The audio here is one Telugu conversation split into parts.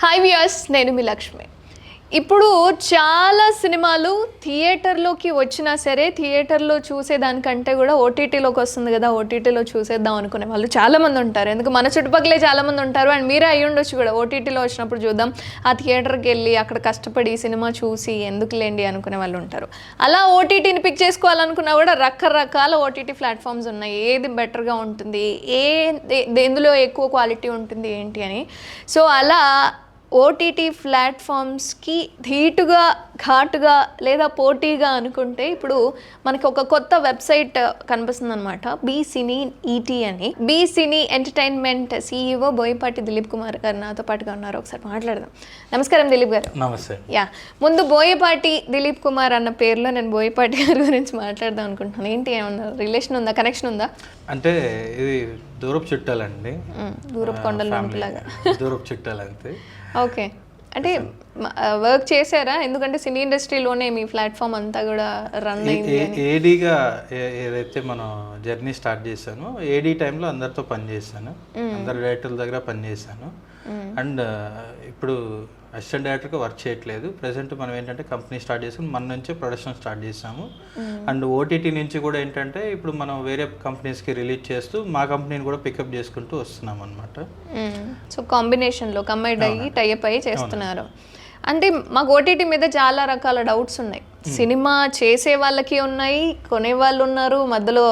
హాయ్ వ్యూయర్స్, నేను మీ లక్ష్మి. ఇప్పుడు చాలా సినిమాలు థియేటర్లోకి వచ్చినా సరే థియేటర్లో చూసేదానికంటే కూడా ఓటీటీలోకి వస్తుంది కదా, ఓటీటీలో చూసేద్దాం అనుకునే వాళ్ళు చాలామంది ఉంటారు. ఎందుకు మన చుట్టుపక్కలే చాలామంది ఉంటారు. అండ్ మీరే అయ్యి ఉండొచ్చు కూడా, ఓటీటీలో వచ్చినప్పుడు చూద్దాం, ఆ థియేటర్కి వెళ్ళి అక్కడ కష్టపడి సినిమా చూసి ఎందుకులేండి అనుకునే వాళ్ళు ఉంటారు. అలా ఓటీటీని పిక్ చేసుకోవాలనుకున్నా కూడా రకరకాల ఓటీటీ ప్లాట్ఫామ్స్ ఉన్నాయి. ఏది బెటర్గా ఉంటుంది, ఎందులో ఎక్కువ క్వాలిటీ ఉంటుంది ఏంటి అని. సో అలా ఓటీటీ ప్లాట్ఫామ్స్కి ధీటుగా, ఘాటుగా లేదా పోటీగా అనుకుంటే ఇప్పుడు మనకి ఒక కొత్త వెబ్సైట్ కనిపిస్తుంది అనమాట, బీ సినీ ఈటీ అని. B cine entertainment CEO Boyapati Dilip Kumar గారు నాతో పాటుగా ఉన్నారు. ఒకసారి మాట్లాడదాం. నమస్కారం దిలీప్ గారు. నమస్తే. ముందు బోయపాటి దిలీప్ కుమార్ అన్న పేరులో నేను బోయపాటి గారి గురించి మాట్లాడదాం అనుకుంటున్నాను. ఏంటి, ఏమన్నా రిలేషన్ ఉందా, కనెక్షన్ ఉందా? అంటే ఇది దూరపు చుట్టాలండి, దూరపు కొండల లాగా దూరపు చుట్టాలు అంతే. ఓకే, అంటే వర్క్ చేశారా? ఎందుకంటే సినీ ఇండస్ట్రీలోనే మీ ప్లాట్ఫామ్ అంతా కూడా రన్ అయింది. ఏడీగా ఏదైతే మనం జర్నీ స్టార్ట్ చేశానో ఏడీ టైంలో అందరితో పనిచేశాను, అందరి డైరెక్టర్ల దగ్గర పనిచేశాను. అండ్ ఇప్పుడు అసిస్టెంట్ డైరెక్టర్గా వర్క్ చేయట్లేదు. ప్రెసెంట్ మనం ఏంటంటే కంపెనీ స్టార్ట్ చేసుకుని మన నుంచే ప్రొడక్షన్ స్టార్ట్ చేసాము. అండ్ ఓటీటీ నుంచి కూడా ఏంటంటే ఇప్పుడు మనం వేరే కంపెనీస్కి రిలీజ్ చేస్తూ మా కంపెనీని కూడా పికప్ చేసుకుంటూ వస్తున్నాం అనమాట. సో కాంబినేషన్లో కంబైన్ అయ్యి టైఅప్ అయ్యి చేస్తున్నారు. అంటే మాకు ఓటీటీ మీద చాలా రకాల డౌట్స్ ఉన్నాయి. సినిమా చేసే వాళ్ళకి ఉన్నాయి, కొనే వాళ్ళు ఉన్నారు, మధ్యలో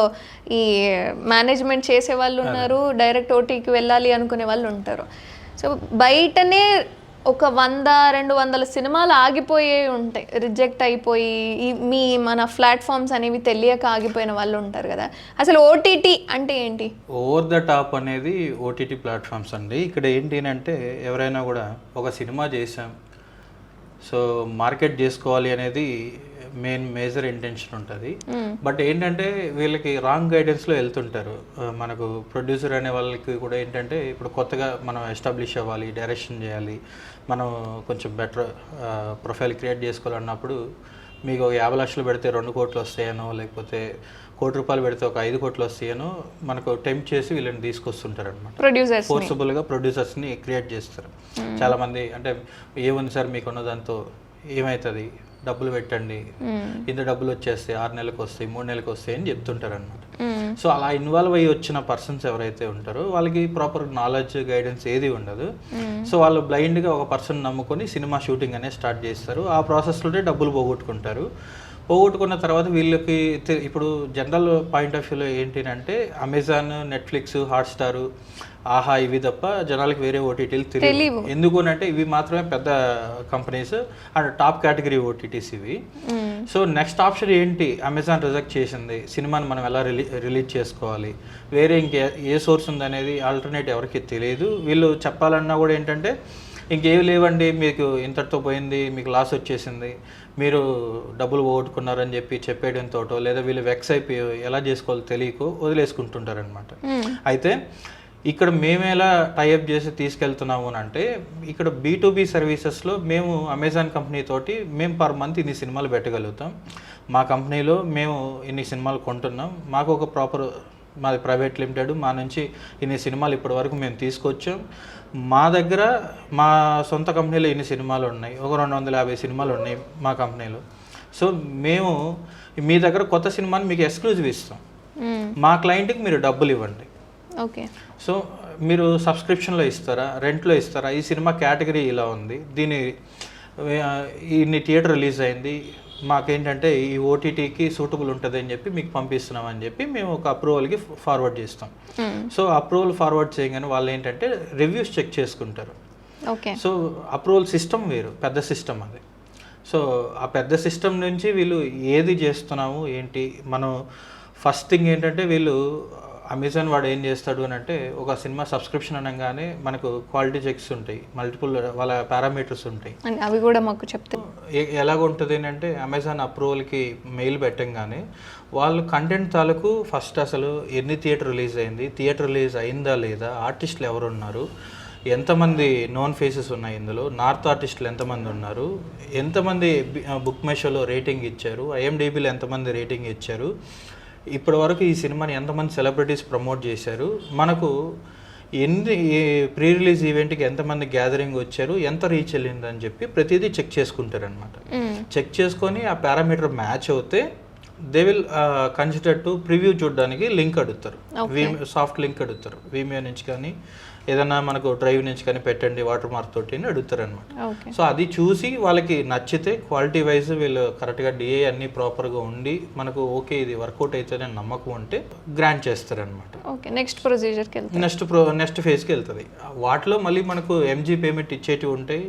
ఈ మేనేజ్మెంట్ చేసే వాళ్ళు ఉన్నారు, డైరెక్ట్ ఓటీకి వెళ్ళాలి అనుకునే వాళ్ళు ఉంటారు. సో బయటనే ఒక 100-200 సినిమాలు ఆగిపోయే ఉంటాయి, రిజెక్ట్ అయిపోయి మన ప్లాట్ఫామ్స్ అనేవి తెలియక ఆగిపోయిన వాళ్ళు ఉంటారు కదా. అసలు ఓటీటీ అంటే ఏంటి? ఓవర్ ద టాప్ అనేది ఓటీటీ ప్లాట్ఫామ్స్ అండి. ఇక్కడ ఏంటి అంటే ఎవరైనా కూడా ఒక సినిమా చేసాం, సో మార్కెట్ చేసుకోవాలి అనేది మేజర్ ఇంటెన్షన్ ఉంటుంది. బట్ ఏంటంటే వీళ్ళకి రాంగ్ గైడెన్స్లో వెళ్తుంటారు. మనకు ప్రొడ్యూసర్ అనే వాళ్ళకి కూడా ఏంటంటే ఇప్పుడు కొత్తగా మనం ఎస్టాబ్లిష్ అవ్వాలి, డైరెక్షన్ చేయాలి, మనం కొంచెం బెటర్ ప్రొఫైల్ క్రియేట్ చేసుకోవాలన్నప్పుడు మీకు ఒక 50 లక్షలు పెడితే 2 కోట్లు వస్తాయనో, లేకపోతే ₹1 కోటి పెడితే ఒక 5 కోట్లు వస్తాయనో మనకు టెంప్ట్ చేసి వీళ్ళని తీసుకొస్తుంటారు అనమాట. ఫోర్సబుల్గా ప్రొడ్యూసర్స్ని క్రియేట్ చేస్తారు చాలామంది. అంటే ఏముంది సార్ మీకున్న దాంతో ఏమవుతుంది, డబ్బులు పెట్టండి, ఇంత డబ్బులు వచ్చేస్తాయి, 6 నెలలకు వస్తాయి, 3 నెలలకు వస్తాయి అని చెప్తుంటారు అనమాట. సో అలా ఇన్వాల్వ్ అయ్యి వచ్చిన పర్సన్స్ ఎవరైతే ఉంటారో వాళ్ళకి ప్రాపర్ నాలెడ్జ్, గైడెన్స్ ఏది ఉండదు. సో వాళ్ళు బ్లైండ్గా ఒక పర్సన్ నమ్ముకొని సినిమా షూటింగ్ అనేది స్టార్ట్ చేస్తారు. ఆ ప్రాసెస్లోనే డబ్బులు పోగొట్టుకుంటారు. పోగొట్టుకున్న తర్వాత వీళ్ళకి ఇప్పుడు జనరల్ పాయింట్ ఆఫ్ వ్యూలో ఏంటి అంటే అమెజాన్, నెట్ఫ్లిక్స్, హాట్స్టార్, ఆహా ఇవి తప్ప జనాలకి వేరే ఓటీటీలు తెలియవు. ఎందుకు అంటే ఇవి మాత్రమే పెద్ద companies and top category OTTs ఇవి. సో నెక్స్ట్ ఆప్షన్ ఏంటి, అమెజాన్ రిజెక్ట్ చేసింది, సినిమాని మనం ఎలా రిలీజ్ చేసుకోవాలి, వేరే ఇంకే ఏ సోర్స్ ఉందనేది ఆల్టర్నేట్ ఎవరికి తెలియదు. వీళ్ళు చెప్పాలన్నా కూడా ఏంటంటే ఇంకేవి లేవండి, మీకు ఇంతటితో పోయింది, మీకు లాస్ వచ్చేసింది, మీరు డబ్బులు పోగొట్టుకున్నారని చెప్పేయడంతో లేదా వీళ్ళు వెక్స్ అయిపోయి ఎలా చేసుకోవాలో తెలియక వదిలేసుకుంటుంటారనమాట. అయితే ఇక్కడ మేము ఎలా టైఅప్ చేసి తీసుకెళ్తున్నాము అని అంటే ఇక్కడ B2B సర్వీసెస్లో మేము అమెజాన్ కంపెనీ తోటి మేము పర్ మంత్ ఇన్ని సినిమాలు పెట్టగలుగుతాం, మా కంపెనీలో మేము ఇన్ని సినిమాలు కొంటున్నాం, మాకు ఒక ప్రాపర్, మాది ప్రైవేట్ లిమిటెడ్, మా నుంచి ఇన్ని సినిమాలు ఇప్పటి వరకు మేము తీసుకొచ్చాం, మా దగ్గర మా సొంత కంపెనీలో ఇన్ని సినిమాలు ఉన్నాయి, ఒక 250 సినిమాలు ఉన్నాయి మా కంపెనీలో. సో మేము మీ దగ్గర కొత్త సినిమాని మీకు ఎక్స్క్లూజివ్ ఇస్తాం, మా క్లయింట్కి మీరు డబ్బులు ఇవ్వండి. ఓకే, సో మీరు సబ్స్క్రిప్షన్లో ఇస్తారా, రెంట్లో ఇస్తారా, ఈ సినిమా కేటగిరీ ఇలా ఉంది, దీని ఇన్ని థియేటర్ రిలీజ్ అయింది, మాకేంటంటే ఈ ఓటీటీకి సూటబుల్ ఉంటుంది అని చెప్పి మీకు పంపిస్తున్నామని చెప్పి మేము ఒక అప్రూవల్కి ఫార్వర్డ్ చేస్తాం. సో అప్రూవల్ ఫార్వర్డ్ చేయగానే వాళ్ళు ఏంటంటే రివ్యూస్ చెక్ చేసుకుంటారు. సో అప్రూవల్ సిస్టమ్ వేరు, పెద్ద సిస్టమ్ అది. సో ఆ పెద్ద సిస్టమ్ నుంచి వీళ్ళు ఏది చేస్తున్నాము ఏంటి, మనం ఫస్ట్ థింగ్ ఏంటంటే వీళ్ళు అమెజాన్ వాడు ఏం చేస్తాడు అని అంటే ఒక సినిమా సబ్స్క్రిప్షన్ అనగానే మనకు క్వాలిటీ చెక్స్ ఉంటాయి, మల్టిపుల్ వాళ్ళ పారామీటర్స్ ఉంటాయి, అవి కూడా మాకు చెప్తారు. ఎలాగ ఉంటుంది అంటే అమెజాన్ అప్రూవల్కి మెయిల్ పెట్టంగానే వాళ్ళు కంటెంట్ తాలూకు ఫస్ట్ అసలు ఎన్ని థియేటర్ రిలీజ్ అయింది, థియేటర్ రిలీజ్ అయిందా లేదా, ఆర్టిస్టులు ఎవరు ఉన్నారు, ఎంతమంది నోన్ ఫేసెస్ ఉన్నాయి ఇందులో, నార్త్ ఆర్టిస్టులు ఎంతమంది ఉన్నారు, ఎంతమంది బుక్ మై షోలో రేటింగ్ ఇచ్చారు, IMDbలో ఎంతమంది రేటింగ్ ఇచ్చారు, ఇప్పటి వరకు ఈ సినిమాని ఎంతమంది సెలబ్రిటీస్ ప్రమోట్ చేశారు, మనకు ఎన్ని ప్రీ రిలీజ్ ఈవెంట్కి ఎంతమంది గ్యాదరింగ్ వచ్చారు, ఎంత రీచ్ వెళ్ళిందని చెప్పి ప్రతిదీ చెక్ చేసుకుంటారనమాట. చెక్ చేసుకొని ఆ పారామీటర్ మ్యాచ్ అవుతే they will consider to preview చూడడానికి లింక్ అడుగుతారు, సాఫ్ట్ లింక్ అడుగుతారు. వీమియో నుంచి కానీ ఏదన్నా మనకు డ్రైవ్ నుంచి కానీ పెట్టండి వాటర్ మార్క్ తోటి అని అడుగుతారు అనమాట. సో అది చూసి వాళ్ళకి నచ్చితే క్వాలిటీ వైజ్ వీళ్ళు కరెక్ట్గా డిఏ అన్నీ ప్రాపర్గా ఉండి మనకు ఓకే ఇది వర్కౌట్ అవుతుందని నమ్మకం ఉంటే గ్రాంట్ చేస్తారనమాట. నెక్స్ట్ ప్రొసీజర్కి నెక్స్ట్ ఫేజ్కి వెళ్తుంది. వాటిలో మళ్ళీ మనకు ఎంజీ పేమెంట్ ఇచ్చేటివి ఉంటాయి,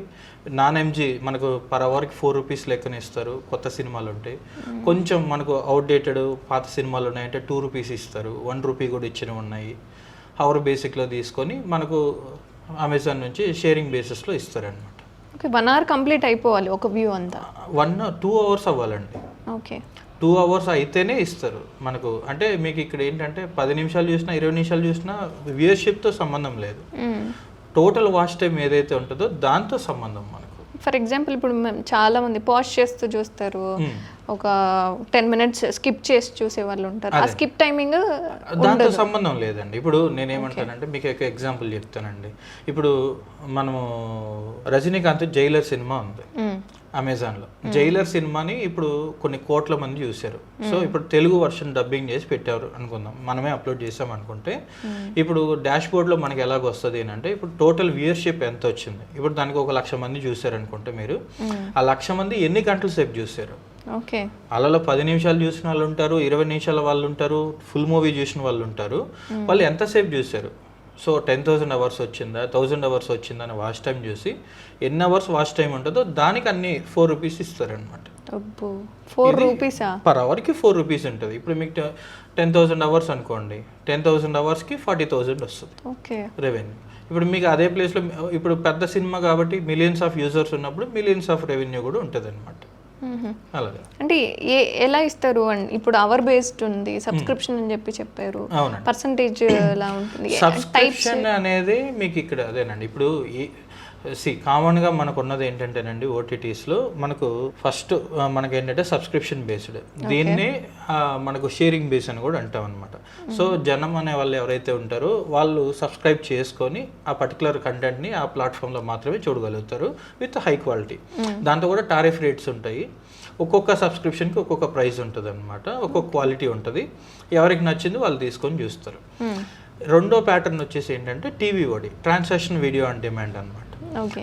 నాన్ ఎంజీ మనకు పర్ అవర్కి 4 రూపీస్ లెక్కన ఇస్తారు. కొత్త సినిమాలు ఉంటాయి, కొంచెం మనకు అవుట్డేటెడ్ పాత సినిమాలు ఉన్నాయంటే 2 రూపీస్ ఇస్తారు, 1 రూపీ కూడా ఇచ్చినవి ఉన్నాయి. అవర్ బేసిక్లో తీసుకొని మనకు అమెజాన్ నుంచి షేరింగ్ బేసిస్లో ఇస్తారనమాట. ఓకే, 1 hour కంప్లీట్ అయిపోవాలి ఒక వ్యూ అంతా. 2 hours అవ్వాలండి. ఓకే, 2 hours అయితేనే ఇస్తారు మనకు. అంటే మీకు ఇక్కడ ఏంటంటే 10 నిమిషాలు చూసినా 20 నిమిషాలు చూసినా వ్యూయర్షిప్తో సంబంధం లేదు, టోటల్ వాచ్ టైం ఏదైతే ఉంటుందో దాంతో సంబంధం మనకు. ఫర్ ఎగ్జాంపుల్ ఇప్పుడు మేము చాలా మంది పాజ్ చేస్తూ చూస్తారు, ఒక 10 minutes స్కిప్ చేసి చూసే వాళ్ళు ఉంటారు. ఆ స్కిప్ టైమింగ్ దాంతో సంబంధం లేదండి. ఇప్పుడు నేనేమంటానంటే మీకు ఒక ఎగ్జాంపుల్ చెప్తానండి. ఇప్పుడు మనము రజనీకాంత్ జైలర్ సినిమా ఉంది అమెజాన్లో. జైలర్ సినిమాని ఇప్పుడు కొన్ని కోట్ల మంది చూశారు. సో ఇప్పుడు తెలుగు వర్షన్ డబ్బింగ్ చేసి పెట్టారు అనుకుందాం, మనమే అప్లోడ్ చేసాం అనుకుంటే ఇప్పుడు డాష్ బోర్డ్లో మనకి ఎలాగ వస్తుంది అంటే ఇప్పుడు టోటల్ వ్యూయర్షిప్ ఎంత వచ్చింది. ఇప్పుడు దానికి 1,00,000 మంది చూశారు అనుకుంటే మీరు ఆ 1,00,000 మంది ఎన్ని గంటల సేపు చూశారు. ఓకే, అలలో 10 నిమిషాలు చూసిన వాళ్ళు ఉంటారు, 20 నిమిషాల వాళ్ళు ఉంటారు, ఫుల్ మూవీ చూసిన వాళ్ళు ఉంటారు. వాళ్ళు ఎంతసేపు చూశారు. సో 10,000 hours వచ్చిందా 1,000 hours వచ్చిందా అని వాచ్ టైం చూసి ఎన్ని అవర్స్ వాచ్ టైం ఉంటుందో దానికి అన్ని 4 రూపీస్ ఇస్తారనమాట. 4 రూపీసా పర్ అవర్కి 4 రూపీస్ ఉంటుంది. ఇప్పుడు మీకు 10,000 hours అనుకోండి, 10,000 hoursకి 40,000 వస్తుంది రెవెన్యూ. ఇప్పుడు మీకు అదే ప్లేస్లో ఇప్పుడు పెద్ద సినిమా కాబట్టి మిలియన్స్ ఆఫ్ యూజర్స్ ఉన్నప్పుడు మిలియన్స్ ఆఫ్ రెవెన్యూ కూడా ఉంటుంది అనమాట. అలాగే అంటే ఎలా ఇస్తారు అండి? ఇప్పుడు అవర్ బేస్డ్ ఉంది, సబ్స్క్రిప్షన్ అని చెప్పారు, పర్సంటేజ్ ఎలా ఉంటుంది? సబ్స్క్రిప్షన్ అనేది మీకు ఇక్కడ అదేనండి. ఇప్పుడు కామన్గా మనకు ఉన్నది ఏంటంటేనండి ఓటీటీస్లో మనకు ఫస్ట్ మనకి ఏంటంటే సబ్స్క్రిప్షన్ బేస్డ్, దీన్ని మనకు షేరింగ్ బేస్ అని కూడా అంటాం అనమాట. సో జనం అనే వాళ్ళు ఎవరైతే ఉంటారో వాళ్ళు సబ్స్క్రైబ్ చేసుకొని ఆ పర్టికులర్ కంటెంట్ని ఆ ప్లాట్ఫామ్లో మాత్రమే చూడగలుగుతారు విత్ హై క్వాలిటీ. దాంతో కూడా టారిఫ్ రేట్స్ ఉంటాయి. ఒక్కొక్క సబ్స్క్రిప్షన్కి ఒక్కొక్క ప్రైస్ ఉంటుంది అనమాట, ఒక్కొక్క క్వాలిటీ ఉంటుంది. ఎవరికి నచ్చింది వాళ్ళు తీసుకొని చూస్తారు. రెండో ప్యాటర్న్ వచ్చేసి ఏంటంటే టీవీఓడి, ట్రాన్సాక్షన్ వీడియో ఆన్ డిమాండ్ అనమాట.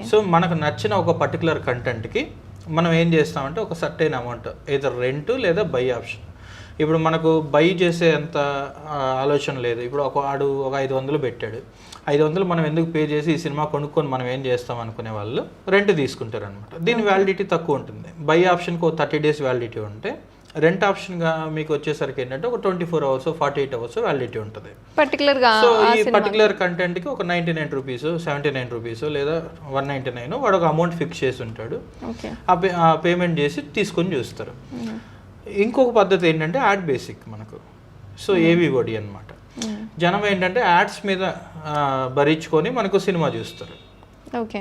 సో మనకు నచ్చిన ఒక పర్టికులర్ కంటెంట్కి మనం ఏం చేస్తామంటే ఒక సర్టైన్ అమౌంట్ ఏదో రెంట్ లేదా బై ఆప్షన్. ఇప్పుడు మనకు బై చేసే అంత ఆలోచన లేదు. ఇప్పుడు ఒక 500 పెట్టాడు, 500 మనం ఎందుకు పే చేసి ఈ సినిమా కొనుక్కొని మనం ఏం చేస్తాం అనుకునే వాళ్ళు రెంట్ తీసుకుంటారు అనమాట. దీని వ్యాలిడిటీ తక్కువ ఉంటుంది. బై ఆప్షన్కి 30 days వ్యాలిడిటీ ఉంటే రెంట్ ఆప్షన్గా మీకు వచ్చేసరికి ఏంటంటే ఒక 24 hours 48 hours వ్యాలిడిటీ ఉంటుంది పర్టికులర్గా. సో ఈ పర్టికులర్ కంటెంట్కి ఒక 99 రూపీస్ 79 రూపీస్ లేదా 199 వాడు ఒక అమౌంట్ ఫిక్స్ చేసి ఉంటాడు. ఆ పేమెంట్ చేసి తీసుకొని చూస్తారు. ఇంకొక పద్ధతి ఏంటంటే యాడ్ బేసిక్ మనకు. సో ఏవిఓడి అనమాట. జనం ఏంటంటే యాడ్స్ మీద భరించుకొని మనకు సినిమా చూస్తారు. ఓకే,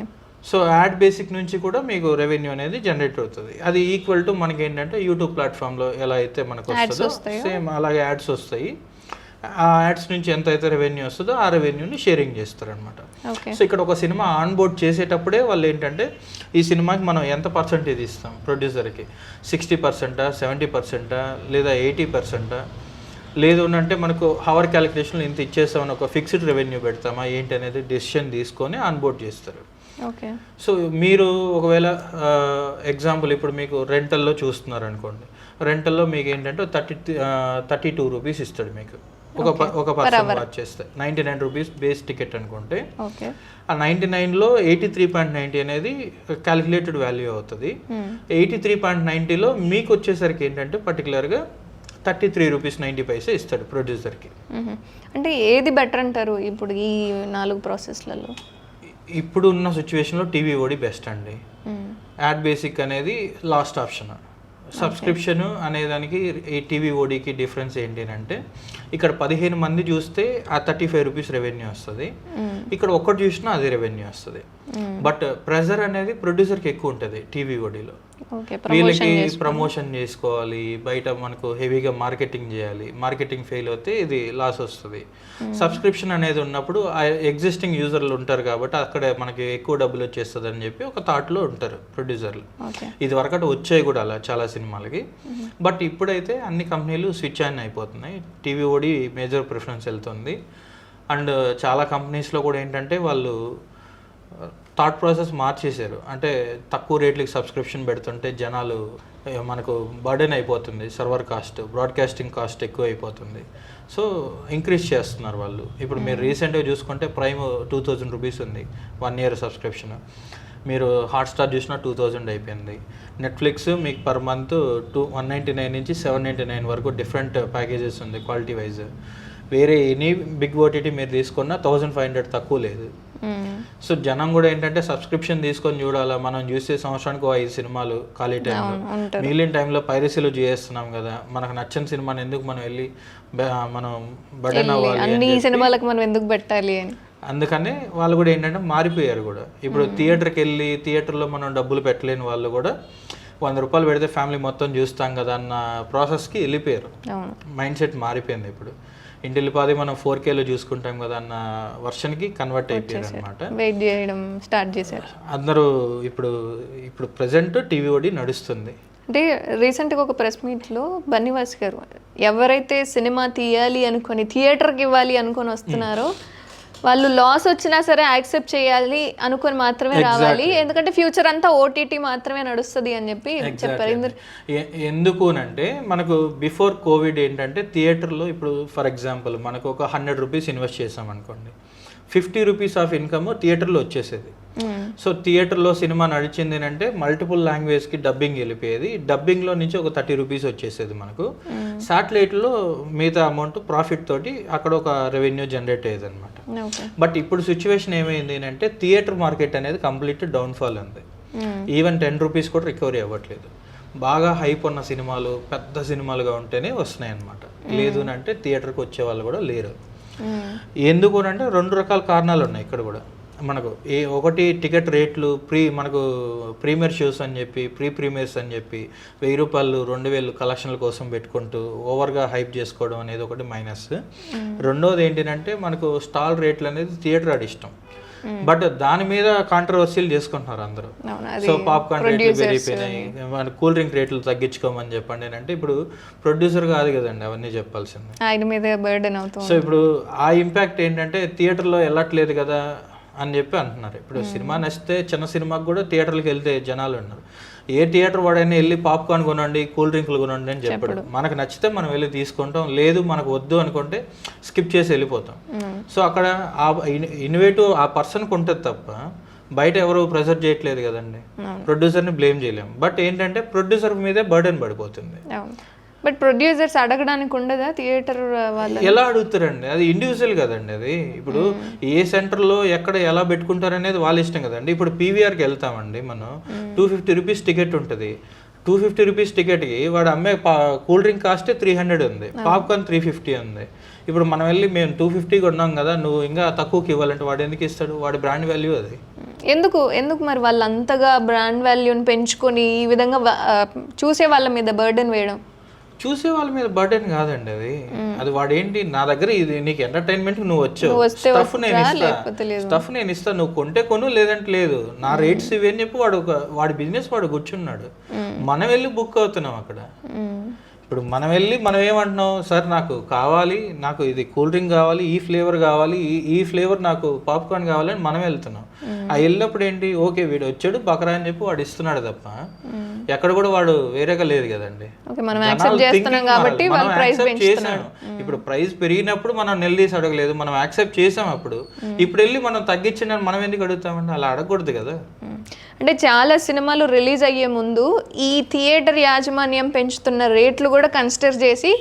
సో యాడ్ బేసిక్ నుంచి కూడా మీకు రెవెన్యూ అనేది జనరేట్ అవుతుంది. అది ఈక్వల్ టు మనకి ఏంటంటే యూట్యూబ్ ప్లాట్ఫామ్లో ఎలా అయితే మనకు వస్తుందో సేమ్ అలాగే యాడ్స్ వస్తాయి. ఆ యాడ్స్ నుంచి ఎంత అయితే రెవెన్యూ వస్తుందో ఆ రెవెన్యూని షేరింగ్ చేస్తారనమాట. సో ఇక్కడ ఒక సినిమా ఆన్ బోర్డ్ చేసేటప్పుడే వాళ్ళు ఏంటంటే ఈ సినిమాకి మనం ఎంత పర్సెంటేజ్ ఇస్తాం ప్రొడ్యూసర్కి, 60%, 70%, లేదా 80%, లేదు అంటే మనకు హవర్ క్యాలిక్యులేషన్లో ఇంత ఇచ్చేస్తామని ఒక ఫిక్స్డ్ రెవెన్యూ పెడతామా ఏంటి అనేది డెసిషన్ తీసుకొని ఆన్ బోర్డ్ చేస్తారు. ఓకే, సో మీరు ఒకవేళ ఎగ్జాంపుల్ ఇప్పుడు మీకు రెంటల్లో చూస్తున్నారు అనుకోండి, రెంటల్లో మీకు ఏంటంటే 32 రూపీస్ ఇస్తాడు మీకు ఒక పర్సన్ వాచ్ చేస్తే. 99 రూపీస్ బేస్ టికెట్ అనుకుంటే ఆ 99లో 83.90 అనేది క్యాలిక్యులేటెడ్ వాల్యూ అవుతుంది. 83.90లో మీకు వచ్చేసరికి ఏంటంటే పర్టికులర్గా 33 రూపీస్ 90 పైసే ఇస్తాడు ప్రొడ్యూసర్కి. అంటే ఏది బెటర్ అంటారు ఇప్పుడు ఈ 4 ప్రాసెస్లలో? ఇప్పుడు ఉన్న సిచ్యువేషన్లో టీవీఓడి బెస్ట్ అండి. యాడ్ బేసిక్ అనేది లాస్ట్ ఆప్షన్. సబ్స్క్రిప్షన్ అనేదానికి ఈ టీవీఓడికి డిఫరెన్స్ ఏంటి అంటే ఇక్కడ 15 మంది చూస్తే ఆ 35 రూపీస్ రెవెన్యూ వస్తుంది, ఇక్కడ ఒక్కటి చూసినా అదే రెవెన్యూ వస్తుంది. బట్ ప్రెజర్ అనేది ప్రొడ్యూసర్కి ఎక్కువ ఉంటుంది టీవీ ఓడీలో. ఓకే, వీళ్ళకి ప్రమోషన్ చేసుకోవాలి, బయట మనకు హెవీగా మార్కెటింగ్ చేయాలి, మార్కెటింగ్ ఫెయిల్ అవుతే ఇది లాస్ వస్తుంది. సబ్స్క్రిప్షన్ అనేది ఉన్నప్పుడు ఎగ్జిస్టింగ్ యూజర్లు ఉంటారు కాబట్టి అక్కడ మనకి ఎక్కువ డబ్బులు వచ్చేస్తుంది అని చెప్పి ఒక థాట్లో ఉంటారు ప్రొడ్యూసర్లు. ఇది వరకటి వచ్చాయి కూడా అలా చాలా సినిమాలకి. బట్ ఇప్పుడైతే అన్ని కంపెనీలు స్విచ్ ఆన్ అయిపోతున్నాయి, టీవీ ఓడి మేజర్ ప్రిఫరెన్స్ వెళ్తుంది. అండ్ చాలా కంపెనీస్లో కూడా ఏంటంటే వాళ్ళు థాట్ ప్రాసెస్ మార్చేశారు. అంటే తక్కువ రేట్లకి సబ్స్క్రిప్షన్ పెడుతుంటే జనాలు మనకు బర్డెన్ అయిపోతుంది, సర్వర్ కాస్ట్, బ్రాడ్కాస్టింగ్ కాస్ట్ ఎక్కువ అయిపోతుంది. సో ఇంక్రీజ్ చేస్తున్నారు వాళ్ళు. ఇప్పుడు మీరు రీసెంట్గా చూసుకుంటే ప్రైమ్ 2000 రూపీస్ ఉంది 1 ఇయర్ సబ్స్క్రిప్షన్. మీరు హాట్స్టార్ చూసినా 2000 అయిపోయింది. నెట్ఫ్లిక్స్ మీకు పర్ మంత్ 199 నుంచి 799 వరకు డిఫరెంట్ ప్యాకేజెస్ ఉంది క్వాలిటీ వైజ్. వేరే ఎనీ బిగ్ ఓటీటీ మీరు తీసుకున్న 1500 తక్కువ లేదు. సో జనం కూడా ఏంటంటే సబ్స్క్రిప్షన్ తీసుకొని చూడాలా, మనం చూసే సంవత్సరానికి 5 సినిమాలు ఖాళీ టైంలో, మిగిలిన టైంలో పైరసీలు చేస్తున్నాం కదా, మనకు నచ్చని సినిమాని ఎందుకు మనం వెళ్ళి మనం బర్డెన్ అవ్వాలి, అన్ని సినిమాలకు మనం ఎందుకు పెట్టాలి అని. అందుకనే వాళ్ళు కూడా ఏంటంటే మారిపోయారు కూడా. ఇప్పుడు థియేటర్కి వెళ్ళి థియేటర్లో మనం డబ్బులు పెట్టలేని వాళ్ళు కూడా 100 రూపాయలు పెడితే ఫ్యామిలీ మొత్తం చూస్తాం కదా అన్న ప్రాసెస్కి వెళ్ళిపోయారు. మైండ్ సెట్ మారిపోయింది. ఇప్పుడు ఇంటిల్లిపాది మనం 4Kలో చూసుకుంటాం కదా అన్న వర్షన్కి కన్వర్ట్ అయిపోయారు అనమాట. వెయిట్ చేయడం స్టార్ట్ చేశారు అందరూ. ఇప్పుడు ప్రజెంట్ టీవీ ఓడి నడుస్తుంది. అంటే రీసెంట్గా ఒక ప్రెస్ మీట్లో బన్నీవాస్ గారు ఎవరైతే సినిమా తీయాలి అనుకొని థియేటర్కి ఇవ్వాలి అనుకొని వస్తున్నారో వాళ్ళు లాస్ వచ్చినా సరే యాక్సెప్ట్ చేయాలి అనుకొని మాత్రమే రావాలి, ఎందుకంటే ఫ్యూచర్ అంతా ఓటీటీ మాత్రమే నడుస్తుంది అని చెప్పి చెప్పారు. ఎందుకు అంటే మనకు బిఫోర్ కోవిడ్ ఏంటంటే థియేటర్లో ఇప్పుడు ఫర్ ఎగ్జాంపుల్ మనకు ఒక 100 రూపీస్ ఇన్వెస్ట్ చేసాం అనుకోండి, 50 రూపీస్ ఆఫ్ ఇన్కమ్ థియేటర్లో వచ్చేసేది. సో థియేటర్లో సినిమా నడిచింది అంటే మల్టిపుల్ లాంగ్వేజ్కి డబ్బింగ్ వెళ్ళిపోయేది, డబ్బింగ్లో నుంచి ఒక 30 రూపీస్ వచ్చేసేది మనకు. శాటిలైట్లో మిగతా అమౌంట్ ప్రాఫిట్ తోటి అక్కడ ఒక రెవెన్యూ జనరేట్ అయ్యేది అనమాట. బట్ ఇప్పుడు సిచ్యువేషన్ ఏమైంది అంటే థియేటర్ మార్కెట్ అనేది కంప్లీట్ డౌన్ఫాల్ ఉంది. ఈవెన్ 10 రూపీస్ కూడా రికవరీ అవ్వట్లేదు. బాగా హైప్ ఉన్న సినిమాలు పెద్ద సినిమాలుగా ఉంటేనే వస్తున్నాయి అనమాట. లేదు అంటే థియేటర్కి వచ్చే వాళ్ళు కూడా లేరు. ఎందుకు అంటే 2 రకాల కారణాలు ఉన్నాయి ఇక్కడ కూడా మనకు. ఒకటి టికెట్ రేట్లు మనకు ప్రీమియర్ షోస్ అని చెప్పి ప్రీమియర్స్ అని చెప్పి 1000 రూపాయలు 2000 కలెక్షన్ల కోసం పెట్టుకుంటూ ఓవర్గా హైప్ చేసుకోవడం అనేది ఒకటి మైనస్. రెండోది ఏంటంటే మనకు స్టాల్ రేట్లు అనేది థియేటర్ అది ఇష్టం, బట్ దాని మీద కాంట్రవర్సీలు చేసుకుంటున్నారు అందరూ. సో పాప్కార్న్ రేట్లు పెరిగిపోయినాయి, మన కూల్ డ్రింక్ రేట్లు తగ్గించుకోమని చెప్పండి అంటే ఇప్పుడు ప్రొడ్యూసర్ కాదు కదండి అవన్నీ చెప్పాల్సింది, ఆయన మీద బర్డెన్ అవుతుంది. సో ఇప్పుడు ఆ ఇంపాక్ట్ ఏంటంటే థియేటర్లో వెళ్ళట్లేదు కదా అని చెప్పి అంటున్నారు. ఇప్పుడు సినిమా నచ్చితే చిన్న సినిమాకి కూడా థియేటర్కి వెళ్తే జనాలు ఉన్నారు. ఏ థియేటర్ వాడైనా వెళ్ళి పాప్కార్న్ కొనండి కూల్ డ్రింక్లు కొనండి అని చెప్పాడు. మనకు నచ్చితే మనం వెళ్ళి తీసుకుంటాం, లేదు మనకు వద్దు అనుకుంటే స్కిప్ చేసి వెళ్ళిపోతాం. సో అక్కడ ఆ ఇన్నోవేటివ్ ఆ పర్సన్కి ఉంటుంది తప్ప బయట ఎవరు ప్రెజర్ చేయట్లేదు కదండి. ప్రొడ్యూసర్ని బ్లేమ్ చేయలేము, బట్ ఏంటంటే ప్రొడ్యూసర్ మీదే బర్డెన్ పడిపోతుంది. బట్ ప్రొడ్యూసర్స్ అడగడానికి ఉండదా థియేటర్ వాళ్ళు? ఎలా అడుగుతారండి, అది ఇండివిజువల్ కదండి. అది ఇప్పుడు ఏ సెంటర్లో ఎక్కడ ఎలా పెట్టుకుంటారు అనేది వాళ్ళ ఇష్టం కదండి. ఇప్పుడు పీవీఆర్కి వెళ్తామండి మనం, 250 రూపీస్ టికెట్ ఉంటుంది. 250 రూపీస్ టికెట్కి వాడు అమ్మే కూల్ డ్రింక్ కాస్టే 300 ఉంది, పాప్కార్న్ 350 ఉంది. ఇప్పుడు మనం వెళ్ళి మేము 250 కొన్నాం కదా, నువ్వు ఇంకా తక్కువకి ఇవ్వాలంటే వాడు ఎందుకు ఇస్తాడు? వాడి బ్రాండ్ వాల్యూ అది. ఎందుకు మరి వాళ్ళు అంతగా బ్రాండ్ వాల్యూని పెంచుకొని ఈ విధంగా చూసే వాళ్ళ మీద బర్డెన్ వేయడం? చూసే వాళ్ళ మీద బర్డెన్ కాదండి అది వాడేంటి నా దగ్గర ఇది నీకు ఎంటర్టైన్మెంట్ నువ్వు వచ్చావు, స్టఫ్ నేను ఇస్తాను, నువ్వు కొంటే కొను లేదంటే లేదు, నా రేట్స్ ఇవి అని చెప్పి వాడి బిజినెస్ వాడు కూర్చున్నాడు. మనం వెళ్ళి బుక్ అవుతున్నాం అక్కడ. ఇప్పుడు మనం వెళ్ళి మనం ఏమంటున్నాం, సార్ నాకు కావాలి, నాకు ఇది కూల్ డ్రింక్ కావాలి, ఈ ఫ్లేవర్ కావాలి, ఈ ఫ్లేవర్ నాకు పాప్కార్న్ కావాలని మనం వెళ్తున్నాం. ఆ వెళ్ళినప్పుడు ఏంటి, ఓకే వీడు వచ్చాడు బకరా అని చెప్పి వాడు ఇస్తున్నాడు తప్ప ఎక్కడ కూడా వాడు వేరేగా లేదు కదండి. ఇప్పుడు ప్రైస్ పెరిగినప్పుడు మనం నిలదీసి అడగలేదు, మనం యాక్సెప్ట్ చేసాం. అప్పుడు ఇప్పుడు వెళ్ళి మనం తగ్గించిన మనం ఎందుకు అడుగుతామండి? అలా అడగకూడదు కదా. అంటే చాలా సినిమాలు రిలీజ్ అయ్యే ముందు ఈ థియేటర్ యాజమాన్యం పెంచుతున్న రేట్లు కూడా కన్సిడర్ చేసి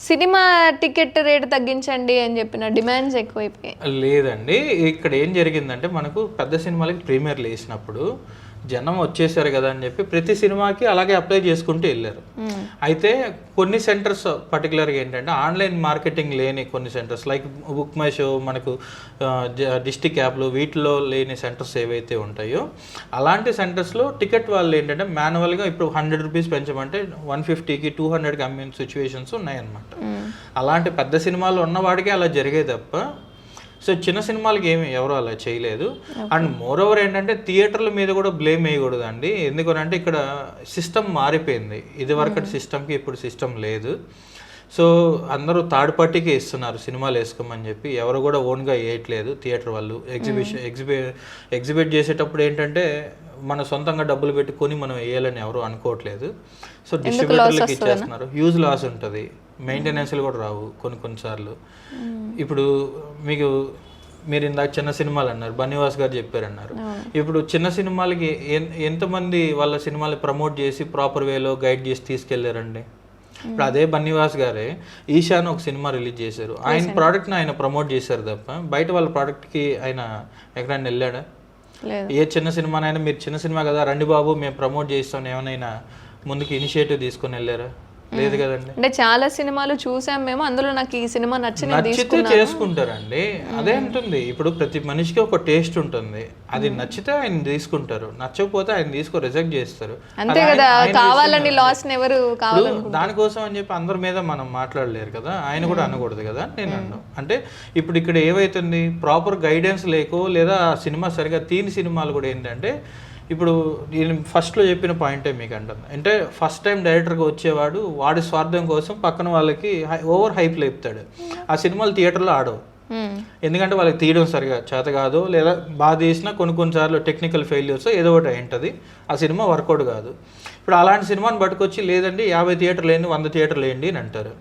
సినిమా టికెట్ రేటు తగ్గించండి అని చెప్పిన డిమాండ్స్ ఎక్కువైపోయాయి. లేదండి, ఇక్కడ ఏం జరిగిందంటే మనకు పెద్ద సినిమాలకి ప్రీమియర్లు వేసినప్పుడు జనం వచ్చేసారు కదా అని చెప్పి ప్రతి సినిమాకి అలాగే అప్లై చేసుకుంటూ వెళ్ళారు. అయితే కొన్ని సెంటర్స్ పర్టికులర్గా ఏంటంటే ఆన్లైన్ మార్కెటింగ్ లేని కొన్ని centres like book my show, మనకు డిస్టిక్ యాప్లు, వీటిలో లేని సెంటర్స్ ఏవైతే ఉంటాయో అలాంటి సెంటర్స్లో టికెట్ వాళ్ళు ఏంటంటే మాన్యువల్గా ఇప్పుడు 100 రూపీస్ పెంచమంటే 150కి 200కి అమ్మిన సిచ్యువేషన్స్ ఉన్నాయన్నమాట. అలాంటి పెద్ద సినిమాలు ఉన్నవాడికి అలా జరిగే తప్ప సో చిన్న సినిమాలకి ఏమి ఎవరు అలా చేయలేదు. అండ్ మోర్ ఓవర్ ఏంటంటే థియేటర్ల మీద కూడా బ్లేమ్ వేయకూడదండి. ఎందుకంటే ఇక్కడ సిస్టమ్ మారిపోయింది. ఇది వరకు సిస్టమ్కి ఇప్పుడు సిస్టమ్ లేదు. సో అందరూ థర్డ్ పార్టీకి ఇస్తున్నారు సినిమాలు వేసుకోమని చెప్పి, ఎవరు కూడా ఓన్గా వేయట్లేదు. థియేటర్ వాళ్ళు ఎగ్జిబిట్ చేసేటప్పుడు ఏంటంటే మన సొంతంగా డబ్బులు పెట్టుకొని మనం వేయాలని ఎవరు అనుకోవట్లేదు. సో డిస్ట్రిబ్యూటర్లకి ఇచ్చేస్తున్నారు. హ్యూజ్ లాస్ ఉంటుంది, మెయింటెనెన్స్లు కూడా రావు కొన్నిసార్లు. ఇప్పుడు మీరు ఇందాక చిన్న సినిమాలు అన్నారు, బన్నీవాస్ గారు చెప్పారన్నారు. ఇప్పుడు చిన్న సినిమాలకి ఎంతమంది వాళ్ళ సినిమాలు ప్రమోట్ చేసి ప్రాపర్ వేలో గైడ్ చేసి తీసుకెళ్లారండి? ఇప్పుడు అదే బన్నీవాస్ గారే ఈశాన్ ఒక సినిమా రిలీజ్ చేశారు. ఆయన ప్రోడక్ట్ని ఆయన ప్రమోట్ చేశారు తప్ప బయట వాళ్ళ ప్రోడక్ట్కి ఆయన ఎక్కడైనా వెళ్ళాడా? ఏ చిన్న సినిమానైనా మీరు చిన్న సినిమా కదా రండి బాబు మేము ప్రమోట్ చేస్తాం ఏమైనా ముందుకు ఇనిషియేటివ్ తీసుకొని వెళ్ళారా? లేదు కదండి. అంటే చాలా సినిమాలు చూసాం మేము, అందులో నాకు ఈ సినిమా నచ్చితే చేసుకుంటారండి. అదే ఉంటుంది. ఇప్పుడు ప్రతి మనిషికి ఒక టేస్ట్ ఉంటుంది. అది నచ్చితే ఆయన తీసుకుంటారు, నచ్చకపోతే ఆయన రిజెక్ట్ చేస్తారు. అంతే కదా, కావాలని లాస్ ఎవరు దానికోసం అని చెప్పి అందరి మీద మనం మాట్లాడలేరు కదా, ఆయన కూడా అనకూడదు కదా నేను అన్నాను. అంటే ఇప్పుడు ఇక్కడ ఏవైతుంది ప్రాపర్ గైడెన్స్ లేకో లేదా సినిమా సరిగా తీని సినిమాలు కూడా ఏంటంటే ఇప్పుడు నేను ఫస్ట్లో చెప్పిన పాయింటే మీకు అంటాను. అంటే ఫస్ట్ టైం డైరెక్టర్గా వచ్చేవాడు వాడి స్వార్థం కోసం పక్కన వాళ్ళకి ఓవర్ హైప్ లేపుతాడు. ఆ సినిమాలు థియేటర్లో ఆడవు. ఎందుకంటే వాళ్ళకి తీయడం సరిగా చేత కాదు, లేదా బాగా తీసినా కొన్నిసార్లు టెక్నికల్ ఫెయిల్యూర్స్ ఏదో ఒకటి ఏంటది, ఆ సినిమా వర్కౌట్ కాదు. ఇప్పుడు అలాంటి సినిమాని పట్టుకొచ్చి లేదండి 50 థియేటర్లు వేయండి 100 థియేటర్లు వేయండి అని అంటారు.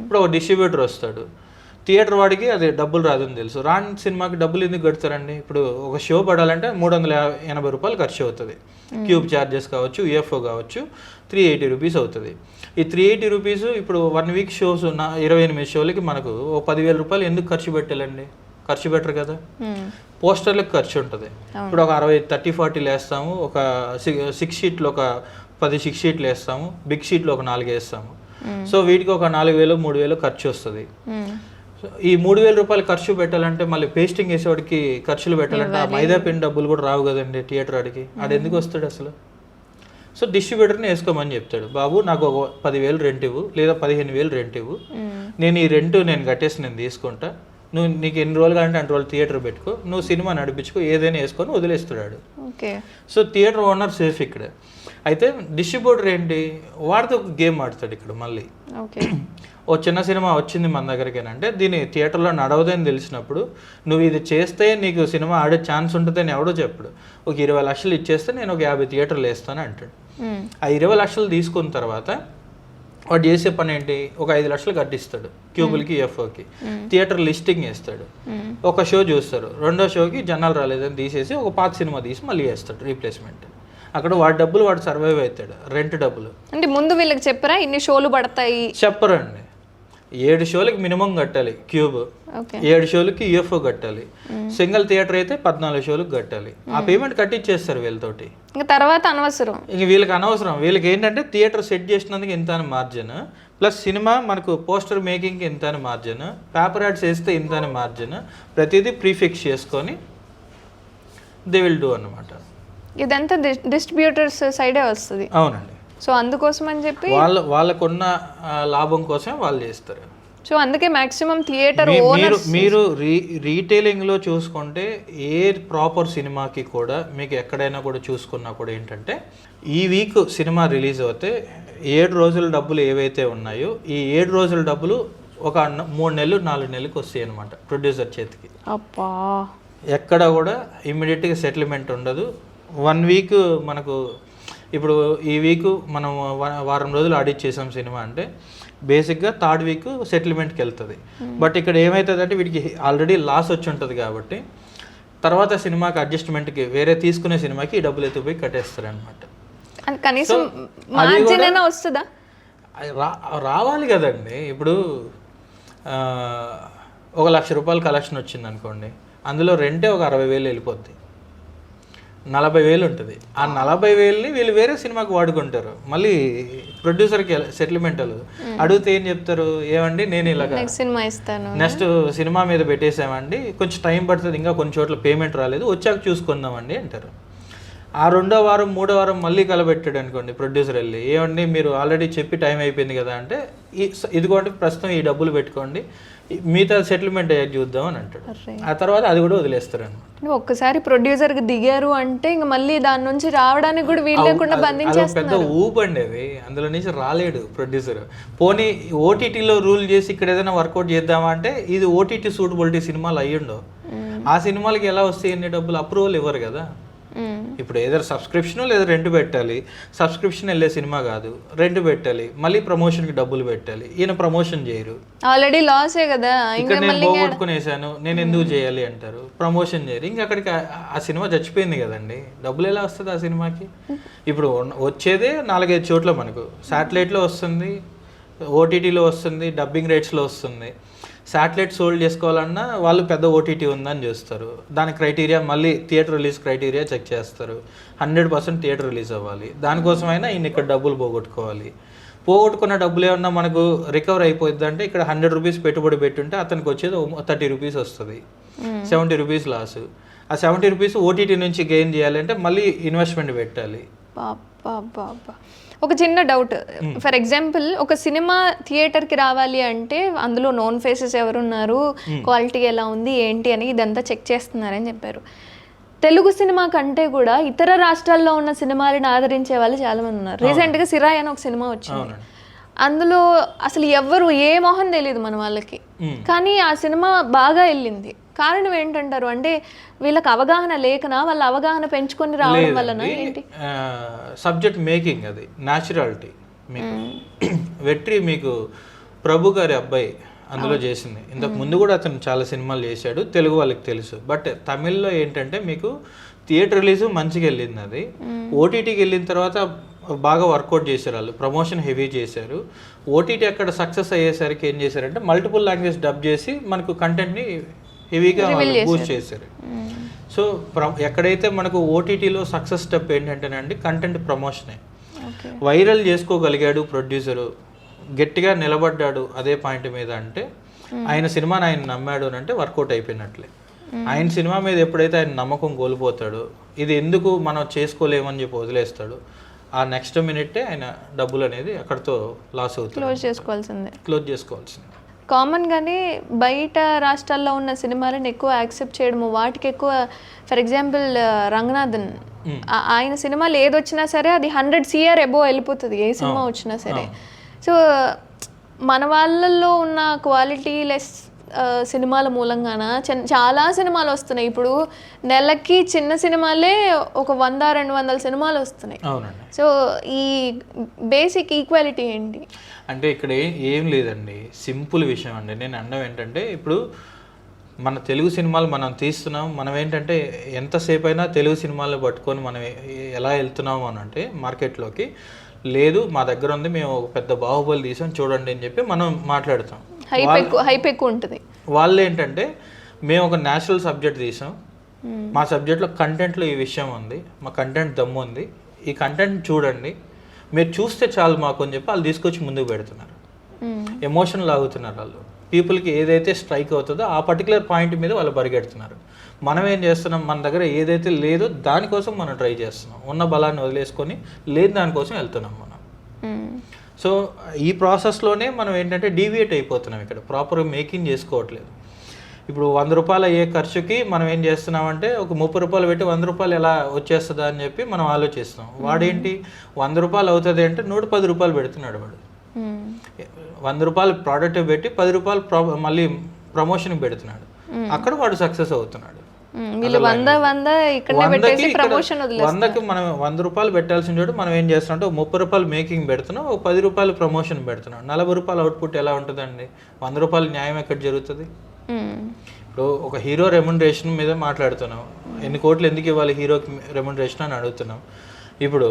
ఇప్పుడు ఒక డిస్ట్రిబ్యూటర్ వస్తాడు, థియేటర్ వాడికి అది డబ్బులు రాదని తెలుసు, రాని సినిమాకి డబ్బులు ఎందుకు కడతారండి? ఇప్పుడు ఒక షో పడాలంటే 380 రూపాయలు ఖర్చు అవుతుంది. క్యూబ్ ఛార్జెస్ కావచ్చు, యూఎఫ్ఓ కావచ్చు, 380 రూపీస్ అవుతుంది. ఈ 380 రూపీస్ ఇప్పుడు 1 వీక్ షోస్ 28 షోలకి మనకు 10,000 రూపాయలు ఎందుకు ఖర్చు పెట్టాలండి? ఖర్చు పెట్టరు కదా. పోస్టర్లకు ఖర్చు ఉంటుంది. ఇప్పుడు ఒక 30-40 వేస్తాము, ఒక 6 షీట్లు ఒక 10 6 షీట్లు వేస్తాము, బిగ్ షీట్లు ఒక 4 వేస్తాము. సో వీటికి ఒక 4,000 3,000 ఖర్చు వస్తుంది. ఈ 3,000 రూపాయలు ఖర్చు పెట్టాలంటే మళ్ళీ పేస్టింగ్ వేసేవాడికి ఖర్చులు పెట్టాలంటే ఆ మైదా పిండి డబ్బులు కూడా రావు కదండి థియేటర్ వాడికి. ఆడు ఎందుకు వస్తాడు అసలు? సో డిస్ట్రిబ్యూటర్ని వేసుకోమని చెప్తాడు, బాబు నాకు ఒక 10,000 రెంట్ ఇవ్వు లేదా 15,000 రెంట్ ఇవ్వు, నేను ఈ రెంట్ నేను కట్టేసి నేను తీసుకుంటా, నీకు ఎన్ని రోజులు కావాలంటే అన్ని రోజులు థియేటర్ పెట్టుకో, నువ్వు సినిమా నడిపించుకో, ఏదైనా వేసుకొని వదిలేస్తున్నాడు. సో థియేటర్ ఓనర్ సేఫ్ ఇక్కడ. అయితే డిస్ట్రిబ్యూటర్ ఏంటి, వాడితో ఒక గేమ్ ఆడతాడు ఇక్కడ మళ్ళీ. ఓ చిన్న సినిమా వచ్చింది మన దగ్గరికి అంటే దీన్ని థియేటర్లో నడవదని తెలిసినప్పుడు నువ్వు ఇది చేస్తే నీకు సినిమా ఆడే ఛాన్స్ ఉంటుందని ఎవడో చెప్పడు. ఒక 20 లక్షలు ఇచ్చేస్తే నేను ఒక 50 థియేటర్లు వేస్తాను అంటాడు. ఆ 20 లక్షలు తీసుకున్న తర్వాత వాడు చేసే పని ఏంటి, ఒక 5 లక్షలు కట్టిస్తాడు క్యూబుల్కి ఎఫ్ఓకి, థియేటర్ లిస్టింగ్ వేస్తాడు, ఒక షో చూస్తారు, రెండో షోకి జనాలు రాలేదని తీసేసి ఒక పాత సినిమా తీసి మళ్ళీ వేస్తాడు రీప్లేస్మెంట్. అక్కడ వాడి డబ్బులు వాడు సర్వైవ్ అవుతాడు, రెంట్ డబ్బులు. అంటే ముందు వీళ్ళకి చెప్పరా ఇన్ని షోలు పడతాయి? చెప్పరండి. 7 షోలకి మినిమం కట్టాలి క్యూబ్, 7 షోలకి యూఎఫ్ఓ కట్టాలి, సింగిల్ థియేటర్ అయితే 14 షోలకు కట్టాలి. ఆ పేమెంట్ కట్టించేస్తారు వీళ్ళతోటి. ఇంకా తర్వాత అనవసరం, ఇంక వీళ్ళకి అనవసరం. వీళ్ళకి ఏంటంటే థియేటర్ సెట్ చేసినందుకు ఇంత అని మార్జిన్, ప్లస్ సినిమా మనకు పోస్టర్ మేకింగ్కి ఇంత అని మార్జిన్, పేపర్ యాడ్స్ వేస్తే ఇంత అని మార్జిన్, ప్రతిదీ ప్రీఫిక్స్ చేసుకొని దే విల్ డూ అన్నమాట. ఇదంతా డిస్ట్రిబ్యూటర్స్ సైడే వస్తుంది. అవునండి. సో అందుకోసం అని చెప్పి వాళ్ళకున్న లాభం కోసం వాళ్ళు చేస్తారు. సో అందుకే మాక్సిమం థియేటర్ మీరు రీటైలింగ్లో చూసుకుంటే ఏ ప్రాపర్ సినిమాకి కూడా మీకు ఎక్కడైనా కూడా చూసుకున్నా కూడా ఏంటంటే ఈ వీక్ సినిమా రిలీజ్ అవుతే 7 రోజుల డబ్బులు ఏవైతే ఉన్నాయో ఈ 7 రోజుల డబ్బులు ఒక 3 నెలలు 4 నెలలకు వస్తాయి అనమాట ప్రొడ్యూసర్ చేతికి. అబ్బా, ఎక్కడ కూడా ఇమ్మీడియట్గా సెటిల్మెంట్ ఉండదు. 1 వీక్ మనకు ఇప్పుడు ఈ వీక్ మనం వారం రోజులు ఆడిట్ చేసాం సినిమా అంటే బేసిక్గా 3rd వీక్ సెటిల్మెంట్కి వెళ్తుంది. బట్ ఇక్కడ ఏమవుతుందంటే వీటికి ఆల్రెడీ లాస్ వచ్చి ఉంటుంది కాబట్టి తర్వాత సినిమాకి అడ్జస్ట్మెంట్కి వేరే తీసుకునే సినిమాకి ఈ డబ్బులు ఎత్తుపోయి కట్టేస్తారు అనమాట. కనీసం మార్జిన్ అయినా వస్తుందా? రావాలి కదండి. ఇప్పుడు 1,00,000 రూపాయలు కలెక్షన్ వచ్చింది అనుకోండి, అందులో రెంటే ఒక 60,000 వెళ్ళిపోద్ది. 40,000 ఉంటుంది. ఆ 40,000ని వీళ్ళు వేరే సినిమాకి వాడుకుంటారు. మళ్ళీ ప్రొడ్యూసర్కి సెటిల్మెంట్ అడిగితే ఏం చెప్తారు, ఏమండి నేను ఇలాగా సినిమా ఇస్తాను, నెక్స్ట్ సినిమా మీద పెట్టేసామండి, కొంచెం టైం పడుతుంది, ఇంకా కొన్ని చోట్ల పేమెంట్ రాలేదు, వచ్చాక చూసుకుందామండి అంటారు. ఆ 2వ వారం 3వ వారం మళ్ళీ కలబెట్టాడు అనుకోండి ప్రొడ్యూసర్ వెళ్ళి, ఏమండి మీరు ఆల్రెడీ చెప్పి టైం అయిపోయింది కదా అంటే, ఇదిగోండి ప్రస్తుతం ఈ డబ్బులు పెట్టుకోండి, మిగతా సెటిల్మెంట్ అయ్యాక చూద్దాం అని అంటాడు. ఆ తర్వాత అది కూడా వదిలేస్తారు అనమాట. ఒక్కసారి ప్రొడ్యూసర్కి దిగారు అంటే ఇంకా మళ్ళీ దాని నుంచి రావడానికి కూడా వీలు లేకుండా బంధించేస్తున్నారు. పెద్ద ఊపండి అవి, అందులో నుంచి రాలేడు ప్రొడ్యూసర్. పోనీ ఓటీటీలో రూల్ చేసి ఇక్కడ ఏదైనా వర్కౌట్ చేద్దామా అంటే, ఇది ఓటీటీ సూటబిలిటీ సినిమాలు అయ్యుండో, ఆ సినిమాలకి ఎలా వస్తాయి ఎన్ని డబ్బులు, అప్రూవల్ ఇవ్వరు కదా. ఇప్పుడు ఏదైనా సబ్స్క్రిప్షన్ లేదా రెంట్ పెట్టాలి, సబ్స్క్రిప్షన్ వెళ్ళే సినిమా కాదు, రెంట్ పెట్టాలి, మళ్ళీ ప్రమోషన్కి డబ్బులు పెట్టాలి, ఈయన ప్రమోషన్ చేయరు, ఆల్రెడీ లాసే కదా, ఇక్కడ నేను పోగొట్టుకునేసాను నేను ఎందుకు చేయాలి అంటారు, ప్రమోషన్ చేయరు, ఇంకా అక్కడికి ఆ సినిమా చచ్చిపోయింది కదండి, డబ్బులు ఎలా వస్తుంది ఆ సినిమాకి. ఇప్పుడు వచ్చేదే 4-5 చోట్ల మనకు, శాటిలైట్లో వస్తుంది, ఓటీటీలో వస్తుంది, డబ్బింగ్ రైట్స్లో వస్తుంది. శాటిలైట్ సోల్డ్ చేసుకోవాలన్నా వాళ్ళు పెద్ద ఓటీటీ ఉందని చూస్తారు, దాని క్రైటీరియా మళ్ళీ థియేటర్ రిలీజ్ క్రైటీరియా చెక్ చేస్తారు, 100% థియేటర్ రిలీజ్ అవ్వాలి, దానికోసమైనా ఈయన ఇక్కడ డబ్బులు పోగొట్టుకున్న డబ్బులు ఏమన్నా మనకు రికవర్ అయిపోద్ది అంటే, ఇక్కడ 100 రూపీస్ పెట్టుబడి పెట్టుంటే అతనికి వచ్చేది 30 రూపీస్ వస్తుంది, 70 రూపీస్ లాస్. ఆ 70 రూపీస్ ఓటీటీ నుంచి గెయిన్ చేయాలంటే మళ్ళీ ఇన్వెస్ట్మెంట్ పెట్టాలి. ఒక చిన్న డౌట్, ఫర్ ఎగ్జాంపుల్ ఒక సినిమా థియేటర్కి రావాలి అంటే అందులో నోన్ ఫేసెస్ ఎవరున్నారు, క్వాలిటీ ఎలా ఉంది ఏంటి అని ఇదంతా చెక్ చేస్తున్నారని చెప్పారు. తెలుగు సినిమా కంటే కూడా ఇతర రాష్ట్రాల్లో ఉన్న సినిమాలను ఆదరించే వాళ్ళు చాలా మంది ఉన్నారు. రీసెంట్గా సిరాయ్ అని ఒక సినిమా వచ్చింది, అందులో అసలు ఎవరు ఏ మొహం తెలియదు మన వాళ్ళకి, కానీ ఆ సినిమా బాగా వెళ్ళింది. కారణం ఏంటంటారు, అంటే వీళ్ళకి అవగాహన లేకనా, వాళ్ళ అవగాహన పెంచుకొని రావడం వలన ఏంటి? సబ్జెక్ట్ మేకింగ్, అది న్యాచురాలిటీ. మీకు వెట్రి మీకు ప్రభు గారి అబ్బాయి అందులో చేసింది, ఇంతకు ముందు కూడా అతను చాలా సినిమాలు చేశాడు, తెలుగు వాళ్ళకి తెలుసు. బట్ తమిళ్లో ఏంటంటే మీకు థియేటర్ రిలీజ్ మంచిగా వెళ్ళింది, అది ఓటీటీకి వెళ్ళిన తర్వాత బాగా వర్కౌట్ చేశారు వాళ్ళు, ప్రమోషన్ హెవీ చేశారు. ఓటీటీ అక్కడ సక్సెస్ అయ్యేసరికి ఏం చేశారంటే మల్టిపుల్ లాంగ్వేజ్ డబ్ చేసి మనకు కంటెంట్ని హెవీగా బూస్ట్ చేశారు. సో ఎక్కడైతే మనకు ఓటీటీలో సక్సెస్ స్టెప్ ఏంటంటేనండి కంటెంట్ ప్రమోషనే. వైరల్ చేసుకోగలిగాడు ప్రొడ్యూసరు, గట్టిగా నిలబడ్డాడు అదే పాయింట్ మీద అంటే, ఆయన సినిమాని ఆయన నమ్మాడు అని అంటే వర్కౌట్ అయిపోయినట్లే. ఆయన సినిమా మీద ఎప్పుడైతే ఆయన నమ్మకం కోల్పోతాడో, ఇది ఎందుకు మనం చేసుకోలేమని చెప్పి వదిలేస్తాడు, ఆ నెక్స్ట్ మినిట్టే ఆయన డబ్బులు అనేది అక్కడితో లాస్ అవుతుంది, క్లోజ్ చేసుకోవాల్సిందే. కామన్గానే బయట రాష్ట్రాల్లో ఉన్న సినిమాలను ఎక్కువ యాక్సెప్ట్ చేయడము, వాటికి ఎక్కువ, ఫర్ ఎగ్జాంపుల్ రంగనాథన్, ఆయన సినిమాలు ఏదొచ్చినా సరే అది 100 CR అబోవ్ వెళ్ళిపోతుంది ఏ సినిమా వచ్చినా సరే. సో మన వాళ్ళల్లో ఉన్న క్వాలిటీ లెస్ సినిమాల మూలంగాన చాలా సినిమాలు వస్తున్నాయి. ఇప్పుడు నెలకి చిన్న సినిమాలే ఒక 100-200 సినిమాలు వస్తున్నాయి. సో ఈ బేసిక్ ఈక్వాలిటీ ఏంటి అంటే, ఇక్కడ ఏం లేదండి, సింపుల్ విషయం అండి. నేను అనడం ఏంటంటే, ఇప్పుడు మన తెలుగు సినిమాలు మనం తీస్తున్నాం, మనం ఏంటంటే ఎంతసేపు అయినా తెలుగు సినిమాలు పట్టుకొని మనం ఎలా వెళ్తున్నాము అని అంటే మార్కెట్లోకి, లేదు మా దగ్గర ఉంది, మేము ఒక పెద్ద బాహుబలి తీసాం చూడండి అని చెప్పి మనం మాట్లాడతాం, హైప్ ఎక్కువ ఉంటుంది. వాళ్ళు ఏంటంటే మేము ఒక నేచురల్ సబ్జెక్ట్ తీసాం, మా సబ్జెక్ట్లో కంటెంట్లో ఈ విషయం ఉంది, మా కంటెంట్ దమ్ము ఉంది, ఈ కంటెంట్ చూడండి, మీరు చూస్తే చాలు మాకు అని చెప్పి వాళ్ళు తీసుకొచ్చి ముందుకు పెడుతున్నారు. ఎమోషన్ లాగుతున్నారు వాళ్ళు, పీపుల్కి ఏదైతే స్ట్రైక్ అవుతుందో ఆ పర్టికులర్ పాయింట్ మీద వాళ్ళు పరిగెడుతున్నారు. మనం ఏం చేస్తున్నాం, మన దగ్గర ఏదైతే లేదో దానికోసం మనం ట్రై చేస్తున్నాం, ఉన్న బలాన్ని వదిలేసుకొని లేని దానికోసం వెళ్తున్నాం మనం. సో ఈ ప్రాసెస్లోనే మనం ఏంటంటే డీవియేట్ అయిపోతున్నాం, ఇక్కడ ప్రాపర్గా మేకింగ్ చేసుకోవట్లేదు. ఇప్పుడు 100 రూపాయలు అయ్యే ఖర్చుకి మనం ఏం చేస్తున్నామంటే ఒక 30 రూపాయలు పెట్టి 100 రూపాయలు ఎలా వచ్చేస్తుందా అని చెప్పి మనం ఆలోచిస్తాం. వాడేంటి 100 రూపాయలు అవుతుంది అంటే 110 రూపాయలు పెడుతున్నాడు వాడు. 100 రూపాయలు ప్రోడక్ట్ పెట్టి 10 రూపాయలు మళ్ళీ ప్రమోషన్కి పెడుతున్నాడు, అక్కడ వాడు సక్సెస్ అవుతున్నాడు. 100కి మనం 100 రూపాయలు పెట్టాల్సిన చోటు మనం ఏం చేస్తున్నాం అంటే 30 రూపాయలు మేకింగ్ పెడుతున్నాం, 10 రూపాయలు ప్రమోషన్ పెడుతున్నాం, 40 రూపాయలు అవుట్పుట్ ఎలా ఉంటుందండి? 100 రూపాయలు న్యాయం ఎక్కడ జరుగుతుంది? ఇప్పుడు ఒక హీరో రెమ్యునరేషన్ మీద మాట్లాడుతున్నాం, ఎన్ని కోట్లు ఎందుకు ఇవ్వాలి హీరోకి రెమ్యునరేషన్ అని అడుగుతున్నాం. ఇప్పుడు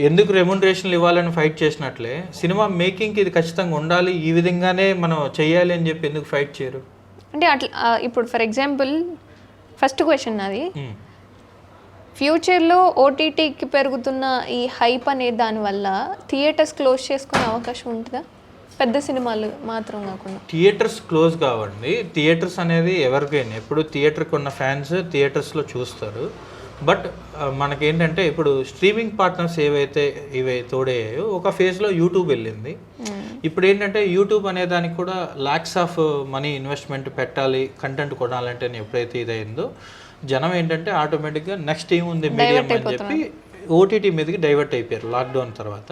ఎందుకు రెమ్యునరేషన్లు ఇవ్వాలని ఫైట్ చేసినట్లే సినిమా మేకింగ్కి ఇది ఖచ్చితంగా ఉండాలి, ఈ విధంగానే మనం చెయ్యాలి అని చెప్పి ఎందుకు ఫైట్ చేయరు? అంటే అట్లా ఇప్పుడు ఫర్ ఎగ్జాంపుల్ ఫస్ట్ క్వశ్చన్ నాది, ఫ్యూచర్లో ఓటీటీకి పెరుగుతున్న ఈ హైప్ అనే దానివల్ల థియేటర్స్ క్లోజ్ చేసుకునే అవకాశం ఉంటుందా? పెద్ద సినిమాలు మాత్రం కాకుండా థియేటర్స్ క్లోజ్ కావండి. థియేటర్స్ అనేది ఎవరికైనా ఎప్పుడు థియేటర్కి ఉన్న ఫ్యాన్స్ థియేటర్స్లో చూస్తారు. బట్ మనకేంటంటే ఇప్పుడు స్ట్రీమింగ్ పార్ట్నర్స్ ఏవైతే ఇవి తోడయ్యాయో ఒక ఫేజ్లో యూట్యూబ్ వెళ్ళింది. ఇప్పుడు ఏంటంటే యూట్యూబ్ అనే దానికి కూడా ల్యాక్స్ ఆఫ్ మనీ ఇన్వెస్ట్మెంట్ పెట్టాలి కంటెంట్ కొనాలంటే ఎప్పుడైతే ఇదైందో జనం ఏంటంటే ఆటోమేటిక్గా నెక్స్ట్ ఏముంది మీడియం అని చెప్పి ఓటీటీ మీదకి డైవర్ట్ అయిపోయారు లాక్డౌన్ తర్వాత.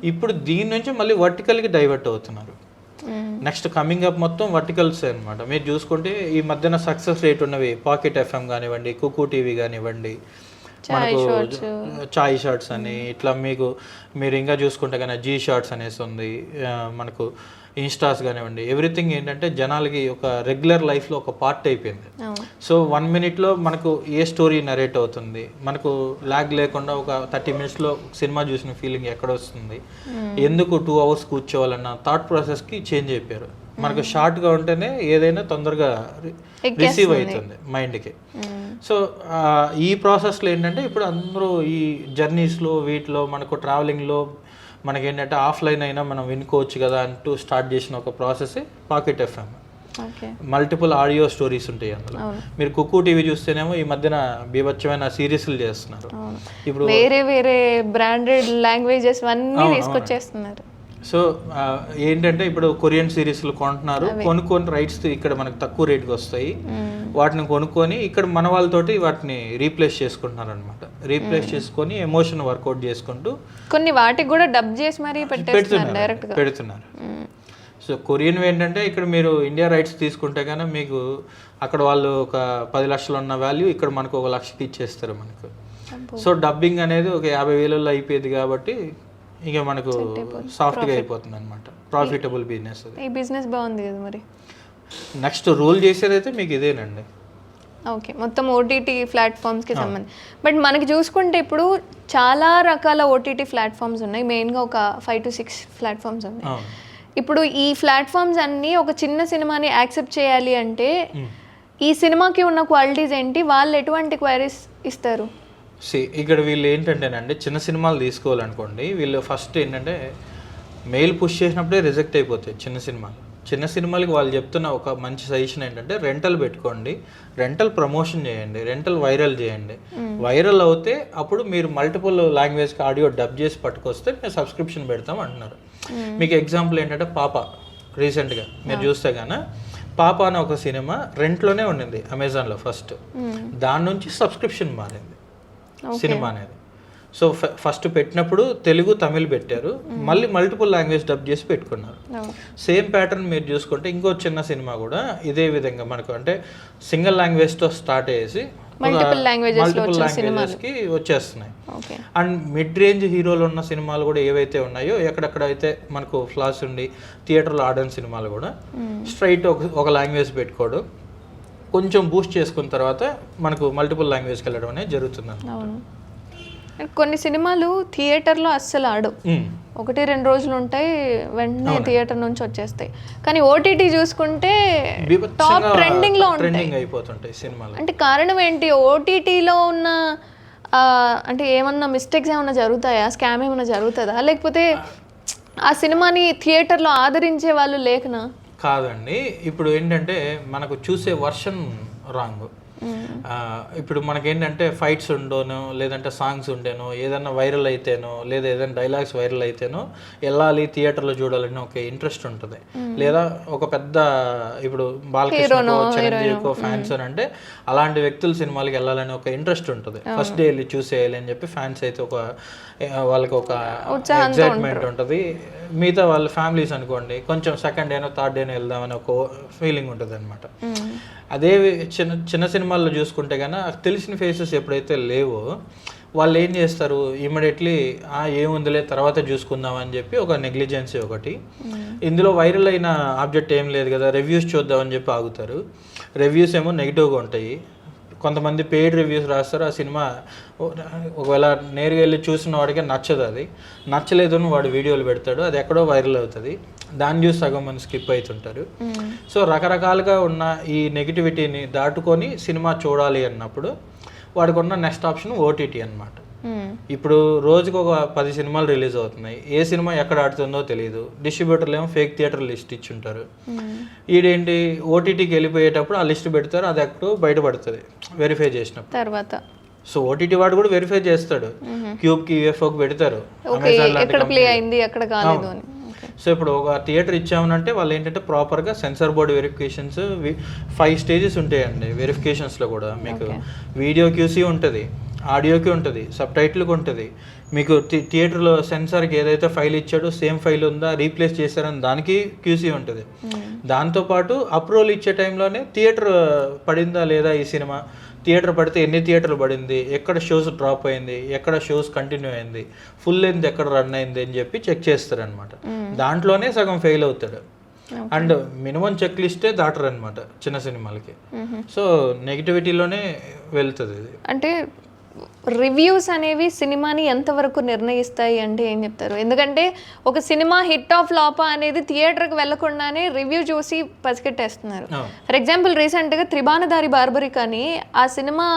ఇప్పుడు దీని నుంచి మళ్ళీ వర్టికల్కి డైవర్ట్ అవుతున్నారు. నెక్స్ట్ కమింగ్ అప్ మొత్తం వర్టికల్స్ అనమాట. మీరు చూసుకుంటే ఈ మధ్యన సక్సెస్ రేట్ ఉన్నవి పాకెట్ ఎఫ్ఎం కానివ్వండి, కుకు టీవీ కానివ్వండి, మనకు చాయ్ షార్ట్స్ అని ఇట్లా మీరు ఇంకా చూసుకుంటే కానీ జీ షార్ట్స్ అనేసి ఉంది, మనకు ఇన్స్టాస్ కానివ్వండి. ఎవ్రీథింగ్ ఏంటంటే జనాలకి ఒక రెగ్యులర్ లైఫ్లో ఒక పార్ట్ అయిపోయింది. సో 1 minute మనకు ఏ స్టోరీ నరేట్ అవుతుంది, మనకు ల్యాగ్ లేకుండా ఒక 30 minutesలో సినిమా చూసిన ఫీలింగ్ ఎక్కడ వస్తుంది, ఎందుకు 2 hours కూర్చోవాలన్న థాట్ ప్రాసెస్కి చేంజ్ అయిపోయారు. మనకు షార్ట్గా ఉంటేనే ఏదైనా తొందరగా రిసీవ్ అవుతుంది మైండ్కి. సో ఈ ప్రాసెస్లో ఏంటంటే ఇప్పుడు అందరూ ఈ జర్నీస్లో వీటిలో మనకు ట్రావెలింగ్లో మనకేంటంటే ఆఫ్లైన్ అయినా మనం వినుకోవచ్చు కదా అంటూ స్టార్ట్ చేసిన ఒక process pocket FM. Multiple audio stories ఉంటాయి అందులో. మీరు కుకు టీవీ చూస్తేనేమో ఈ మధ్యన బీభత్సమైన సిరీస్లు చేస్తున్నారు. ఇప్పుడు వేరే వేరే బ్రాండెడ్ లాంగ్వేజెస్ అన్నీ తీసుకొచ్చేస్తున్నారు. సో ఏంటంటే ఇప్పుడు కొరియన్ సిరీస్లు కొంటున్నారు, కొనుక్కొని రైట్స్ ఇక్కడ మనకు తక్కువ రేట్కి వస్తాయి, వాటిని కొనుక్కొని ఇక్కడ మన వాళ్ళతోటి వాటిని రీప్లేస్ చేసుకుంటున్నారు అనమాట. రీప్లేస్ చేసుకొని ఎమోషన్ వర్కౌట్ చేసుకుంటూ కొన్ని వాటికి కూడా డబ్ చేసి మరీ పెడుతున్నారు. సో కొరియన్ ఏంటంటే ఇక్కడ మీరు ఇండియా రైట్స్ తీసుకుంటే కానీ మీకు అక్కడ వాళ్ళు ఒక 10 లక్షలు ఉన్న వాల్యూ ఇక్కడ మనకు 1 లక్షకి ఇచ్చేస్తారు మనకు. సో డబ్బింగ్ అనేది ఒక 50,000 అయిపోయేది కాబట్టి ఇక మనకు సాఫ్ట్గా అయిపోతుంది అనమాట. Profitable business. ఈ బిజినెస్ బాగుంది కదా మరి. నెక్స్ట్ రూల్ చేసేదైతే మీకు ఇదేనండి. ఓకే, మొత్తం ఓటీటీ ప్లాట్ఫామ్స్కి సంబంధించి. బట్ మనకి చూసుకుంటే ఇప్పుడు చాలా రకాల ఓటీటీ ప్లాట్ఫామ్స్ ఉన్నాయి. మెయిన్గా ఒక 5 to 6 ప్లాట్ఫామ్స్ ఉన్నాయి. ఇప్పుడు ఈ ప్లాట్ఫామ్స్ అన్నీ ఒక చిన్న సినిమాని యాక్సెప్ట్ చేయాలి అంటే ఈ సినిమాకి ఉన్న క్వాలిటీస్ ఏంటి, వాళ్ళు ఎటువంటి క్వైరీస్ ఇస్తారు? ఇక్కడ వీళ్ళు ఏంటంటేనండి చిన్న సినిమాలు తీసుకోవాలనుకోండి, వీళ్ళు ఫస్ట్ ఏంటంటే మెయిల్ పుష్ చేసినప్పుడే రిజెక్ట్ అయిపోతాయి చిన్న సినిమాలకి. వాళ్ళు చెప్తున్న ఒక మంచి సజెషన్ ఏంటంటే రెంటల్ పెట్టుకోండి, రెంటల్ ప్రమోషన్ చేయండి, రెంటల్ వైరల్ చేయండి. వైరల్ అవుతే అప్పుడు మీరు మల్టిపుల్ లాంగ్వేజ్కి ఆడియో డబ్ చేసి పట్టుకొస్తే మేము సబ్స్క్రిప్షన్ పెడతాం అంటున్నారు. మీకు ఎగ్జాంపుల్ ఏంటంటే పాప రీసెంట్గా మీరు చూస్తే కానీ పాప అనే ఒక సినిమా రెంట్లోనే ఉండింది అమెజాన్లో ఫస్ట్, దాని నుంచి సబ్స్క్రిప్షన్ మారింది సినిమా అనేది. సో ఫస్ట్ పెట్టినప్పుడు తెలుగు తమిళ్ పెట్టారు, మళ్ళీ మల్టిపుల్ లాంగ్వేజ్ డబ్ చేసి పెట్టుకున్నారు. సేమ్ ప్యాటర్న్ మీరు చూసుకుంటే ఇంకో చిన్న సినిమా కూడా ఇదే విధంగా మనకు అంటే సింగిల్ లాంగ్వేజ్తో స్టార్ట్ అయ్యేసి మల్టిపుల్ లాంగ్వేజెస్కి వచ్చేస్తున్నాయి. అండ్ మిడ్ రేంజ్ హీరోలు ఉన్న సినిమాలు కూడా ఏవైతే ఉన్నాయో ఎక్కడెక్కడైతే మనకు ఫ్లాస్ ఉండి థియేటర్లో ఆడిన సినిమాలు కూడా స్ట్రైట్ ఒక లాంగ్వేజ్ పెట్టుకోవడం, కొంచెం బూస్ట్ చేసుకున్న తర్వాత మనకు మల్టిపుల్ లాంగ్వేజ్కి వెళ్ళడం అనేది జరుగుతుంది. కొన్ని సినిమాలు థియేటర్లో అస్సలు ఆడవు, 1-2 రోజులు ఉంటాయి, వెంటనే థియేటర్ నుంచి వచ్చేస్తాయి. కానీ ఓటీటీ చూసుకుంటే టాప్ ట్రెండింగ్లో అయిపోతుంటాయి సినిమాలు. అంటే కారణం ఏంటి? ఓటీటీలో ఉన్న అంటే ఏమన్నా మిస్టేక్స్ ఏమన్నా జరుగుతాయా, స్కామ్ ఏమన్నా జరుగుతుందా, లేకపోతే ఆ సినిమాని థియేటర్లో ఆదరించే వాళ్ళు లేకనా? కాదండి, ఇప్పుడు ఏంటంటే మనకు చూసే వర్షన్ రాంగ్. ఇప్పుడు మనకేంటంటే ఫైట్స్ ఉండోనో లేదంటే సాంగ్స్ ఉండేనో ఏదైనా వైరల్ అయితేనో లేదా ఏదైనా డైలాగ్స్ వైరల్ అయితేనో వెళ్ళాలి థియేటర్లో చూడాలని ఒక ఇంట్రెస్ట్ ఉంటుంది. లేదా ఒక పెద్ద ఇప్పుడు బాలకృష్ణకో చిరంజీవికో ఫ్యాన్స్ అని అంటే అలాంటి వ్యక్తుల సినిమాలకి వెళ్ళాలని ఒక ఇంట్రెస్ట్ ఉంటుంది. ఫస్ట్ డే వెళ్ళి చూసేయాలి అని చెప్పి ఫ్యాన్స్ అయితే వాళ్ళకి ఒక ఎగ్జైట్మెంట్ ఉంటుంది. మిగతా వాళ్ళ ఫ్యామిలీస్ అనుకోండి కొంచెం సెకండ్ డేనో థర్డ్ డేనో వెళ్దామని ఒక ఫీలింగ్ ఉంటుంది అనమాట. అదే చిన్న సినిమాల్లో చూసుకుంటే కన్నా తెలిసిన ఫేసెస్ ఎప్పుడైతే లేవో వాళ్ళు ఏం చేస్తారు, ఇమ్మీడియట్లీ ఏముందిలే తర్వాత చూసుకుందాం అని చెప్పి ఒక నెగ్లిజెన్సీ ఒకటి. ఇందులో వైరల్ అయిన ఆబ్జెక్ట్ ఏం లేదు కదా, రివ్యూస్ చూద్దామని చెప్పి ఆగుతారు. రివ్యూస్ ఏమో నెగిటివ్గా ఉంటాయి. కొంతమంది పెయిడ్ రివ్యూస్ రాస్తారు. ఆ సినిమా ఒకవేళ నేరుగా వెళ్ళి చూసిన వాడికి నచ్చదు, అది నచ్చలేదు అని వాడు వీడియోలు పెడతాడు, అది ఎక్కడో వైరల్ అవుతుంది, దాన్ని చూసి సగం మంది స్కిప్ అవుతుంటారు. సో రకరకాలుగా ఉన్న ఈ నెగిటివిటీని దాటుకొని సినిమా చూడాలి అన్నప్పుడు వాడికి ఉన్న నెక్స్ట్ ఆప్షన్ ఓటీటీ అనమాట. ఇప్పుడు రోజుకు ఒక 10 సినిమాలు రిలీజ్ అవుతున్నాయి, ఏ సినిమా ఎక్కడ ఆడుతుందో తెలియదు, డిస్ట్రిబ్యూటర్లు ఏమో ఫేక్ థియేటర్ లిస్ట్ ఇచ్చుంటారు. ఈడేంటి ఓటీటీకి వెళ్ళిపోయేటప్పుడు ఆ లిస్ట్ పెడతారు, అది ఎక్కడో బయటపడుతుంది వెరిఫై చేసినప్పుడు తర్వాత. సో ఓటీటీ వాడు కూడా వెరిఫై చేస్తాడు, క్యూబ్కి యూఎఫ్ఓకి పెడతారు. ఎక్కడ ప్లే అయింది ఎక్కడ కాలేదు అని. సో ఇప్పుడు ఒక థియేటర్ ఇచ్చామనంటే వాళ్ళు ఏంటంటే ప్రాపర్గా సెన్సార్ బోర్డ్ వెరిఫికేషన్స్ 5 స్టేజెస్ ఉంటాయండి వెరిఫికేషన్స్లో కూడా. మీకు వీడియో క్యూసీ ఉంటుంది, ఆడియోకి ఉంటుంది, సబ్ టైటిల్కి ఉంటుంది, మీకు థియేటర్లో సెన్సార్కి ఏదైతే ఫైల్ ఇచ్చాడో సేమ్ ఫైల్ ఉందా, రీప్లేస్ చేశారని దానికి క్యూసీ ఉంటుంది. దాంతోపాటు అప్రూవల్ ఇచ్చే టైంలోనే థియేటర్ పడిందా లేదా, ఈ సినిమా థియేటర్ పడితే ఎన్ని థియేటర్లు పడింది, ఎక్కడ షోస్ డ్రాప్ అయింది, ఎక్కడ షోస్ కంటిన్యూ అయింది, ఫుల్ లెంత్ ఎక్కడ రన్ అయింది అని చెప్పి చెక్ చేస్తారనమాట. దాంట్లోనే సగం ఫెయిల్ అవుతాడు. అండ్ మినిమం చెక్ లిస్టే దాటరు అనమాట చిన్న సినిమాలకి. సో నెగిటివిటీలోనే వెళ్తుంది ఇది. అంటే రివ్యూస్ అనేవి సినిమాని ఎంతవరకు నిర్ణయిస్తాయి అంటే ఏం చెప్తారు? ఎందుకంటే ఒక సినిమా హిట్ ఆఫ్ ఫ్లాపా అనేది థియేటర్కి వెళ్లకుండానే రివ్యూ చూసి పసిగట్టేస్తున్నారు. ఫర్ ఎగ్జాంపుల్ రీసెంట్గా త్రిబాణధారి బార్బరిక్ అని ఆ సినిమా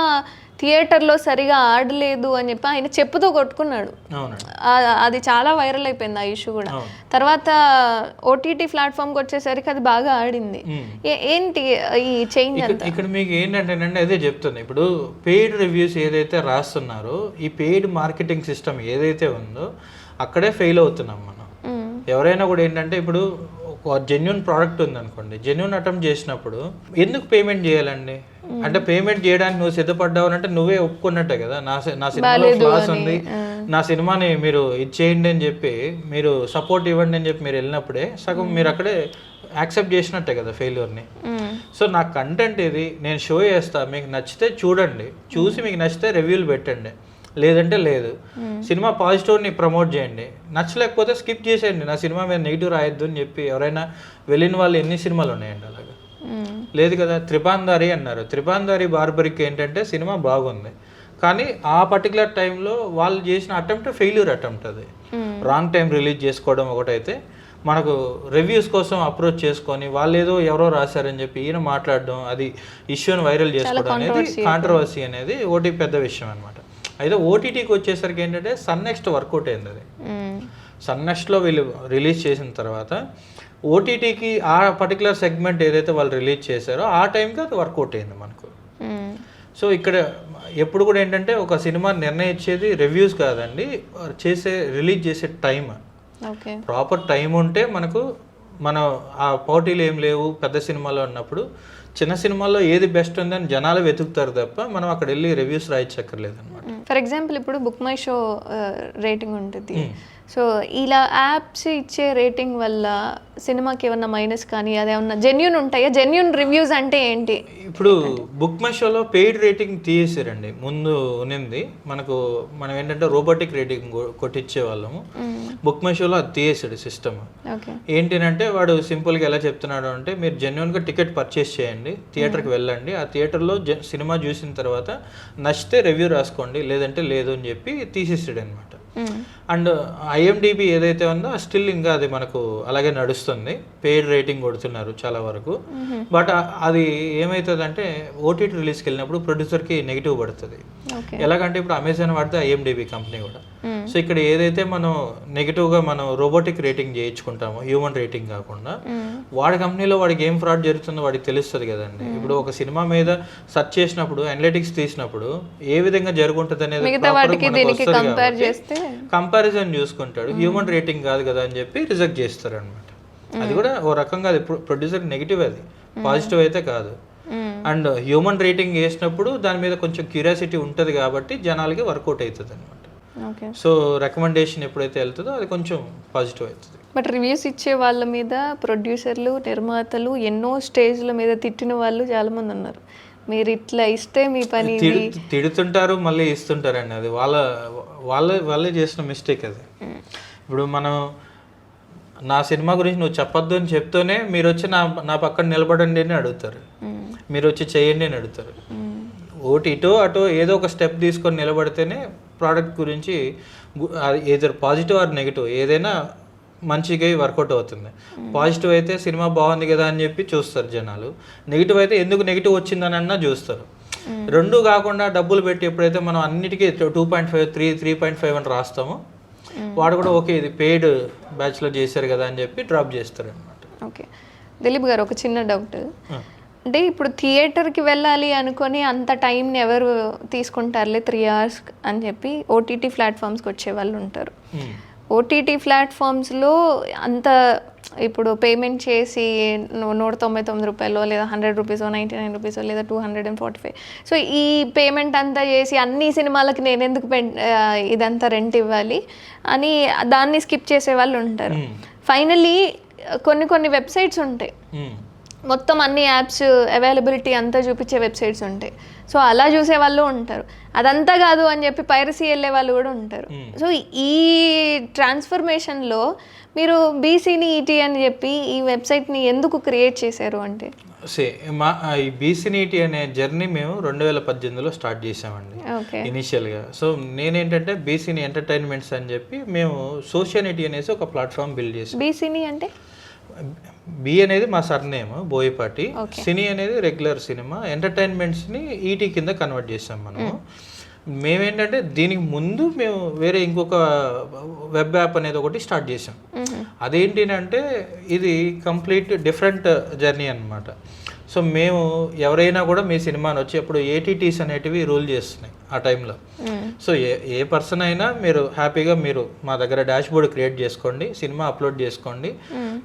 థియేటర్లో సరిగా ఆడలేదు అని చెప్పి ఆయన చెప్పుతో కొట్టుకున్నాడు. అది చాలా వైరల్ అయిపోయింది ఆ ఇష్యూ కూడా. తర్వాత ఓటీటీ ప్లాట్ఫామ్కి వచ్చేసరికి అది బాగా ఆడింది. ఏంటి ఈ చేంజ్ అంతా? ఇక్కడ మీకు ఏంటంటేనండి అదే చెప్తుంది. ఇప్పుడు పెయిడ్ రివ్యూస్ ఏదైతే రాస్తున్నారో ఈ పెయిడ్ మార్కెటింగ్ సిస్టమ్ ఏదైతే ఉందో అక్కడే ఫెయిల్ అవుతున్నాం మనం. ఎవరైనా కూడా ఏంటంటే ఇప్పుడు ఒక జెన్యున్ ప్రోడక్ట్ ఉందనుకోండి, జెన్యున్ అటెంప్ట్ చేసినప్పుడు ఎందుకు పేమెంట్ చేయాలండి? అంటే పేమెంట్ చేయడానికి నువ్వు సిద్ధపడ్డావు అంటే నువ్వే ఒప్పుకున్నట్టే కదా, నా సినిమాలో ఫ్లాస్ ఉంది, నా సినిమాని మీరు ఇచ్చేయండి అని చెప్పి, మీరు సపోర్ట్ ఇవ్వండి అని చెప్పి మీరు వెళ్ళినప్పుడే సగం మీరు అక్కడే యాక్సెప్ట్ చేసినట్టే కదా ఫెయిల్యూర్ని. సో నా కంటెంట్ ఇది, నేను షో చేస్తా, మీకు నచ్చితే చూడండి, చూసి మీకు నచ్చితే రివ్యూలు పెట్టండి, లేదంటే లేదు. సినిమా పాజిటివ్ని ప్రమోట్ చేయండి, నచ్చలేకపోతే స్కిప్ చేసేయండి, నా సినిమా మీద నెగిటివ్ రాయొద్దు అని చెప్పి. ఎవరైనా వెళ్ళిన వాళ్ళు ఎన్ని సినిమాలు ఉన్నాయండి అలాగా? లేదు కదా. త్రిబాణధారి అన్నారు, త్రిబాణధారి బార్బరిక్ ఏంటంటే సినిమా బాగుంది, కానీ ఆ పర్టికులర్ టైంలో వాళ్ళు చేసిన అటెంప్ట్ ఫెయిల్యూర్ అటెంప్ట్. అది రాంగ్ టైం రిలీజ్ చేసుకోవడం ఒకటైతే, మనకు రివ్యూస్ కోసం అప్రోచ్ చేసుకొని వాళ్ళు ఏదో ఎవరో రాశారని చెప్పి ఈయన మాట్లాడడం, అది ఇష్యూని వైరల్ చేసుకోవడం అనేది కాంట్రవర్సీ అనేది ఒకటి పెద్ద విషయం అనమాట. అయితే ఓటీటీకి వచ్చేసరికి ఏంటంటే సన్నెక్స్ట్ వర్కౌట్ అయింది. అది సన్నెక్స్ట్లో వీళ్ళు రిలీజ్ చేసిన తర్వాత ఓటీటీకి ఆ పర్టికులర్ సెగ్మెంట్ ఏదైతే వాళ్ళు రిలీజ్ చేశారో ఆ టైంకి అది వర్కౌట్ అయింది మనకు. సో ఇక్కడ ఎప్పుడు కూడా ఏంటంటే ఒక సినిమా నిర్ణయించేది రివ్యూస్ కాదండి, రిలీజ్ చేసే టైం. ప్రాపర్ టైం ఉంటే మనకు మనం ఆ పోటీలు ఏం లేవు పెద్ద సినిమాలో అన్నప్పుడు, చిన్న సినిమాల్లో ఏది బెస్ట్ ఉందని జనాలు వెతుకుతారు తప్ప మనం అక్కడ వెళ్ళి రివ్యూస్ రాయించక్కర్లేదు అనమాట. ఫర్ ఎగ్జాంపుల్ ఇప్పుడు బుక్ మై షో రేటింగ్ ఉంటుంది. సో ఇలా యాప్స్ ఇచ్చే రేటింగ్ వల్ల సినిమాకి ఏమన్నా మైనస్ కానీ అదేమన్నా జెన్యున్ ఉంటాయా? జెన్యున్ రివ్యూస్ అంటే ఏంటి? ఇప్పుడు బుక్ మై షోలో పెయిడ్ రేటింగ్ తీసేసారండి. ముందు ఉన్నింది మనం ఏంటంటే రోబోటిక్ రేటింగ్ కొట్టించే వాళ్ళము. బుక్ మై షోలో అది తీసేసాడు సిస్టమ్. ఏంటంటే వాడు సింపుల్గా ఎలా చెప్తున్నాడు అంటే, మీరు జెన్యున్గా టికెట్ పర్చేస్ చేయండి, థియేటర్కి వెళ్ళండి, ఆ థియేటర్లో సినిమా చూసిన తర్వాత నచ్చితే రివ్యూ రాసుకోండి, లేదంటే లేదు అని చెప్పి తీసేసాడు అనమాట. అండ్ ఐఎండిబి ఏదైతే ఉందో స్టిల్ ఇంకా అది మనకు అలాగే నడుస్తుంది, పెయిడ్ రేటింగ్ కొడుతున్నారు చాలా వరకు. బట్ అది ఏమవుతుందంటే ఓటీటీ రిలీజ్కి వెళ్ళినప్పుడు ప్రొడ్యూసర్కి నెగిటివ్ పడుతుంది. ఎలాగంటే ఇప్పుడు అమెజాన్ వాడితే ఐఎండిబి కంపెనీ కూడా. సో ఇక్కడ ఏదైతే మనం నెగిటివ్గా మనం రోబోటిక్ రేటింగ్ చేయించుకుంటామో హ్యూమన్ రేటింగ్ కాకుండా, వాడి కంపెనీలో వాడికి ఏం ఫ్రాడ్ జరుగుతుందో వాడికి తెలుస్తుంది కదండి. ఇప్పుడు ఒక సినిమా మీద సెర్చ్ చేసినప్పుడు అనలిటిక్స్ తీసినప్పుడు ఏ విధంగా జరుగుంటుంది అనేది కంపారిజన్ చూసుకుంటాడు. హ్యూమన్ రేటింగ్ కాదు కదా అని చెప్పి రిజెక్ట్ చేస్తారు అనమాట. అది కూడా ఓ రకంగా అది ప్రొడ్యూసర్ నెగిటివ్, అది పాజిటివ్ అయితే కాదు. అండ్ హ్యూమన్ రేటింగ్ వేసినప్పుడు దాని మీద కొంచెం క్యూరియాసిటీ ఉంటుంది కాబట్టి జనాలకి వర్కౌట్ అవుతుంది అనమాట. సో రికమెండేషన్ ఎప్పుడైతే వెళ్తుందో అది కొంచెం పాజిటివ్ అవుతుంది. బట్ రివ్యూస్ ఇచ్చే వాళ్ళ మీద ప్రొడ్యూసర్లు, నిర్మాతలు ఎన్నో స్టేజ్ల మీద తిట్టిన వాళ్ళు చాలా మంది ఉన్నారు. మీరు ఇట్లా ఇస్తే మీ పని తిడుతుంటారు, మళ్ళీ ఇస్తుంటారండి. అది వాళ్ళే చేసిన మిస్టేక్ అది. ఇప్పుడు మనం నా సినిమా గురించి నువ్వు చెప్పొద్దు అని చెప్తూనే మీరు వచ్చి నా పక్కన నిలబడండి అని అడుగుతారు, మీరు వచ్చి చేయండి అని అడుగుతారు. ఒకటి ఇటో అటో ఏదో ఒక స్టెప్ తీసుకొని నిలబడితేనే ప్రోడక్ట్ గురించి ఏదో పాజిటివ్ ఆర్ నెగిటివ్ ఏదైనా మంచిగా వర్కౌట్ అవుతుంది. పాజిటివ్ అయితే సినిమా బాగుంది కదా అని చెప్పి చూస్తారు జనాలు, నెగిటివ్ అయితే ఎందుకు నెగిటివ్ వచ్చిందని అన్నా చూస్తారు. రెండు కాకుండా డబ్బులు పెట్టి ఎప్పుడైతే మనం అన్నిటికీ 2.5 3.5 అని రాస్తామో వాడు కూడా ఓకే ఇది పెయిడ్ బ్యాచ్లో చేశారు కదా అని చెప్పి డ్రాప్ చేస్తారు అనమాట. ఓకే దిలీప్ గారు, ఒక చిన్న డౌట్. అంటే ఇప్పుడు థియేటర్కి వెళ్ళాలి అనుకొని అంత టైంని ఎవరు తీసుకుంటారులే 3 hours అని చెప్పి ఓటీటీ ప్లాట్ఫామ్స్కి వచ్చే వాళ్ళు ఉంటారు. ఓటీటీ ప్లాట్ఫామ్స్లో అంత ఇప్పుడు పేమెంట్ చేసి $199 లేదా ₹100 $99 లేదా $245. సో ఈ పేమెంట్ అంతా చేసి అన్ని సినిమాలకి నేను ఎందుకు ఇదంతా రెంట్ ఇవ్వాలి అని దాన్ని స్కిప్ చేసే వాళ్ళు ఉంటారు. ఫైనలీ కొన్ని వెబ్సైట్స్ ఉంటాయి, మొత్తం అన్ని యాప్స్ అవైలబిలిటీ అంతా చూపించే వెబ్సైట్స్ ఉంటాయి. సో అలా చూసే వాళ్ళు ఉంటారు. అదంతా కాదు అని చెప్పి పైరసీ వెళ్ళే వాళ్ళు కూడా ఉంటారు. సో ఈ ట్రాన్స్ఫర్మేషన్లో మీరు బీసీని ఈటీ అని చెప్పి ఈ వెబ్సైట్ని ఎందుకు క్రియేట్ చేశారు అంటే? ఈ బీసీనీటీ అనే జర్నీ మేము 2018లో స్టార్ట్ చేసామండి ఇనిషియల్గా. సో నేనేంటంటే బీసీని ఎంటర్టైన్మెంట్స్ అని చెప్పి మేము సోషియానిటీ అనేసి ఒక ప్లాట్ఫామ్ బిల్డ్ చేసాం. బీసీని అంటే బి అనేది మా సర్నేమ్ బోయపాటి, సినీ అనేది రెగ్యులర్ సినిమా, ఎంటర్టైన్మెంట్స్ని ఈటీ కింద కన్వర్ట్ చేసాం మనము. మేమేంటంటే దీనికి ముందు మేము వేరే ఇంకొక వెబ్ యాప్ అనేది ఒకటి స్టార్ట్ చేసాం. అదేంటి అంటే ఇది కంప్లీట్ డిఫరెంట్ జర్నీ అనమాట. సో మేము ఎవరైనా కూడా మీ సినిమాని వచ్చి అప్పుడు ఏటీటీస్ అనేటివి రూల్ చేస్తున్నాయి ఆ టైంలో. సో ఏ పర్సన్ అయినా మీరు హ్యాపీగా మీరు మా దగ్గర డాష్ బోర్డ్ క్రియేట్ చేసుకోండి, సినిమా అప్లోడ్ చేసుకోండి,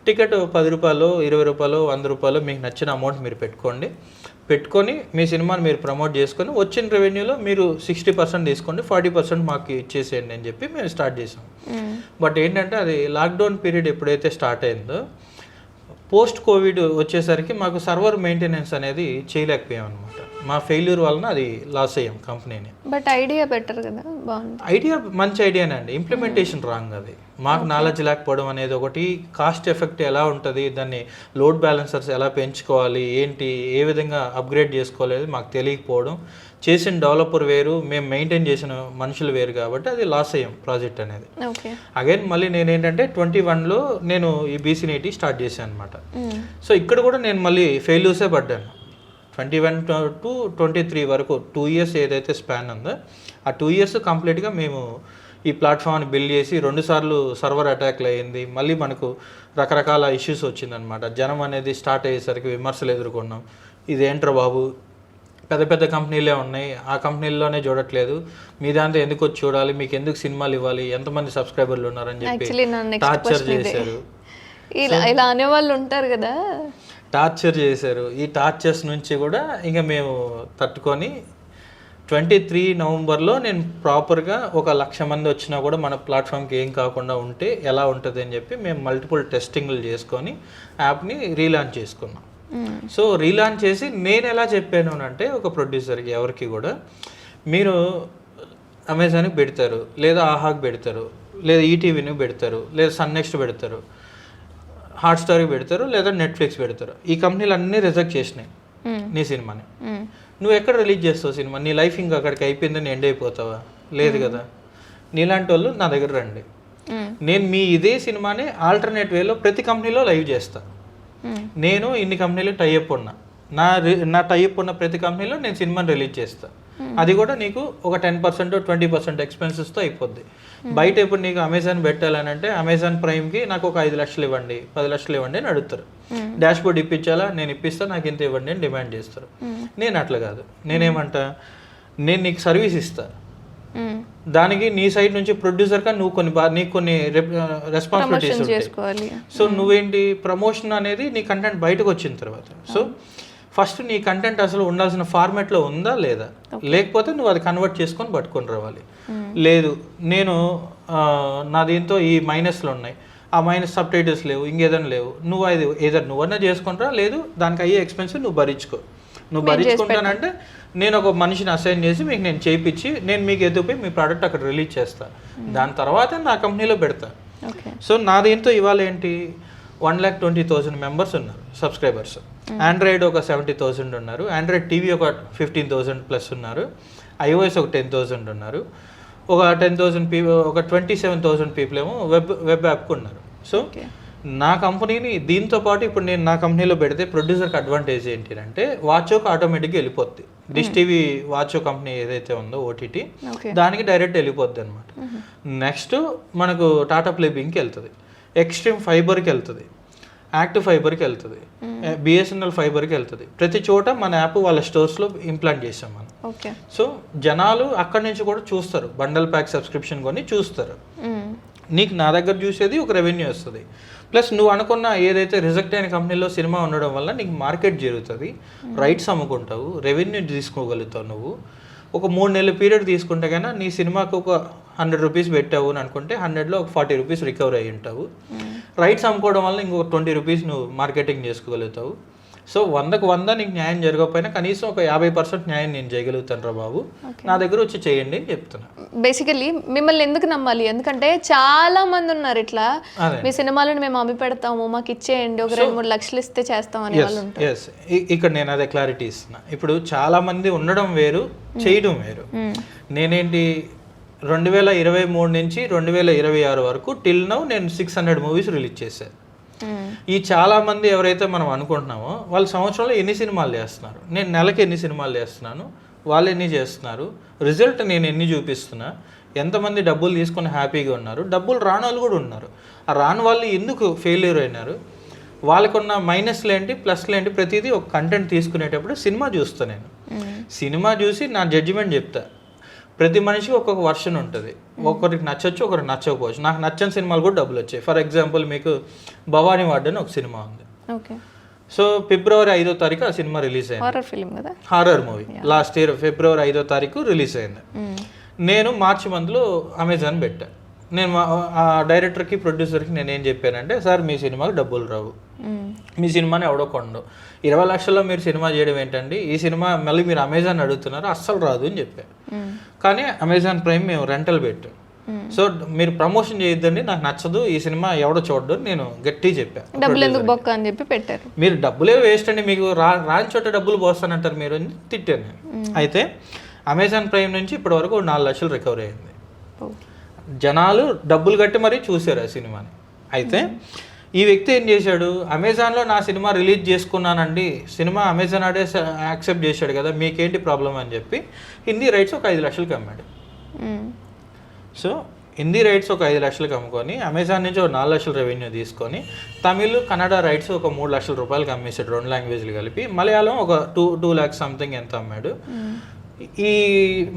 టికెట్ ₹10 ₹20 ₹100 మీకు నచ్చిన అమౌంట్ మీరు పెట్టుకొని మీ సినిమాని మీరు ప్రమోట్ చేసుకొని వచ్చిన రెవెన్యూలో మీరు 60% తీసుకోండి, 40% మాకు ఇచ్చేసేయండి అని చెప్పి మేము స్టార్ట్ చేసాం. బట్ ఏంటంటే అది లాక్డౌన్ పీరియడ్ ఎప్పుడైతే స్టార్ట్ అయిందో పోస్ట్ కోవిడ్ వచ్చేసరికి మాకు సర్వర్ మెయింటెనెన్స్ అనేది చేయలేకపోయాం అనమాట. మా ఫెయిల్యూర్ వలన అది లాస్ అయ్యాం కంపెనీని. బట్ ఐడియా బెటర్ కదా, బాగుంది ఐడియా, మంచి ఐడియానే అండి. Implementation wrong. అది మాకు నాలెడ్జ్ లేకపోవడం అనేది ఒకటి, కాస్ట్ ఎఫెక్ట్ ఎలా ఉంటుంది, దాన్ని లోడ్ బ్యాలెన్సర్స్ ఎలా పెంచుకోవాలి, ఏంటి ఏ విధంగా అప్గ్రేడ్ చేసుకోవాలి మాకు తెలియకపోవడం, చేసిన డెవలపర్ వేరు, మేము మెయింటైన్ చేసిన మనుషులు వేరు, కాబట్టి అది లాస్ అయ్యాం ప్రాజెక్ట్ అనేది. అగైన్ మళ్ళీ నేనేంటంటే 21లో నేను ఈ బీసీనీటీ స్టార్ట్ చేశాను అనమాట. సో ఇక్కడ కూడా నేను మళ్ళీ ఫెయిల్యూర్సే పడ్డాను. 21 to 23 వరకు 2 years ఏదైతే స్పాన్ ఉందో ఆ 2 years కంప్లీట్గా మేము ఈ ప్లాట్ఫామ్ని బిల్డ్ చేసి 2 సార్లు సర్వర్ అటాక్లు అయ్యింది. మళ్ళీ మనకు రకరకాల ఇష్యూస్ వచ్చిందనమాట. జనం అనేది స్టార్ట్ అయ్యేసరికి విమర్శలు ఎదుర్కొన్నాం. ఇదేంట్రా బాబు, పెద్ద పెద్ద కంపెనీలే ఉన్నాయి, ఆ కంపెనీల్లోనే చూడట్లేదు, మీ దాంతో ఎందుకు వచ్చి చూడాలి, మీకు ఎందుకు సినిమాలు ఇవ్వాలి, ఎంతమంది సబ్స్క్రైబర్లు ఉన్నారని చెప్పి టార్చర్ చేశారు. ఇలా అనేవాళ్ళు ఉంటారు కదా, టార్చర్ చేశారు. ఈ టార్చర్స్ నుంచి కూడా ఇంకా మేము తట్టుకొని 23 నవంబర్లో నేను ప్రాపర్గా 1,00,000 మంది వచ్చినా కూడా మన ప్లాట్ఫామ్కి ఏం కాకుండా ఉంటే ఎలా ఉంటుంది అని చెప్పి మేము మల్టిపుల్ టెస్టింగ్లు చేసుకొని యాప్ని రీలాంచ్ చేసుకున్నాం. సో రీలాంచ్ చేసి నేను ఎలా చెప్పాను అంటే ఒక ప్రొడ్యూసర్కి ఎవరికి కూడా, మీరు అమెజాన్కి పెడతారు, లేదా ఆహాకి పెడతారు, లేదా ఈటీవీని పెడతారు, లేదా సన్ నెక్స్ట్ పెడతారు, హాట్స్టార్కి పెడతారు, లేదా నెట్ఫ్లిక్స్ పెడతారు. ఈ కంపెనీలు అన్నీ రిజెక్ట్ చేసినాయి నీ సినిమాని. నువ్వు ఎక్కడ రిలీజ్ చేస్తావు సినిమా? నీ లైఫ్ ఇంకా అక్కడికి అయిపోయిందని ఎండ్ అయిపోతావా? లేదు కదా. నీలాంటి వాళ్ళు నా దగ్గర రండి, నేను మీ ఇదే సినిమాని ఆల్టర్నేట్ వేలో ప్రతి కంపెనీలో లైవ్ చేస్తా. నేను ఇన్ని కంపెనీలు టైఅప్ ఉన్నా, నా టైఅప్ ఉన్న ప్రతి కంపెనీలో నేను సినిమాని రిలీజ్ చేస్తా. అది కూడా నీకు ఒక 10% 20% ఎక్స్పెన్సెస్తో అయిపోద్ది. బయట ఇప్పుడు నీకు అమెజాన్ పెట్టాలని అంటే అమెజాన్ ప్రైమ్కి నాకు ఒక 5 లక్షలు ఇవ్వండి, 10 లక్షలు ఇవ్వండి అని అడుగుతారు. డాష్ బోర్డ్ ఇప్పించాలా, నేను ఇప్పిస్తా, నాకు ఇంత ఇవ్వండి అని డిమాండ్ చేస్తారు. నేను అట్లా కాదు, నేనేమంటా, నేను నీకు సర్వీస్ ఇస్తా, దానికి నీ సైడ్ నుంచి ప్రొడ్యూసర్గా నువ్వు నీకు కొన్ని రెస్పాన్సిబిలిటీస్ ఉంటాయి. సో నువ్వేంటి, ప్రమోషన్ అనేది నీ కంటెంట్ బయటకు వచ్చిన తర్వాత, సో ఫస్ట్ నీ కంటెంట్ అసలు ఉండాల్సిన ఫార్మాట్లో ఉందా లేదా, లేకపోతే నువ్వు అది కన్వర్ట్ చేసుకొని పట్టుకొని రావాలి. లేదు నేను నా దీంతో ఈ మైనస్లు ఉన్నాయి, ఆ మైనస్ సబ్ టైటిల్స్ లేవు, ఇంకేదైనా లేవు, నువ్వు అది ఏదైనా నువ్వన్నా చేసుకుంటారా, లేదు దానికి అయ్యే ఎక్స్పెన్స్ నువ్వు భరించుకో. నువ్వు భరించుకుంటానంటే నేను ఒక మనిషిని అసైన్ చేసి మీకు నేను చేయించి నేను మీకు ఎదుగుపోయి మీ ప్రోడక్ట్ అక్కడ రిలీజ్ చేస్తా, దాని తర్వాత నా కంపెనీలో పెడతా. సో నా దీంతో ఇవాళ ఏంటి, 1,20,000 మెంబర్స్ ఉన్నారు సబ్స్క్రైబర్స్. ఆండ్రాయిడ్ ఒక 70,000 ఉన్నారు, ఆండ్రాయిడ్ టీవీ ఒక 15,000 ప్లస్ ఉన్నారు, ఐఓఎస్ ఒక 10,000 ఉన్నారు, ఒక 10,000 పీపుల్, ఒక 27,000 పీపుల్ ఏమో వెబ్ యాప్కి ఉన్నారు. సో నా కంపెనీని దీంతో పాటు ఇప్పుడు నేను నా కంపెనీలో పెడితే ప్రొడ్యూసర్కి అడ్వాంటేజ్ ఏంటి అంటే వాచోక్ ఆటోమేటిక్గా వెళ్ళిపోద్ది. డిష్ టీవీ వాచో కంపెనీ ఏదైతే ఉందో ఓటీటీ దానికి డైరెక్ట్ వెళ్ళిపోద్ది అనమాట. నెక్స్ట్ మనకు టాటా ప్లే బింగ్కి వెళ్తుంది, ఎక్స్ట్రీమ్ ఫైబర్కి వెళ్తుంది, యాక్టివ్ ఫైబర్కి వెళ్తుంది, బిఎస్ఎన్ఎల్ ఫైబర్కి వెళ్తుంది. ప్రతి చోట మన యాప్ వాళ్ళ స్టోర్స్లో ఇంప్లాంట్ చేసాం మనం. సో జనాలు అక్కడి నుంచి కూడా చూస్తారు, బండల్ ప్యాక్ సబ్స్క్రిప్షన్ కొని చూస్తారు. నీకు నా దగ్గర చూసేది ఒక రెవెన్యూ వస్తుంది, ప్లస్ నువ్వు అనుకున్న ఏదైతే రిజెక్ట్ అయిన కంపెనీలో సినిమా ఉండడం వల్ల నీకు మార్కెట్ జరుగుతుంది, రైట్స్ అమ్ముకుంటావు, రెవెన్యూ తీసుకోగలుగుతావు. నువ్వు ఒక 3 నెలల పీరియడ్ తీసుకుంటే కన్నా నీ సినిమాకు ఒక 100 రూపీస్ పెట్టావు అని అనుకుంటే 100లో ఒక 40 రూపీస్ రికవర్ అయ్యి ఉంటావు. రైట్స్ అమ్ముకోవడం వల్ల ఇంకొక 20 రూపీస్ నువ్వు మార్కెటింగ్ చేసుకోగలుగుతావు. సో 100కు 100 నీకు న్యాయం జరగకపోయినా కనీసం ఒక 50% న్యాయం నేను చేయగలుగుతాను రా బాబు, నా దగ్గర వచ్చి చేయండి అని చెప్తున్నా. బేసికలీ మిమ్మల్ని ఎందుకు నమ్మాలి? ఎందుకంటే చాలా మంది ఉన్నారు ఇట్లా, మీ సినిమాలను మేము అమ్మి పెడతాము, మాకు ఇచ్చేయండి, ఒక 2-3 లక్షలు ఇస్తే చేస్తాం అనే వాళ్ళు ఉంటారు. ఎస్, ఇక్కడ నేను అదే క్లారిటీ ఇస్తున్నా. ఇప్పుడు చాలా మంది ఉండడం వేరు, చేయడం వేరు. నేనేంటి 2023 నుంచి 2026 వరకు టిల్ నౌ నేను 600 మూవీస్ రిలీజ్ చేశాను. ఈ చాలా మంది ఎవరైతే మనం అనుకుంటున్నామో వాళ్ళు సంవత్సరంలో ఎన్ని సినిమాలు చేస్తున్నారు, నేను నెలకి ఎన్ని సినిమాలు చేస్తున్నాను, వాళ్ళు ఎన్ని చేస్తున్నారు, రిజల్ట్ నేను ఎన్ని చూపిస్తున్నా, ఎంతమంది డబ్బులు తీసుకొని హ్యాపీగా ఉన్నారు, డబ్బులు రాని వాళ్ళు కూడా ఉన్నారు. ఆ రాని వాళ్ళు ఎందుకు ఫెయిల్యూర్ అయినారు, వాళ్ళకున్న మైనస్లు ఏంటి, ప్లస్లు ఏంటి, ప్రతిదీ ఒక కంటెంట్ తీసుకునేటప్పుడు సినిమా చూస్తాను నేను. సినిమా చూసి నా జడ్జిమెంట్ చెప్తా. ప్రతి మనిషికి ఒక్కొక్క వర్షన్ ఉంటుంది, ఒకరికి నచ్చవచ్చు, ఒకరికి నచ్చకపోవచ్చు. నాకు నచ్చని సినిమాలు కూడా డబ్బులు వచ్చాయి. ఫర్ ఎగ్జాంపుల్ మీకు భవానీ వార్డ్ అని ఒక సినిమా ఉంది. సో ఫిబ్రవరి 5వ తారీఖు ఆ సినిమా రిలీజ్ అయింది. హారర్ ఫిల్మ్ కదా, horror movie. Last year February 5వ తారీఖు రిలీజ్ అయింది. నేను మార్చి మంత్లో అమెజాన్ పెట్టాను. నేను ఆ డైరెక్టర్కి ప్రొడ్యూసర్కి నేను ఏం చెప్పానంటే, సార్ మీ సినిమాకి డబ్బులు రావు, మీ సినిమాని ఎవడో కొండు, 20 లక్షల్లో మీరు సినిమా చేయడం ఏంటండి, ఈ సినిమా మళ్ళీ మీరు అమెజాన్ అడుగుతున్నారు, అస్సలు రాదు అని చెప్పాను. కానీ అమెజాన్ ప్రైమ్ మేము రెంటల్ పెట్టాం. సో మీరు ప్రమోషన్ చేయొద్దండి, నాకు నచ్చదు, ఈ సినిమా ఎవడో చూడదు నేను గట్టిగా చెప్పాను. డబ్బులు ఎందుకు బొక్క అని చెప్పి పెట్టారు. మీరు డబ్బులే వేస్ట్ అండి, మీకు రాని చోట డబ్బులు పోస్తానంటారు మీరు అని తిట్టాను నేను. అయితే అమెజాన్ ప్రైమ్ నుంచి ఇప్పటి వరకు 4 లక్షలు రికవరీ అయింది. జనాలు డబ్బులు కట్టి మరీ చూశారు ఆ సినిమాని. అయితే ఈ వ్యక్తి ఏం చేశాడు, అమెజాన్లో నా సినిమా రిలీజ్ చేసుకున్నానండి, సినిమా అమెజాన్ ఆడే యాక్సెప్ట్ చేశాడు కదా, మీకేంటి ప్రాబ్లం అని చెప్పి హిందీ రైట్స్ ఒక 5 లక్షలకు అమ్మాడు. సో హిందీ రైట్స్ ఒక 5 లక్షలకు అమ్ముకొని అమెజాన్ నుంచి ఒక 4 లక్షల రెవెన్యూ తీసుకొని తమిళ్ కన్నడ రైట్స్ ఒక 3 లక్షల రూపాయలకి అమ్మేసాడు, 2 లాంగ్వేజ్లు కలిపి. మలయాళం ఒక 2 lakhs సంథింగ్ ఎంత అమ్మాడు. ఈ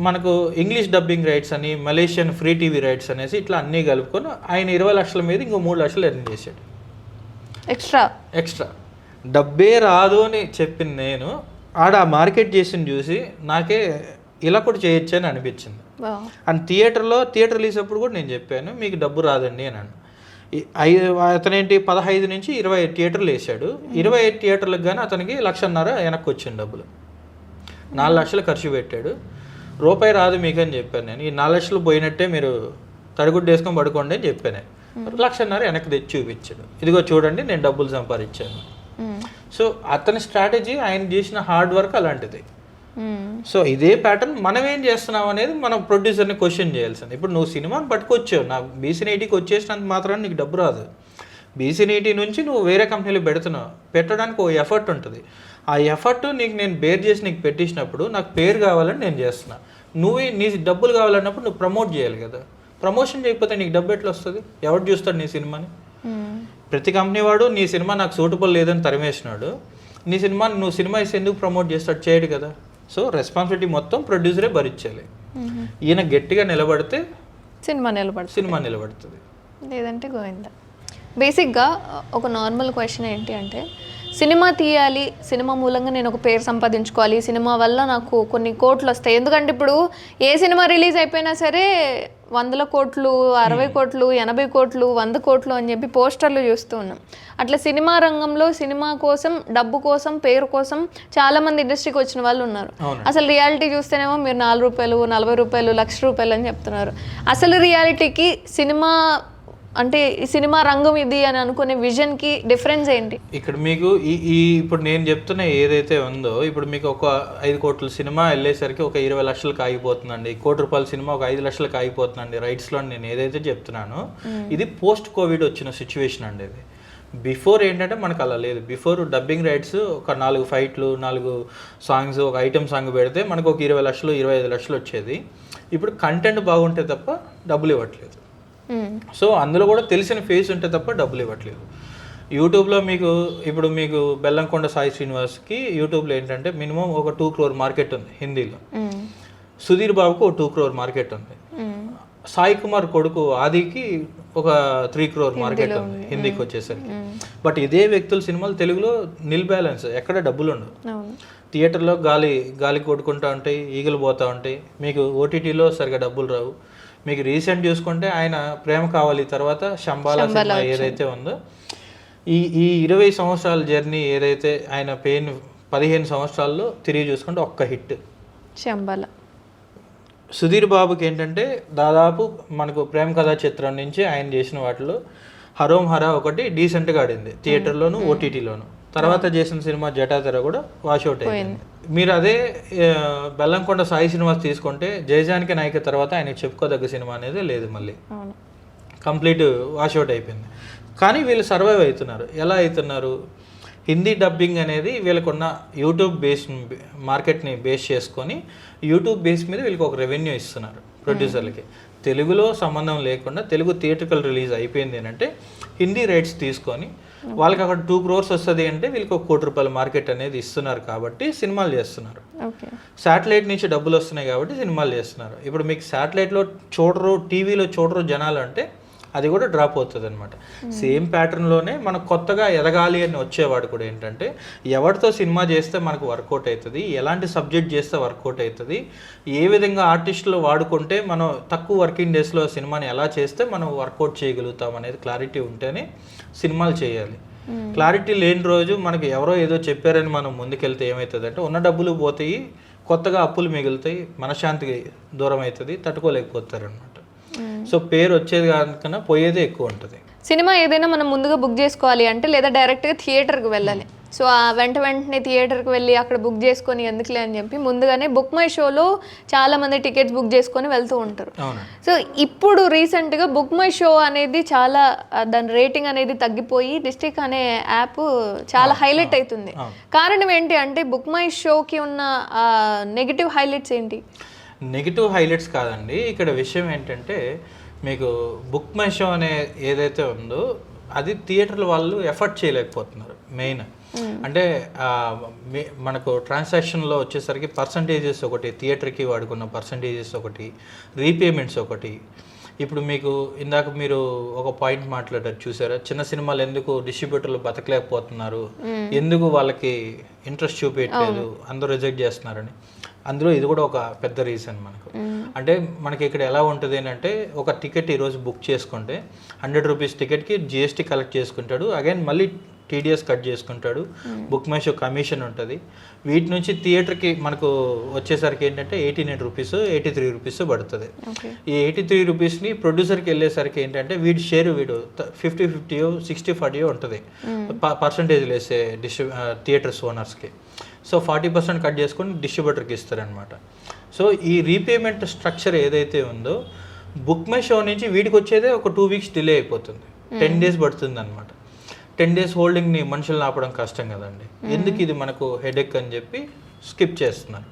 మనకు ఇంగ్లీష్ డబ్బింగ్ రైట్స్ అని, మలేషియన్ ఫ్రీ టీవీ రైట్స్ అనేసి ఇట్లా అన్నీ కలుపుకొని ఆయన 20 లక్షల మీద ఇంకో 3 లక్షలు ఎర్న్ చేశాడు. ఎక్స్ట్రా డబ్బే రాదు అని చెప్పింది నేను. ఆడ మార్కెట్ చేసింది చూసి నాకే ఇలా కూడా చేయొచ్చు అని అనిపించింది. అండ్ థియేటర్ రిలీజ్ అప్పుడు కూడా నేను చెప్పాను, మీకు డబ్బు రాదండి అని అన్నాను. అతనేంటి 15 నుంచి 25 థియేటర్లు వేసాడు. 25 థియేటర్లకు కానీ అతనికి 1.5 లక్షలు వెనక్కి వచ్చింది డబ్బులు. 4 లక్షలు ఖర్చు పెట్టాడు, రూపాయి రాదు మీకు అని చెప్పాను నేను. ఈ 4 లక్షలు పోయినట్టే, మీరు తడిగుడ్డు వేసుకొని పడుకోండి అని చెప్పాను. 1.5 లక్షలు వెనక్కి తెచ్చి చూపించాడు, ఇదిగో చూడండి నేను డబ్బులు సంపాదించాను. సో అతని స్ట్రాటజీ, ఆయన చేసిన హార్డ్ వర్క్ అలాంటిది. సో ఇదే ప్యాటర్న్ మనం ఏం చేస్తున్నాం అనేది మనం ప్రొడ్యూసర్ని క్వశ్చన్ చేయాల్సింది. ఇప్పుడు నువ్వు సినిమాని పట్టుకొచ్చావు, నా BC80కి వచ్చేసినంత మాత్రాన్ని నీకు డబ్బు రాదు. BC80 నుంచి నువ్వు వేరే కంపెనీలో పెడుతున్నావు, పెట్టడానికి ఓ ఎఫర్ట్ ఉంటుంది. ఆ ఎఫర్ట్ నేను బేర్ చేసి నీకు పెట్టించినప్పుడు నాకు పేరు కావాలని నేను చేస్తున్నా. నీ డబ్బులు కావాలన్నప్పుడు నువ్వు ప్రమోట్ చేయాలి కదా. ప్రమోషన్ చేయకపోతే నీకు డబ్బు ఎట్లా వస్తుంది? ఎవరు చూస్తాడు నీ సినిమాని? ప్రతి కంపెనీ వాడు నీ సినిమా నాకు సూటబుల్ లేదని తరిమేసినాడు, నువ్వు సినిమా ఇస్తే ఎందుకు ప్రమోట్ చేస్తాడు? చేయడు కదా. సో రెస్పాన్సిబిలిటీ మొత్తం ప్రొడ్యూసరే భరించాలి. ఈయన గట్టిగా నిలబడితే సినిమా నిలబడుతుంది, లేదంటే గోవిందా. బేసిక్గా ఒక నార్మల్ క్వశ్చన్ ఏంటి అంటే, సినిమా తీయాలి, సినిమా మూలంగా నేను ఒక పేరు సంపాదించుకోవాలి, సినిమా వల్ల నాకు కొన్ని కోట్లు వస్తాయి. ఎందుకంటే ఇప్పుడు ఏ సినిమా రిలీజ్ అయిపోయినా సరే 100 కోట్లు, 60 కోట్లు, 80 కోట్లు, 100 కోట్లు అని చెప్పి పోస్టర్లు చూస్తూ ఉన్నాం. అట్లా సినిమా రంగంలో సినిమా కోసం, డబ్బు కోసం, పేరు కోసం చాలా మంది ఇండస్ట్రీకి వచ్చిన వాళ్ళు ఉన్నారు. అసలు రియాలిటీ చూస్తేనేమో మీరు 4 రూపాయలు, 40 రూపాయలు, 1 లక్ష రూపాయలు అని చెప్తున్నారు. అసలు రియాలిటీకి సినిమా అంటే ఈ సినిమా రంగం ఇది అని అనుకునే విజన్కి డిఫరెన్స్ ఏంటి? ఇక్కడ మీకు ఇప్పుడు నేను చెప్తున్న ఏదైతే ఉందో, ఇప్పుడు మీకు ఒక 5 కోట్ల సినిమా వెళ్ళేసరికి ఒక 20 లక్షలకు ఆగిపోతుందండి, 1 కోటి రూపాయల సినిమా ఒక 5 లక్షలకు ఆగిపోతుందండి రైట్స్లో. నేను ఏదైతే చెప్తున్నానో ఇది పోస్ట్ కోవిడ్ వచ్చిన సిచ్యువేషన్ అండి. ఇది బిఫోర్ ఏంటంటే మనకు అలా లేదు. బిఫోర్ డబ్బింగ్ రైట్స్ ఒక 4 ఫైట్లు, 4 సాంగ్స్, ఒక ఐటమ్ సాంగ్ పెడితే మనకు ఒక 20 లక్షలు 25 లక్షలు వచ్చేది. ఇప్పుడు కంటెంట్ బాగుంటే తప్ప డబ్బులు ఇవ్వట్లేదు. సో అందులో కూడా తెలిసిన ఫేస్ ఉంటే తప్ప డబ్బులు ఇవ్వట్లేదు. యూట్యూబ్లో మీకు బెల్లంకొండ సాయి శ్రీనివాస్కి యూట్యూబ్లో ఏంటంటే మినిమం ఒక 2 crore మార్కెట్ ఉంది హిందీలో. సుధీర్ బాబుకు ఒక 2 crore మార్కెట్ ఉంది. సాయి కుమార్ కొడుకు ఆదికి ఒక 3 crore మార్కెట్ ఉంది హిందీకి వచ్చేసరికి. బట్ ఇదే వ్యక్తుల సినిమాలు తెలుగులో నిల్ బ్యాలెన్స్, ఎక్కడ డబ్బులు ఉండవు. థియేటర్లో గాలి కొట్టుకుంటూ ఉంటాయి, ఈగలు పోతూ ఉంటాయి. మీకు ఓటీటీలో సరిగా డబ్బులు రావు. మీకు రీసెంట్ చూసుకుంటే ఆయన ప్రేమ కావాలి తర్వాత శంబాల సినిమా ఏదైతే ఉందో, ఈ 20 సంవత్సరాల జర్నీ ఏదైతే ఆయన 15 సంవత్సరాల్లో తిరిగి చూసుకుంటే ఒక్క హిట్ శంబాల. సుధీర్ బాబుకి ఏంటంటే దాదాపు మనకు ప్రేమ కథా చిత్రం నుంచి ఆయన చేసిన వాటిలో హరోం హరా ఒకటి డీసెంట్గా ఆడింది థియేటర్లోను ఓటీటీలోను. తర్వాత చేసిన సినిమా జటాతెర కూడా వాషౌట్ అయింది. మీరు అదే బెల్లంకొండ సాయి శ్రీనివాస్ తీసుకుంటే జయజానికి నాయక తర్వాత ఆయన చెప్పుకోదగ్గ సినిమా అనేది లేదు, మళ్ళీ కంప్లీట్ వాషౌట్ అయిపోయింది. కానీ వీళ్ళు సర్వైవ్ అవుతున్నారు. ఎలా అవుతున్నారు? హిందీ డబ్బింగ్ అనేది వీళ్ళకున్న యూట్యూబ్ మార్కెట్ని బేస్ చేసుకొని యూట్యూబ్ బేస్ మీద వీళ్ళకి ఒక రెవెన్యూ ఇస్తున్నారు ప్రొడ్యూసర్లకి. తెలుగులో సంబంధం లేకుండా తెలుగు థియేట్రికల్ రిలీజ్ అయిపోయింది అంటే హిందీ రైట్స్ తీసుకొని వాళ్ళకి అక్కడ 2 crores వస్తుంది అంటే వీళ్ళకి ఒక 1 కోటి రూపాయల మార్కెట్ అనేది ఇస్తున్నారు కాబట్టి సినిమాలు చేస్తున్నారు. శాటిలైట్ నుంచి డబ్బులు వస్తున్నాయి కాబట్టి సినిమాలు చేస్తున్నారు. ఇప్పుడు మీకు శాటిలైట్లో చూడరు, టీవీలో చూడరు జనాలు అంటే అది కూడా డ్రాప్ అవుతుంది అనమాట. సేమ్ ప్యాటర్న్లోనే మనకు కొత్తగా ఎదగాలి అని వచ్చేవాడు కూడా ఏంటంటే ఎవరితో సినిమా చేస్తే మనకు వర్కౌట్ అవుతుంది, ఎలాంటి సబ్జెక్ట్ చేస్తే వర్కౌట్ అవుతుంది, ఏ విధంగా ఆర్టిస్టులు వాడుకుంటే మనం తక్కువ వర్కింగ్ డేస్లో సినిమాని ఎలా చేస్తే మనం వర్కౌట్ చేయగలుగుతాం అనేది క్లారిటీ ఉంటేనే సినిమాలు చేయాలి. క్లారిటీ లేని రోజు మనకి ఎవరో ఏదో చెప్పారని మనం ముందుకెళ్తే ఏమవుతుంది అంటే ఉన్న డబ్బులు పోతాయి, కొత్తగా అప్పులు మిగులుతాయి, మనశ్శాంతికి దూరం అవుతుంది, తట్టుకోలేకపోతారు అనమాట. సో పేరు వచ్చేది కన్నా పోయేదే ఎక్కువ ఉంటుంది. సినిమా ఏదైనా మనం ముందుగా బుక్ చేసుకోవాలి అంటే లేదా డైరెక్ట్గా థియేటర్కి వెళ్ళాలి. సో ఆ వెంటనే థియేటర్కి వెళ్ళి అక్కడ బుక్ చేసుకొని ఎందుకులే అని చెప్పి ముందుగానే బుక్ మై షోలో చాలామంది టికెట్స్ బుక్ చేసుకొని వెళ్తూ ఉంటారు. సో ఇప్పుడు రీసెంట్గా బుక్ మై షో అనేది చాలా దాని రేటింగ్ అనేది తగ్గిపోయి డిస్ట్రిక్ట్ అనే యాప్ చాలా హైలైట్ అవుతుంది. కారణం ఏంటి అంటే బుక్ మై షోకి ఉన్న నెగిటివ్ హైలైట్స్ ఏంటి? నెగిటివ్ హైలైట్స్ కాదండి, ఇక్కడ విషయం ఏంటంటే మీకు బుక్ మై షో అనే ఏదైతే ఉందో అది థియేటర్ల వాళ్ళు ఎఫర్ట్ చేయలేకపోతున్నారు మెయిన్. అంటే మనకు ట్రాన్సాక్షన్లో వచ్చేసరికి పర్సంటేజెస్ ఒకటి, థియేటర్కి వాడుకున్న పర్సంటేజెస్ ఒకటి, రీపేమెంట్స్ ఒకటి. ఇప్పుడు మీకు ఇందాక మీరు ఒక పాయింట్ మాట్లాడారు చూసారా, చిన్న సినిమాలు ఎందుకు డిస్ట్రిబ్యూటర్లు బతకలేకపోతున్నారు, ఎందుకు వాళ్ళకి ఇంట్రెస్ట్ చూపించట్లేదు, అందరూ రిజెక్ట్ చేస్తున్నారని. అందులో ఇది కూడా ఒక పెద్ద రీజన్ మనకు. అంటే మనకి ఇక్కడ ఎలా ఉంటుంది అంటే ఒక టికెట్ ఈరోజు బుక్ చేసుకుంటే 100 రూపీస్ టికెట్కి GST కలెక్ట్ చేసుకుంటాడు, అగైన్ మళ్ళీ TDS కట్ చేసుకుంటాడు, బుక్ మై షో కమిషన్ ఉంటుంది. వీటి నుంచి థియేటర్కి మనకు వచ్చేసరికి ఏంటంటే 89 రూపీస్ 83 రూపీస్ పడుతుంది. ఈ 83 రూపీస్ని ప్రొడ్యూసర్కి వెళ్ళేసరికి ఏంటంటే వీడి షేర్ 50-50 60-40 ఉంటుంది పర్సంటేజ్లు వేసే థియేటర్స్ ఓనర్స్కి. సో 40% కట్ చేసుకొని డిస్ట్రిబ్యూటర్కి ఇస్తారనమాట. సో ఈ రీపేమెంట్ స్ట్రక్చర్ ఏదైతే ఉందో బుక్ మై షో నుంచి వీడికి వచ్చేదే ఒక 2 weeks డిలే అయిపోతుంది, 10 days పడుతుంది అనమాట. 10 days హోల్డింగ్ని మనుషులను ఆపడం కష్టం కదండి, ఎందుకు ఇది మనకు హెడేక్ అని చెప్పి స్కిప్ చేస్తున్నారు.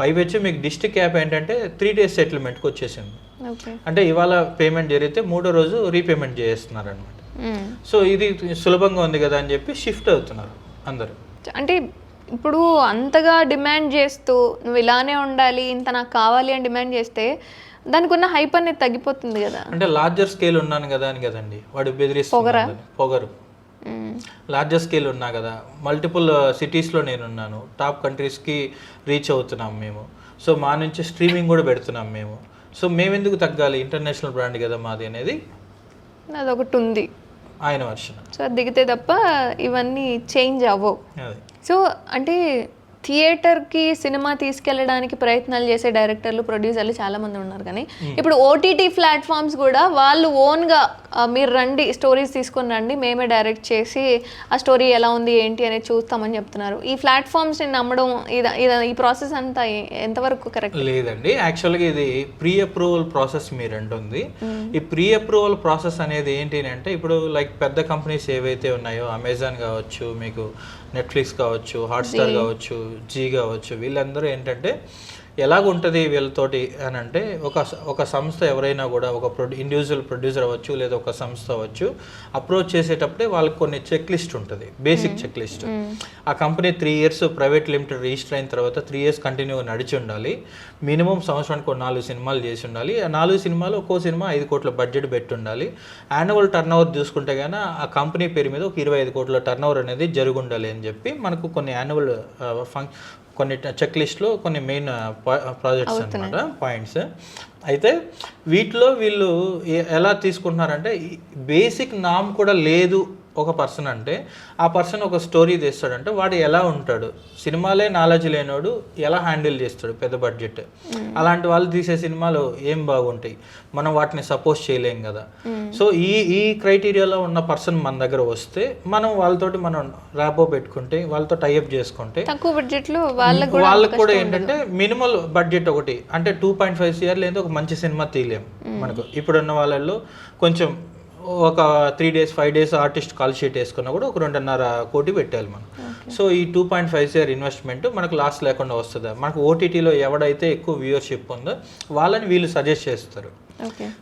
పైవచ్చి మీకు డిస్ట్రిక్ట్ యాప్ ఏంటంటే 3 days సెటిల్మెంట్కి వచ్చేసింది. అంటే ఇవాళ పేమెంట్ జరిగితే 3వ రోజు రీపేమెంట్ చేస్తున్నారు అనమాట. సో ఇది సులభంగా ఉంది కదా అని చెప్పి షిఫ్ట్ అవుతున్నారు అందరూ. అంటే ఇప్పుడు అంతగా డిమాండ్ చేస్తూ నువ్వు ఇలానే ఉండాలి, ఇంత నాకు కావాలి అని డిమాండ్ చేస్తే దానికి ఉన్న హైప్ అనేది తగ్గిపోతుంది కదా. అంటే లార్జర్ స్కేల్ ఉన్నాను కదా అని కదండి వాడు బెదిరిస్తున్నాడు, పొగరు. లార్జర్ స్కేల్ ఉన్నా కదా, మల్టిపుల్ సిటీస్లో నేనున్నాను, టాప్ కంట్రీస్కి రీచ్ అవుతున్నాం మేము. సో మా నుంచి స్ట్రీమింగ్ కూడా పెడుతున్నాం మేము. సో మేమెందుకు తగ్గాలి, ఇంటర్నేషనల్ బ్రాండ్ కదా మాది అనేది అదొకటి ఉంది ఆయన వర్షన్. సో దిగితే తప్ప ఇవన్నీ చేంజ్ అవ్వవు. సో అంటే థియేటర్కి సినిమా తీసుకెళ్ళడానికి ప్రయత్నాలు చేసే డైరెక్టర్లు ప్రొడ్యూసర్లు చాలా మంది ఉన్నారు, కానీ ఇప్పుడు ఓటీటీ ప్లాట్ఫామ్స్ కూడా వాళ్ళు ఓన్గా మీరు రండి స్టోరీస్ తీసుకొని రండి, మేమే డైరెక్ట్ చేసి ఆ స్టోరీ ఎలా ఉంది ఏంటి అనేది చూస్తామని చెప్తున్నారు. ఈ ప్లాట్ఫామ్స్ని నమ్మడం ఈ ప్రాసెస్ అంతా ఎంతవరకు కరెక్ట్? లేదండి, యాక్చువల్గా ఇది ప్రీ అప్రూవల్ ప్రాసెస్ మీరు అంటుంది. ఈ ప్రీ అప్రూవల్ ప్రాసెస్ అనేది ఏంటి అంటే, ఇప్పుడు లైక్ పెద్ద కంపెనీస్ ఏవైతే ఉన్నాయో, అమెజాన్ కావచ్చు, మీకు నెట్ఫ్లిక్స్ కావచ్చు, హాట్స్టార్ కావచ్చు, జీ కావచ్చు, వీళ్ళందరూ ఏంటంటే ఎలాగుంటుంది వీళ్ళతోటి అని అంటే, ఒక సంస్థ ఎవరైనా కూడా ఒక ఇండివిజువల్ ప్రొడ్యూసర్ అవ్వచ్చు లేదా ఒక సంస్థ అవ్వచ్చు, అప్రోచ్ చేసేటప్పుడే వాళ్ళకి కొన్ని చెక్ లిస్ట్ ఉంటుంది, బేసిక్ చెక్ లిస్ట్. ఆ company 3 years private limited register అయిన తర్వాత 3 years కంటిన్యూగా నడిచి ఉండాలి, మినిమం సంవత్సరానికి 4 సినిమాలు చేసి ఉండాలి, ఆ 4 సినిమాలు ఒక్కో సినిమా 5 కోట్ల బడ్జెట్ పెట్టి ఉండాలి, యాన్యువల్ టర్న్ ఓవర్ చూసుకుంటే కానీ ఆ కంపెనీ పేరు మీద ఒక 25 కోట్ల టర్న్ ఓవర్ అనేది జరిగి ఉండాలి అని చెప్పి మనకు కొన్ని యాన్యువల్ కొన్ని చెక్ లిస్ట్లో కొన్ని మెయిన్ ప్రాజెక్ట్స్ అనమాట, పాయింట్స్. అయితే వీటిలో వీళ్ళు ఎలా తీసుకుంటున్నారంటే, బేసిక్ నామ్ కూడా లేదు ఒక పర్సన్ అంటే, ఆ పర్సన్ ఒక స్టోరీ తీస్తాడంటే వాడు ఎలా ఉంటాడు, సినిమాలే నాలెడ్జ్ లేనోడు ఎలా హ్యాండిల్ చేస్తాడు పెద్ద బడ్జెట్, అలాంటి వాళ్ళు తీసే సినిమాలు ఏం బాగుంటాయి, మనం వాటిని సపోజ్ చేయలేం కదా. సో ఈ క్రైటీరియాలో ఉన్న పర్సన్ మన దగ్గర వస్తే మనం వాళ్ళతోటి మనం ర్యాపో పెట్టుకుంటే, వాళ్ళతో టైఅప్ చేసుకుంటే తక్కువ బడ్జెట్లో వాళ్ళకి కూడా ఏంటంటే మినిమల్ బడ్జెట్ ఒకటి అంటే 2.5 CR లేదా ఒక మంచి సినిమా తీయలేం మనకు. ఇప్పుడున్న వాళ్ళల్లో కొంచెం ఒక 3 days 5 days artist call sheet వేసుకున్నా కూడా ఒక 2.5 కోటి పెట్టాలి మనం. సో ఈ 2.5 CR ఇన్వెస్ట్మెంట్ మనకు లాస్ లేకుండా వస్తుంది. మనకు ఓటీటీలో ఎవడైతే ఎక్కువ వ్యూవర్షిప్ ఉందో వాళ్ళని వీళ్ళు సజెస్ట్ చేస్తారు.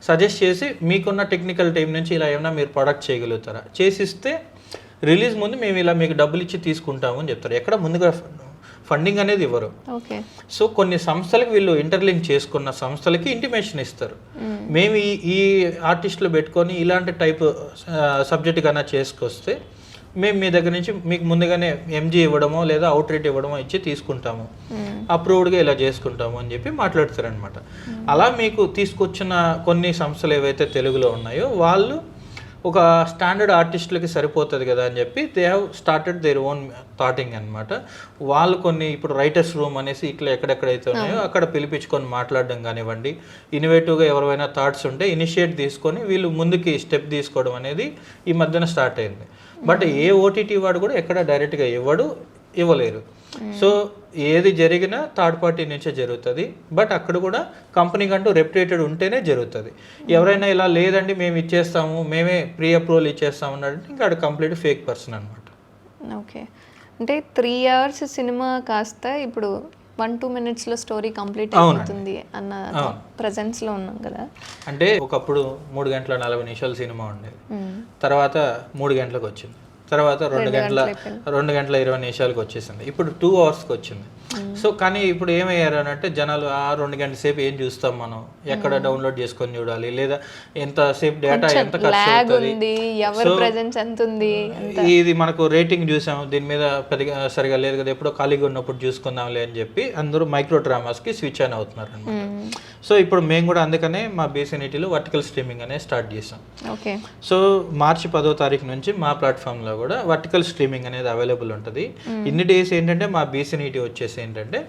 సజెస్ట్ చేసి మీకున్న టెక్నికల్ టీం నుంచి ఇలా ఏమైనా మీరు ప్రొడక్ట్ చేయగలుగుతారా, చేసిస్తే రిలీజ్ ముందు మేము ఇలా మీకు డబ్బులు ఇచ్చి తీసుకుంటాము అని చెప్తారు. ఎక్కడ ముందుగా ఫండింగ్ అనేది ఇవ్వరు. సో కొన్ని సంస్థలకు వీళ్ళు ఇంటర్లింక్ చేసుకున్న సంస్థలకి ఇంటిమేషన్ ఇస్తారు, మేము ఈ ఆర్టిస్టులు పెట్టుకొని ఇలాంటి టైప్ సబ్జెక్ట్ కన్నా చేసుకొస్తే మేము మీ దగ్గర నుంచి మీకు ముందుగానే ఎంజీ ఇవ్వడమో లేదా అవుట్ రేట్ ఇవ్వడమో ఇచ్చి తీసుకుంటాము, అప్రూవ్డ్గా ఇలా చేసుకుంటాము అని చెప్పి మాట్లాడతారనమాట. అలా మీకు తీసుకొచ్చిన కొన్ని సంస్థలు ఏవైతే తెలుగులో ఉన్నాయో వాళ్ళు ఒక స్టాండర్డ్ ఆర్టిస్టులకి సరిపోతుంది కదా అని చెప్పి they have started their own thoughting అనమాట. వాళ్ళు కొన్ని ఇప్పుడు రైటర్స్ రూమ్ అనేసి ఇట్లా ఎక్కడెక్కడైతే ఉన్నాయో అక్కడ పిలిపించుకొని మాట్లాడడం కానివ్వండి, ఇన్నోవేటివ్గా ఎవరైనా థాట్స్ ఉంటే ఇనిషియేట్ తీసుకొని వీళ్ళు ముందుకి స్టెప్ తీసుకోవడం అనేది ఈ మధ్యన స్టార్ట్ అయింది. బట్ ఏ ఓటీటీ వాడు కూడా ఎక్కడ డైరెక్ట్గా ఇవ్వలేరు. సో ఏది జరిగినా థర్డ్ పార్టీ నుంచే జరుగుతుంది. బట్ అక్కడ కూడా కంపెనీ కంటూ రెప్యుటేటెడ్ ఉంటేనే జరుగుతుంది. ఎవరైనా ఇలా లేదండి మేము ఇచ్చేస్తాము, మేమే ప్రీ అప్రూవల్ ఇచ్చేస్తాము అన్నాడంటే ఇంకా అది కంప్లీట్ ఫేక్ పర్సన్ అనమాట. ఓకే, అంటే 3 hours సినిమా కాస్త ఇప్పుడు 1-2 minutesలో స్టోరీ కంప్లీట్ అవుతుంది అన్న ప్రెజెన్స్లో ఉన్నాం కదా. అంటే ఒకప్పుడు 3 గంటల 40 నిమిషాల సినిమా ఉండేది, తర్వాత 3 గంటలకు వచ్చింది, తర్వాత 2 గంటల 20 నిమిషాలకు వచ్చేసింది, ఇప్పుడు 2 hours వచ్చింది. సో కానీ ఇప్పుడు ఏమయ్యారు అని అంటే జనాలు ఆ 2 గంటల సేపు ఏం చూస్తాం మనం, ఎక్కడ డౌన్లోడ్ చేసుకొని చూడాలి, లేదా ఎంతసేపు డేటా ఎంత ఖర్చు అవుతుంది, ఇది మనకు రేటింగ్ చూసాము దీని మీద పెద్దగా సరిగా లేదు కదా, ఎప్పుడో ఖాళీగా ఉన్నప్పుడు చూసుకుందాంలే అని చెప్పి అందరూ మైక్రో డ్రామాస్కి స్విచ్ ఆన్ అవుతున్నారు అనమాట. సో ఇప్పుడు మేము కూడా అందుకనే మా బీసీనిటీలో వర్టికల్ స్ట్రీమింగ్ అనేది స్టార్ట్ చేసాం. సో March 10వ తారీఖు నుంచి మా ప్లాట్ఫామ్లో కూడా వర్టికల్ స్ట్రీమింగ్ అనేది అవైలబుల్ ఉంటుంది. ఇన్ని డేస్ ఏంటంటే మా బీసీనిటీ వచ్చేసి ఏంటంటే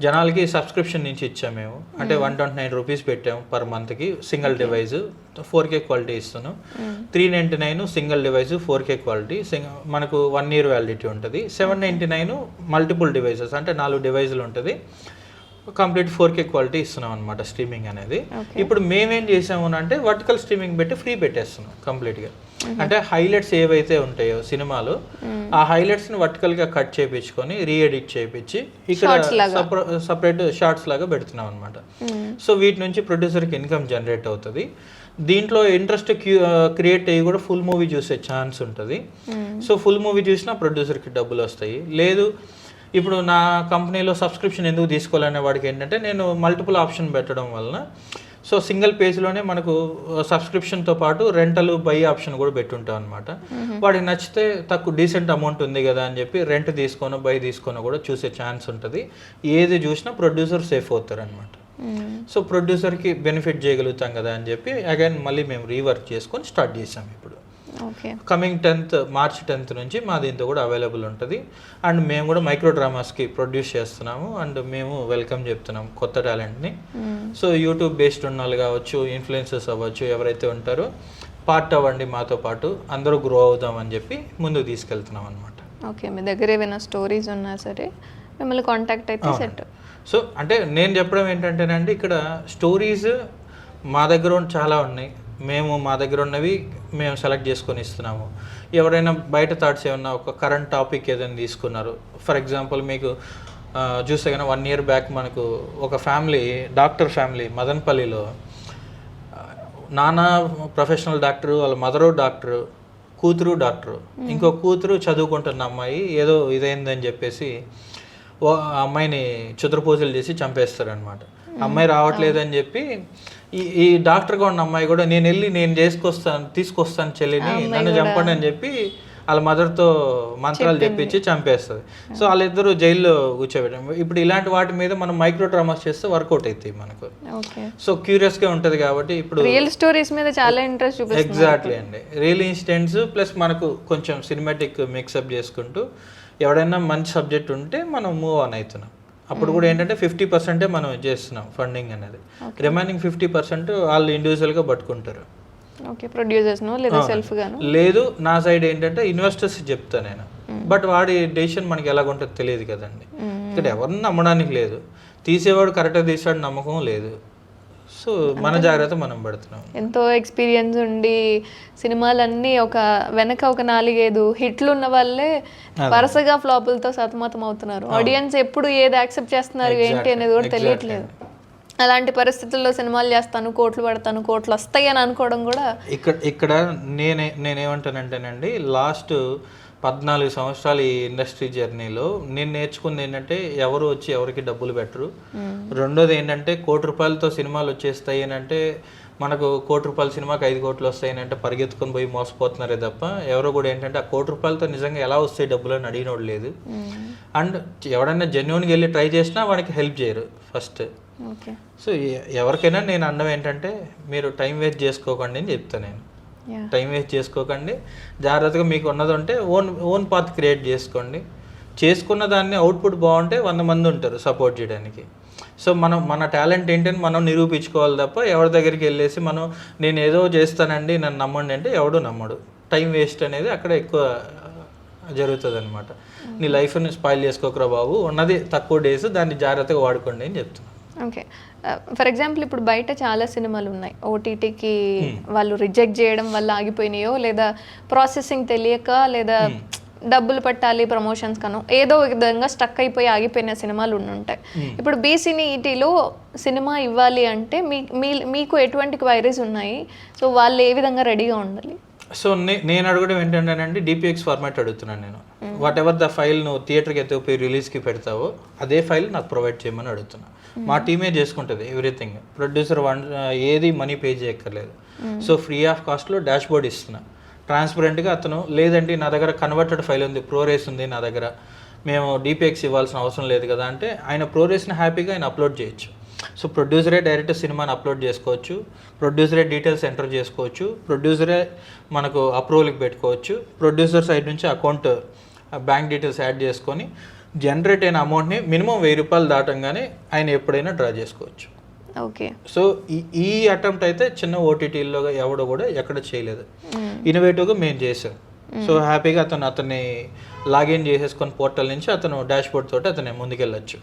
జనాలకి సబ్స్క్రిప్షన్ నుంచి ఇచ్చాము మేము, అంటే 129 రూపీస్ పెట్టాము పర్ మంత్కి, సింగిల్ డివైస్ 4K క్వాలిటీ ఇస్తున్నాం. 399 సింగిల్ డివైస్ 4K క్వాలిటీ, మనకు 1 year వ్యాలిడిటీ ఉంటుంది. 799 మల్టిపుల్ డివైసెస్, అంటే 4 డివైజులు ఉంటుంది, కంప్లీట్ 4K క్వాలిటీ ఇస్తున్నాం అనమాట స్ట్రీమింగ్ అనేది. ఇప్పుడు మేమేం చేసాము అంటే వర్టికల్ స్ట్రీమింగ్ పెట్టి ఫ్రీ పెట్టేస్తున్నాం కంప్లీట్గా. అంటే హైలైట్స్ ఏవైతే ఉంటాయో సినిమాలు, ఆ హైలైట్స్ని వర్టికల్గా కట్ చేయించుకొని రీఎడిట్ చేయించి ఇక్కడ సపరేట్ షార్ట్స్ లాగా పెడుతున్నాం అనమాట. సో వీటి నుంచి ప్రొడ్యూసర్కి ఇన్కమ్ జనరేట్ అవుతుంది. దీంట్లో ఇంట్రెస్ట్ క్రియేట్ అయ్యి కూడా ఫుల్ మూవీ చూసే ఛాన్స్ ఉంటుంది. సో ఫుల్ మూవీ చూసినా ప్రొడ్యూసర్కి డబ్బులు వస్తాయి. లేదు ఇప్పుడు నా కంపెనీలో సబ్స్క్రిప్షన్ ఎందుకు తీసుకోవాలనే వాడికి ఏంటంటే నేను మల్టిపుల్ ఆప్షన్ పెట్టడం వలన, సో సింగిల్ పేజ్లోనే మనకు సబ్స్క్రిప్షన్తో పాటు రెంటల్ బై ఆప్షన్ కూడా పెట్టుంటాం అనమాట. వాడికి నచ్చితే తక్కువ డీసెంట్ అమౌంట్ ఉంది కదా అని చెప్పి రెంట్ తీసుకొని బై తీసుకొని కూడా చూసే ఛాన్స్ ఉంటుంది. ఏది చూసినా ప్రొడ్యూసర్ సేఫ్ అవుతారు అనమాట. సో ప్రొడ్యూసర్కి బెనిఫిట్ చేయగలుగుతాం కదా అని చెప్పి అగైన్ మళ్ళీ మేము రీవర్క్ చేసుకొని స్టార్ట్ చేసాం ఇప్పుడు. Okay. Coming 10th March 10th నుంచి మా దీంతో కూడా అవైలబుల్ ఉంటుంది. అండ్ మేము కూడా మైక్రో డ్రామాస్కి ప్రొడ్యూస్ చేస్తున్నాము అండ్ మేము వెల్కమ్ చెప్తున్నాం కొత్త టాలెంట్ని. సో యూట్యూబ్ బేస్డ్ ఉన్న వాళ్ళు కావచ్చు, ఇన్ఫ్లుయెన్సర్స్ అవ్వచ్చు, ఎవరైతే ఉంటారో పార్ట్ అవ్వండి మాతో పాటు, అందరూ గ్రో అవుదామని చెప్పి ముందుకు తీసుకెళ్తున్నాం అనమాట. ఓకే, మీ దగ్గర ఏమైనా స్టోరీస్ ఉన్నా సరే మిమ్మల్ని కాంటాక్ట్ అయితే సెట్. సో అంటే నేను చెప్పడం ఏంటంటేనండి, ఇక్కడ స్టోరీస్ మా దగ్గర చాలా ఉన్నాయి. మేము మా దగ్గర ఉన్నవి మేము సెలెక్ట్ చేసుకొని ఇస్తున్నాము. ఎవరైనా బయట థాట్స్ ఏమన్నా ఒక కరెంట్ టాపిక్ ఏదైనా తీసుకున్నారు, ఫర్ ఎగ్జాంపుల్ మీకు చూస్తే కానీ 1 year బ్యాక్ మనకు ఒక ఫ్యామిలీ, డాక్టర్ ఫ్యామిలీ మదనపల్లిలో, నాన్న ప్రొఫెషనల్ డాక్టరు, వాళ్ళ మదరు డాక్టరు, కూతురు డాక్టరు, ఇంకో కూతురు చదువుకుంటున్న అమ్మాయి ఏదో ఇదైందని చెప్పేసి అమ్మాయిని చుద్రపూజలు చేసి చంపేస్తారనమాట. అమ్మాయి రావట్లేదని చెప్పి ఈ డాక్టర్గా ఉన్న అమ్మాయి కూడా నేను తీసుకొస్తాను చెల్లిని, నన్ను చంపండి అని చెప్పి వాళ్ళ మదర్తో మంత్రాలు చెప్పించి చంపేస్తుంది. సో వాళ్ళిద్దరూ జైల్లో కూర్చోబెట్టాం. ఇప్పుడు ఇలాంటి వాటి మీద మనం మైక్రో డ్రామాస్ చేస్తే వర్కౌట్ అవుతాయి మనకు. సో క్యూరియస్గా ఉంటుంది కాబట్టి ఇప్పుడు రియల్ స్టోరీస్ మీద చాలా ఇంట్రెస్ట్ చూపిస్తుంది. ఎగ్జాక్ట్లీ అండి, రియల్ ఇన్సిడెంట్స్ ప్లస్ మనకు కొంచెం సినిమాటిక్ మిక్సప్ చేసుకుంటూ ఎవడైనా మంచి సబ్జెక్ట్ ఉంటే మనం మూవ్ ఆన్ అవుతున్నాం. అప్పుడు కూడా ఏంటంటే 50% మనం చేస్తున్నాం ఫండింగ్ అనేది, రిమైనింగ్ 50% వాళ్ళు ఇండివిజువల్గా పట్టుకుంటారు. ఓకే, ప్రొడ్యూసర్స్ లేదా సెల్ఫ్ గాను లేదు. నా సైడ్ ఏంటంటే ఇన్వెస్టర్స్ చెప్తా నేను, బట్ వాడి డెసిషన్ మనకి ఎలాగుంటుందో తెలియదు కదండి. ఇక్కడ ఎవరిని నమ్మడానికి లేదు, తీసేవాడు కరెక్ట్గా తీసాడు నమ్మకం లేదు. సో మన జాగ్రత్త మనం పడుతున్నాం. ఎంతో ఎక్స్పీరియన్స్ ఉండి సినిమాలన్నీ వెనక ఒక 4-5 హిట్లు ఉన్న వాళ్ళే వరుసగా ఫ్లాపులతో సతమతం అవుతున్నారు. ఆడియన్స్ ఎప్పుడు ఏది యాక్సెప్ట్ చేస్తున్నారు ఏంటి అనేది కూడా తెలియట్లేదు. అలాంటి పరిస్థితుల్లో సినిమాలు చేస్తాను, కోట్లు పడతాను, కోట్లు వస్తాయి అని అనుకోవడం కూడా ఇక్కడ నేనేమంటానంటేనండి, లాస్ట్ 14 సంవత్సరాలు ఈ ఇండస్ట్రీ జర్నీలో నేను నేర్చుకుంది ఏంటంటే, ఎవరు వచ్చి ఎవరికి డబ్బులు పెట్టరు. రెండోది ఏంటంటే, ₹1,00,00,000 సినిమాలు వచ్చేస్తాయి అని అంటే, మనకు ₹1,00,00,000 సినిమాకి 5 కోట్లు వస్తాయని అంటే పరిగెత్తుకొని పోయి మోసపోతున్నారే తప్ప, ఎవరో కూడా ఏంటంటే ఆ ₹1,00,00,000 నిజంగా ఎలా వస్తాయి డబ్బులు అని అడిగినోడు లేదు. అండ్ ఎవడైనా జెన్యున్గా వెళ్ళి ట్రై చేసినా వాడికి హెల్ప్ చేయరు ఫస్ట్. సో ఎవరికైనా నేను అన్నం ఏంటంటే, మీరు టైం వేస్ట్ చేసుకోకండి అని చెప్తాను నేను. టైం వేస్ట్ చేసుకోకండి, జాగ్రత్తగా మీకు ఉన్నది ఉంటే ఓన్ పాత్ క్రియేట్ చేసుకోండి. చేసుకున్న దాన్ని అవుట్పుట్ బాగుంటే 100 మంది ఉంటారు సపోర్ట్ చేయడానికి. సో మన టాలెంట్ ఏంటని మనం నిరూపించుకోవాలి తప్ప, ఎవరి దగ్గరికి వెళ్ళేసి నేను ఏదో చేస్తానండి నన్ను నమ్మండి అంటే ఎవడు నమ్మడు. టైం వేస్ట్ అనేది అక్కడ ఎక్కువ జరుగుతుంది అనమాట. నీ లైఫ్ని స్పాయిల్ చేసుకోకరా బాబు, ఉన్నది తక్కువ డేస్, దాన్ని జాగ్రత్తగా వాడుకోండి అని చెప్తున్నాను. ఓకే, ఫర్ ఎగ్జాంపుల్ ఇప్పుడు బయట చాలా సినిమాలు ఉన్నాయి, ఓటీటీకి వాళ్ళు రిజెక్ట్ చేయడం వల్ల ఆగిపోయినాయో, లేదా ప్రాసెసింగ్ తెలియక, లేదా డబ్బులు పట్టాలి ప్రమోషన్స్ కను ఏదో విధంగా స్టక్ అయిపోయి ఆగిపోయిన సినిమాలు ఉంటాయి. ఇప్పుడు బీసీఈటీలో సినిమా ఇవ్వాలి అంటే మీకు ఎటువంటి క్వైరీస్ ఉన్నాయి? సో వాళ్ళు ఏ విధంగా రెడీగా ఉండాలి? సో నేను అడగడం ఏంటంటేనండి, DPX ఫార్మాట్ అడుగుతున్నాను నేను. వాట్ ఎవర్ ద ఫైల్ నువ్వు థియేటర్కి ఎత్తుకుపోయి రిలీజ్కి పెడతావో అదే ఫైల్ నాకు ప్రొవైడ్ చేయమని అడుగుతున్నా. మా టీమే చేసుకుంటుంది ఎవ్రీథింగ్. ప్రొడ్యూసర్ ఏది మనీ పే చేయక్కర్లేదు. సో ఫ్రీ ఆఫ్ కాస్ట్లో డాష్ బోర్డ్ ఇస్తున్నా ట్రాన్స్పరెంట్గా. అతను లేదండి నా దగ్గర కన్వర్టెడ్ ఫైల్ ఉంది, ప్రోరేస్ ఉంది నా దగ్గర, మేము DPX ఇవ్వాల్సిన అవసరం లేదు కదా అంటే, ఆయన ప్రోరేస్ని హ్యాపీగా ఆయన అప్లోడ్ చేయొచ్చు. సో ప్రొడ్యూసరే డైరెక్ట్ సినిమాని అప్లోడ్ చేసుకోవచ్చు, ప్రొడ్యూసరే డీటెయిల్స్ ఎంటర్ చేసుకోవచ్చు, ప్రొడ్యూసరే మనకు అప్రూవల్కి పెట్టుకోవచ్చు, ప్రొడ్యూసర్ సైడ్ నుంచి అకౌంట్ బ్యాంక్ డీటెయిల్స్ యాడ్ చేసుకొని జనరేట్ అయిన అమౌంట్ని మినిమం ₹1000 దాటంగానే ఆయన ఎప్పుడైనా డ్రా చేసుకోవచ్చు. ఓకే, సో ఈ అటెంప్ట్ అయితే చిన్న ఓటీటీలో ఎవడో కూడా ఎక్కడ చేయలేదు. ఇన్నోవేటివ్గా మేము చేసాం. సో హ్యాపీగా అతన్ని లాగిన్ చేసేసుకొని పోర్టల్ నుంచి అతను డాష్ బోర్డ్ తోటి అతను ముందుకెళ్ళచ్చు.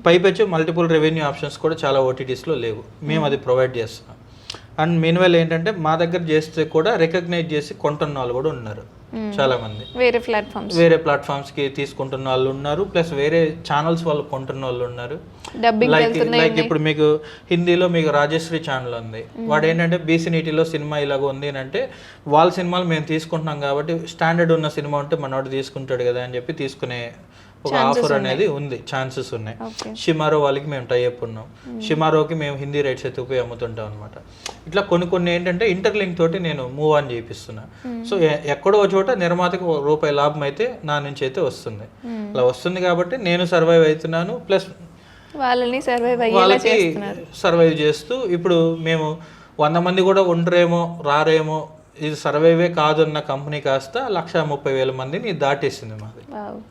పైపెచ్చు మల్టిపుల్ రెవెన్యూ ఆప్షన్స్ కూడా చాలా ఓటీటీస్లో లేవు, మేము అది ప్రొవైడ్ చేస్తున్నాం. అండ్ మీన్వెల్ ఏంటంటే, మా దగ్గర చేస్తే కూడా రికగ్నైజ్ చేసి కొంటున్న వాళ్ళు కూడా ఉన్నారు చాలా మంది. వేరే ప్లాట్ఫామ్స్కి తీసుకుంటున్న వాళ్ళు ఉన్నారు, ప్లస్ వేరే ఛానల్స్ వాళ్ళు కొంటున్న వాళ్ళు ఉన్నారు. లైక్ ఇప్పుడు మీకు హిందీలో మీకు రాజశ్రీ ఛానల్ ఉంది, వాడు ఏంటంటే బీసీఈటీలో సినిమా ఇలాగ ఉంది అని అంటే, వాళ్ళ సినిమాలు మేము తీసుకుంటున్నాం కాబట్టి స్టాండర్డ్ ఉన్న సినిమా ఉంటే మనోడు తీసుకుంటాడు కదా అని చెప్పి తీసుకునే ఒక ఆఫర్ అనేది ఉంది, ఛాన్సెస్ ఉన్నాయి. షిమారో వాళ్ళకి మేము టైఅప్ ఉన్నాం, షిమారోకి మేము హిందీ రైట్స్ ఎత్తుకుపోయి అమ్ముతుంటాం అనమాట. ఇట్లా కొన్ని ఏంటంటే ఇంటర్లింక్ తోటి నేను మూవ్ ఆన్ చేపిస్తున్నా. సో ఎక్కడో చోట నిర్మాతకు ₹1 లాభం అయితే నా నుంచి అయితే వస్తుంది. అలా వస్తుంది కాబట్టి నేను సర్వైవ్ అవుతున్నాను, ప్లస్ వాళ్ళకి సర్వైవ్ చేస్తూ ఇప్పుడు మేము 100 మంది కూడా ఉండరేమో రారేమో ఇది సర్వైవే కాదన్న కంపెనీ కాస్త 1,30,000 మందిని దాటేసింది మాది. వావ్.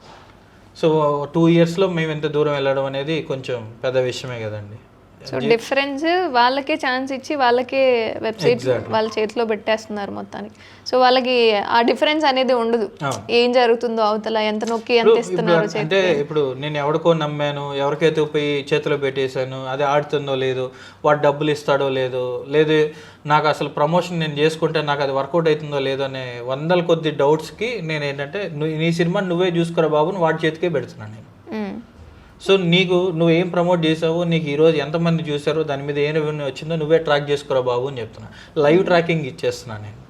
సో 2 ఇయర్స్లో మేము ఎంత దూరం వెళ్ళడం అనేది కొంచెం పెద్ద విషయమే కదండి. సో డిఫరెన్స్ వాళ్ళకే ఛాన్స్ ఇచ్చి వాళ్ళకే వెబ్సైట్ వాళ్ళ చేతిలో పెట్టేస్తున్నారు మొత్తానికి. సో వాళ్ళకి ఆ డిఫరెన్స్ అనేది ఉండదు, ఏం జరుగుతుందో అవతల ఎంత నొక్కి ఎంత ఇస్తున్నారు. అంటే ఇప్పుడు నేను ఎవరికో నమ్మాను, ఎవరికైతే పోయి చేతిలో పెట్టేశాను, అది ఆడుతుందో లేదో, వాడు డబ్బులు ఇస్తాడో లేదో, లేదు నాకు అసలు ప్రమోషన్ నేను చేసుకుంటే నాకు అది వర్కౌట్ అవుతుందో లేదో అనే వందల కొద్ది డౌట్స్కి నేను ఏంటంటే నీ సినిమా నువ్వే చూసుకురా బాబు వాడి చేతికే పెడుతున్నాను నేను. సో నువ్వు ఏం ప్రమోట్ చేసావో, నీకు ఈరోజు ఎంతమంది చూసారో, దాని మీద ఏ రెవెన్యూ వచ్చిందో నువ్వే ట్రాక్ చేసుకోరా బాబు అని చెప్తున్నా. లైవ్ ట్రాకింగ్ ఇచ్చేస్తున్నాను నేను.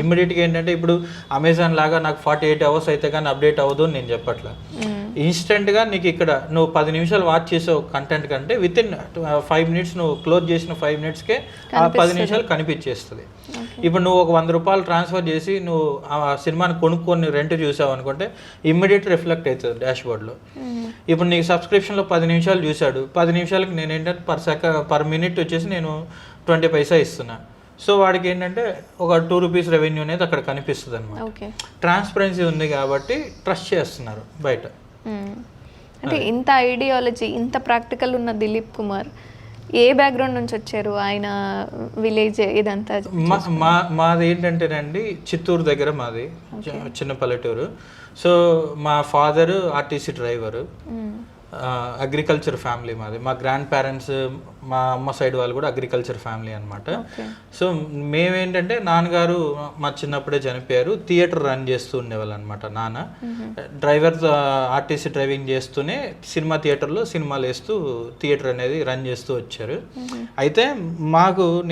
ఇమ్మీడియట్గా ఏంటంటే ఇప్పుడు అమెజాన్ లాగా నాకు 48 అవర్స్ అయితే కానీ అప్డేట్ అవ్వదు అని నేను చెప్పట్లా. ఇన్స్టెంట్గా నీకు ఇక్కడ నువ్వు 10 నిమిషాలు వాచ్ చేసే కంటెంట్ కంటే విత్ ఇన్ 5 మినిట్స్ నువ్వు క్లోజ్ చేసిన 5 మినిట్స్కే ఆ 10 నిమిషాలు కనిపించేస్తుంది. ఇప్పుడు నువ్వు ఒక 100 రూపాయలు ట్రాన్స్ఫర్ చేసి నువ్వు ఆ సినిమాని కొనుక్కొని రెంట్ చూసావు అనుకుంటే ఇమ్మీడియట్ రిఫ్లెక్ట్ అవుతుంది డాష్బోర్డ్లో. ఇప్పుడు నీకు సబ్స్క్రిప్షన్లో 10 నిమిషాలు చూశాడు, 10 నిమిషాలకి నేను ఏంటంటే పర్ మినిట్ వచ్చేసి నేను 20 పైసా ఇస్తున్నా. సో వాడికి ఏంటంటే ఒక 2 రూపీస్ రెవెన్యూ అనేది అక్కడ కనిపిస్తుంది అనమాట. ట్రాన్స్పరెన్సీ ఉంది కాబట్టి ట్రస్ట్ చేస్తున్నారు బయట. అంటే ఇంత ఐడియాలజీ, ఇంత ప్రాక్టికల్ ఉన్న దిలీప్ కుమార్ ఏ బ్యాక్గ్రౌండ్ నుంచి వచ్చారు? ఆయన విలేజ్ ఇదంతా? మాది ఏంటంటేనండి చిత్తూరు దగ్గర మాది, చిన్న పల్లెటూరు. సో మా father RTC driver, agriculture family మాది. మా గ్రాండ్ పేరెంట్స్, మా అమ్మ సైడ్ వాళ్ళు కూడా అగ్రికల్చర్ ఫ్యామిలీ అనమాట. సో మేమేంటంటే నాన్నగారు మా చిన్నప్పుడే చనిపోయారు. థియేటర్ రన్ చేస్తూ ఉండేవాళ్ళు అనమాట నాన్న. డ్రైవర్ ఆర్టీసీ డ్రైవింగ్ చేస్తూనే సినిమా థియేటర్లో సినిమాలు వేస్తూ థియేటర్ అనేది రన్ చేస్తూ వచ్చారు. అయితే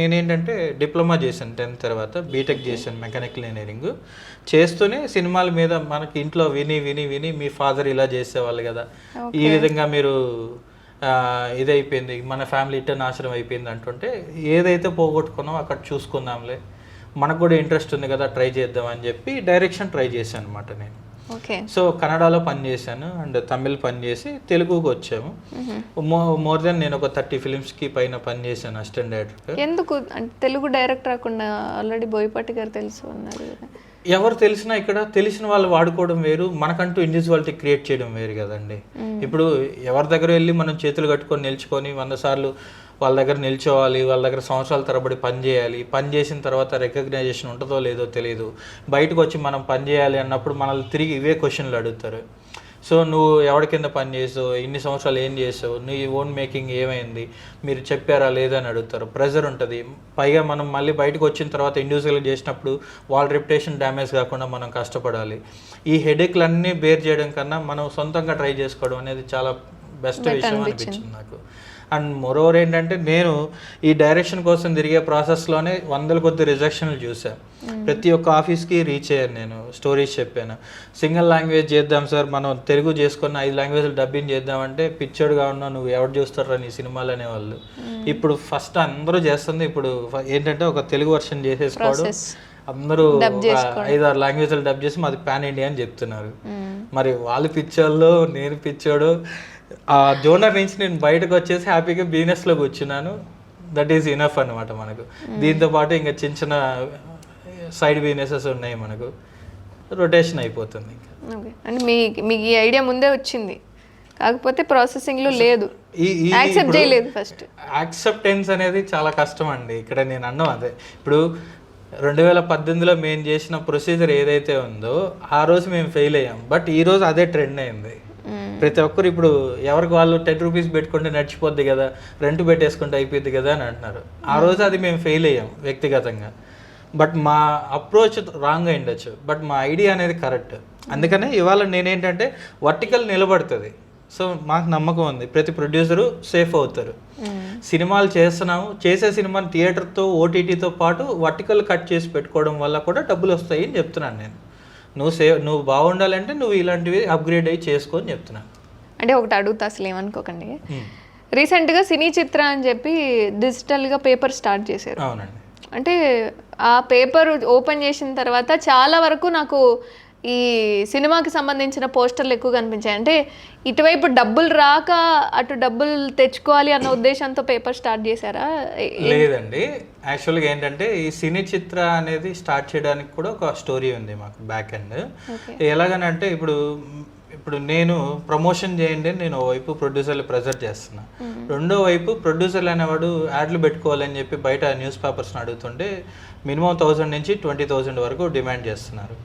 నేనేంటంటే డిప్లొమా చేశాను 10th తర్వాత, బీటెక్ చేశాను మెకానికల్ ఇంజనీరింగ్. చేస్తూనే సినిమాల మీద మనకి ఇంట్లో విని విని విని మీ ఫాదర్ ఇలా చేసేవాళ్ళు కదా, ఈ విధంగా మీరు ఇదైపోయింది, మన ఫ్యామిలీ ఇట్ట నాశనం అయిపోయింది అంటుంటే ఏదైతే పోగొట్టుకున్నామో అక్కడ చూసుకుందాంలే, మనకు కూడా ఇంట్రెస్ట్ ఉంది కదా ట్రై చేద్దాం అని చెప్పి డైరెక్షన్ ట్రై చేశాను అనమాట నేను. సో కన్నడలో పనిచేశాను అండ్ తమిళ్ పనిచేసి తెలుగుకి వచ్చాము. మోర్ దెన్ నేను ఒక 30 ఫిలిమ్స్కి పైన పనిచేశాను అసిస్టెంట్ డైరెక్టర్. ఎందుకు తెలుగు డైరెక్టర్ రాకుండా? ఆల్రెడీ బోయపాటి గారు తెలుసు అన్నారు. ఎవరు తెలిసినా ఇక్కడ తెలిసిన వాళ్ళు వాడుకోవడం వేరు, మనకంటూ ఇండివిజువాలిటీ క్రియేట్ చేయడం వేరు కదండి. ఇప్పుడు ఎవరి దగ్గర వెళ్ళి మనం చేతులు కట్టుకొని నిల్చుకొని 100 సార్లు వాళ్ళ దగ్గర నిల్చోవాలి, వాళ్ళ దగ్గర సంవత్సరాల తరబడి పని చేయాలి. పని చేసిన తర్వాత రికగ్నైజేషన్ ఉంటుందో లేదో తెలియదు. బయటకు వచ్చి మనం పని చేయాలి అన్నప్పుడు మనల్ని తిరిగి ఇవే క్వశ్చన్లు అడుగుతారు. సో నువ్వు ఎవరి కింద పని చేసావు, ఇన్ని సంవత్సరాలు ఏం చేసావు, నీ ఓన్ మేకింగ్ ఏమైంది, మీరు చెప్పారా లేదా అని అడుగుతారు. ప్రెజర్ ఉంటుంది. పైగా మనం మళ్ళీ బయటకు వచ్చిన తర్వాత ఇండివిజువల్గా చేసినప్పుడు వాళ్ళ రెప్యుటేషన్ డ్యామేజ్ కాకుండా మనం కష్టపడాలి. ఈ హెడేక్లన్నీ బేర్ చేయడం కన్నా మనం సొంతంగా ట్రై చేసుకోవడం అనేది చాలా బెస్ట్ విషయం అనిపించింది నాకు. అండ్ మోరోవర్ ఏంటంటే నేను ఈ డైరెక్షన్ కోసం తిరిగే ప్రాసెస్లోనే 100 కొద్ది రిజెక్షన్లు చూసాను. ప్రతి ఒక్క ఆఫీస్కి రీచ్ అయ్యాను, నేను స్టోరీస్ చెప్పాను. సింగిల్ లాంగ్వేజ్ చేద్దాం సార్, మనం తెలుగు చేసుకున్న 5 లాంగ్వేజ్లు డబ్బింగ్ చేద్దామంటే పిచ్చోడుగా ఉన్నావు, నువ్వు ఎవరు చూస్తారా నీ సినిమాలు అనేవాళ్ళు. ఇప్పుడు ఫస్ట్ అందరూ చేస్తుంది ఇప్పుడు ఏంటంటే ఒక తెలుగు వర్షన్ చేసేసుకోవడం, అందరూ 5-6 లాంగ్వేజ్లు డబ్ చేసి మాది పాన్ ఇండియా అని చెప్తున్నారు. మరి వాళ్ళు పిచ్చోళ్ళు, నేను పిచ్చోడు. ఆ జోనర్ నుంచి నేను బయటకు వచ్చేసి హ్యాపీగా బిజినెస్లో కూర్చున్నాను. దట్ ఈస్ ఇనఫ్ అనమాట మనకు. దీంతో పాటు ఇంకా చిన్న చిన్న సైడ్ బిజినెసెస్ ఉన్నాయి, మనకు రొటేషన్ అయిపోతుంది. అంటే మీకు ఈ ఐడియా ముందే వచ్చింది, కాకపోతే ప్రాసెసింగ్లో లేదు, యాక్సెప్ట్ చేయలేదు. ఫస్ట్ యాక్సెప్టెన్స్ అనేది చాలా కష్టం అండి. ఇక్కడ నేను అన్నాం అదే, ఇప్పుడు 2018లో మేము చేసిన ప్రొసీజర్ ఏదైతే ఉందో ఆ రోజు మేము ఫెయిల్ అయ్యాం. బట్ ఈ రోజు అదే ట్రెండ్ అయింది. ప్రతి ఒక్కరు ఇప్పుడు ఎవరికి వాళ్ళు 10 రూపీస్ పెట్టుకుంటే నడిచిపోద్ది కదా, రెంట్ పెట్టేసుకుంటే అయిపోద్ది కదా అని అంటున్నారు. ఆ రోజు అది మేము ఫెయిల్ అయ్యాం వ్యక్తిగతంగా. బట్ మా అప్రోచ్ రాంగ్ అయి ఉండొచ్చు, బట్ మా ఐడియా అనేది కరెక్ట్. అందుకనే ఇవాళ నేనేంటంటే వర్టికల్ నిలబడుతుంది. సో మాకు నమ్మకం ఉంది ప్రతి ప్రొడ్యూసరు సేఫ్ అవుతారు. సినిమాలు చేస్తున్నాము, చేసే సినిమాని థియేటర్తో ఓటీటీతో పాటు వర్టికల్ కట్ చేసి పెట్టుకోవడం వల్ల కూడా డబ్బులు వస్తాయి అని చెప్తున్నాను నేను. నువ్వు బాగుండాలంటే నువ్వు ఇలాంటివి అప్గ్రేడ్ అయ్యి చేసుకో అని చెప్తున్నాను. అంటే ఒకటి అడుగుతా, అసలు ఏమనుకోకండి, రీసెంట్గా సినీ చిత్ర అని చెప్పి డిజిటల్గా పేపర్ స్టార్ట్ చేశారు. అవునండి. అంటే ఆ పేపర్ ఓపెన్ చేసిన తర్వాత చాలా వరకు నాకు ఈ సినిమాకి సంబంధించిన పోస్టర్లు ఎక్కువ కనిపించాయి. అంటే ఇటువైపు డబ్బులు రాక అటు డబ్బులు తెచ్చుకోవాలి అన్న ఉద్దేశంతో పేపర్ స్టార్ట్ చేశారా? లేదండి, యాక్చువల్గా ఏంటంటే ఈ సినీ చిత్ర అనేది స్టార్ట్ చేయడానికి కూడా ఒక స్టోరీ ఉంది మాకు బ్యాక్ ఎండ్. ఎలాగనంటే ఇప్పుడు నేను ప్రమోషన్ చేయండి అని నేను వైపు ప్రొడ్యూసర్లు ప్రెజర్ చేస్తున్నా, రెండో వైపు ప్రొడ్యూసర్లు అనేవాడు యాడ్లు పెట్టుకోవాలని చెప్పి బయట న్యూస్ పేపర్స్ని అడుగుతుంటే మినిమం 1000 నుంచి 20,000 వరకు డిమాండ్ చేస్తున్నారు.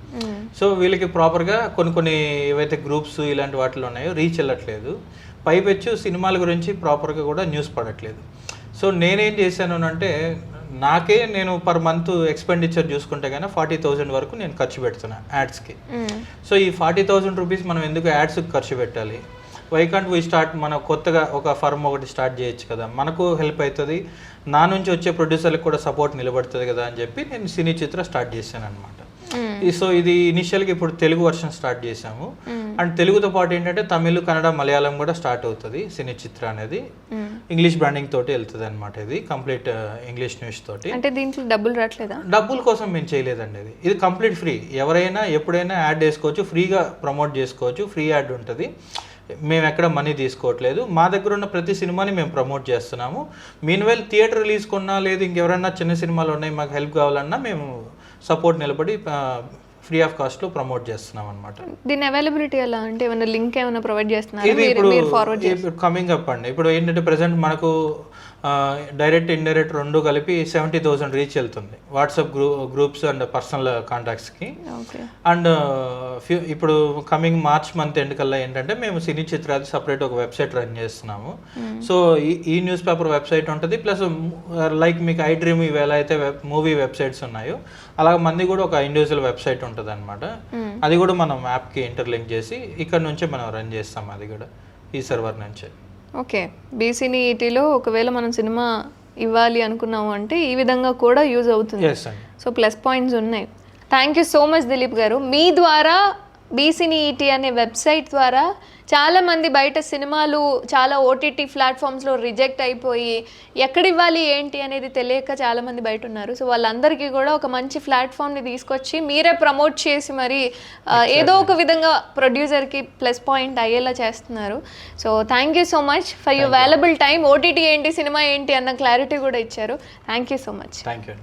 సో వీళ్ళకి ప్రాపర్గా కొన్ని ఏవైతే గ్రూప్స్ ఇలాంటి వాటిలో ఉన్నాయో రీచ్ వెళ్ళట్లేదు, పైపెచ్చు సినిమాల గురించి ప్రాపర్గా కూడా న్యూస్ పడట్లేదు. సో నేనేం చేశాను అంటే నేను పర్ మంత్ ఎక్స్పెండిచర్ చూసుకుంటే కానీ 40,000 వరకు నేను ఖర్చు పెడుతున్నా యాడ్స్కి. సో ఈ 40,000 రూపీస్ మనం ఎందుకు యాడ్స్కి ఖర్చు పెట్టాలి? వై కాంట్ వీ స్టార్ట్, మనం కొత్తగా ఒక ఫర్మ్ ఒకటి స్టార్ట్ చేయొచ్చు కదా, మనకు హెల్ప్ అవుతుంది, నా నుంచి వచ్చే ప్రొడ్యూసర్లకు కూడా సపోర్ట్ నిలబడుతుంది కదా అని చెప్పి నేను సినీ చిత్ర స్టార్ట్ చేశాను అనమాట. సో ఇది ఇనిషియల్గా ఇప్పుడు తెలుగు వర్షన్ స్టార్ట్ చేసాము, అండ్ తెలుగుతో పాటు ఏంటంటే తమిళ్, కన్నడ, మలయాళం కూడా స్టార్ట్ అవుతుంది. సినీ చిత్ర అనేది ఇంగ్లీష్ బ్రాండింగ్ తోటి వెళ్తుంది అనమాట. ఇది కంప్లీట్ ఇంగ్లీష్ న్యూస్ తోటి. అంటే దీంట్లో డబ్బులు రావట్లేదా? డబ్బుల కోసం మేము చేయలేదండి, ఇది కంప్లీట్ ఫ్రీ. ఎవరైనా ఎప్పుడైనా యాడ్ వేసుకోవచ్చు, ఫ్రీగా ప్రమోట్ చేసుకోవచ్చు, ఫ్రీ యాడ్ ఉంటుంది. మేము ఎక్కడ మనీ తీసుకోవట్లేదు, మా దగ్గర ఉన్న ప్రతి సినిమాని మేము ప్రమోట్ చేస్తున్నాము. మీన్వైల్ థియేటర్ రిలీజ్ కొన్నా లేదు ఇంకెవరైనా చిన్న సినిమాలు ఉన్నాయి మాకు హెల్ప్ కావాలన్నా మేము సపోర్ట్ నిలబడి ఫ్రీ ఆఫ్ కాస్ట్లో ప్రమోట్ చేస్తున్నాం అనమాట. దీని అవైలబిలిటీ ఎలా అంటే ఏమైనా లింక్ ఏమైనా ప్రొవైడ్ చేస్తున్నారు? ఇది ఇప్పుడు కమింగ్ అప్ అండి. ఇప్పుడు ఏంటంటే ప్రెసెంట్ మనకు డైరెక్ట్ ఇండైరెక్ట్ రెండు కలిపి 70,000 రీచ్ వెళ్తుంది వాట్సాప్ గ్రూప్స్ అండ్ పర్సనల్ కాంటాక్ట్స్కి. అండ్ ఇప్పుడు కమింగ్ మార్చ్ మంత్ ఎండ్ కల్లా ఏంటంటే మేము సినీ చిత్రాది సపరేట్ ఒక వెబ్సైట్ రన్ చేస్తున్నాము. సో ఈ న్యూస్ పేపర్ వెబ్సైట్ ఉంటుంది, ప్లస్ లైక్ మీకు ఐ డ్రీమ్ ఇవి ఎలా అయితే మూవీ వెబ్సైట్స్ ఉన్నాయో అలాగే మంది కూడా ఒక ఇండివిజువల్ వెబ్సైట్ ఉంటుంది అనమాట. అది కూడా మనం యాప్కి ఇంటర్లింక్ చేసి ఇక్కడ నుంచే మనం రన్ చేస్తాం, అది కూడా ఈ సర్వర్ నుంచే. ఓకే, బీసీనీఈటీలో ఒకవేళ మనం సినిమా ఇవ్వాలి అనుకున్నాము అంటే ఈ విధంగా కూడా యూజ్ అవుతుంది. సో ప్లస్ పాయింట్స్ ఉన్నాయి. Thank you so much Dilip గారు. మీ ద్వారా బీసీనీఈటీ అనే వెబ్సైట్ ద్వారా చాలామంది బయట సినిమాలు చాలా ఓటీటీ ప్లాట్ఫామ్స్లో రిజెక్ట్ అయిపోయి ఎక్కడ ఇవ్వాలి ఏంటి అనేది తెలియక చాలామంది బయట ఉన్నారు. సో వాళ్ళందరికీ కూడా ఒక మంచి ప్లాట్ఫామ్ని తీసుకొచ్చి మీరే ప్రమోట్ చేసి మరి ఏదో ఒక విధంగా ప్రొడ్యూసర్కి ప్లస్ పాయింట్ అయ్యేలా చేస్తున్నారు. So thank you so much for your valuable time. OTT ఏంటి, సినిమా ఏంటి అన్న క్లారిటీ కూడా ఇచ్చారు. Thank you so much. Thank you.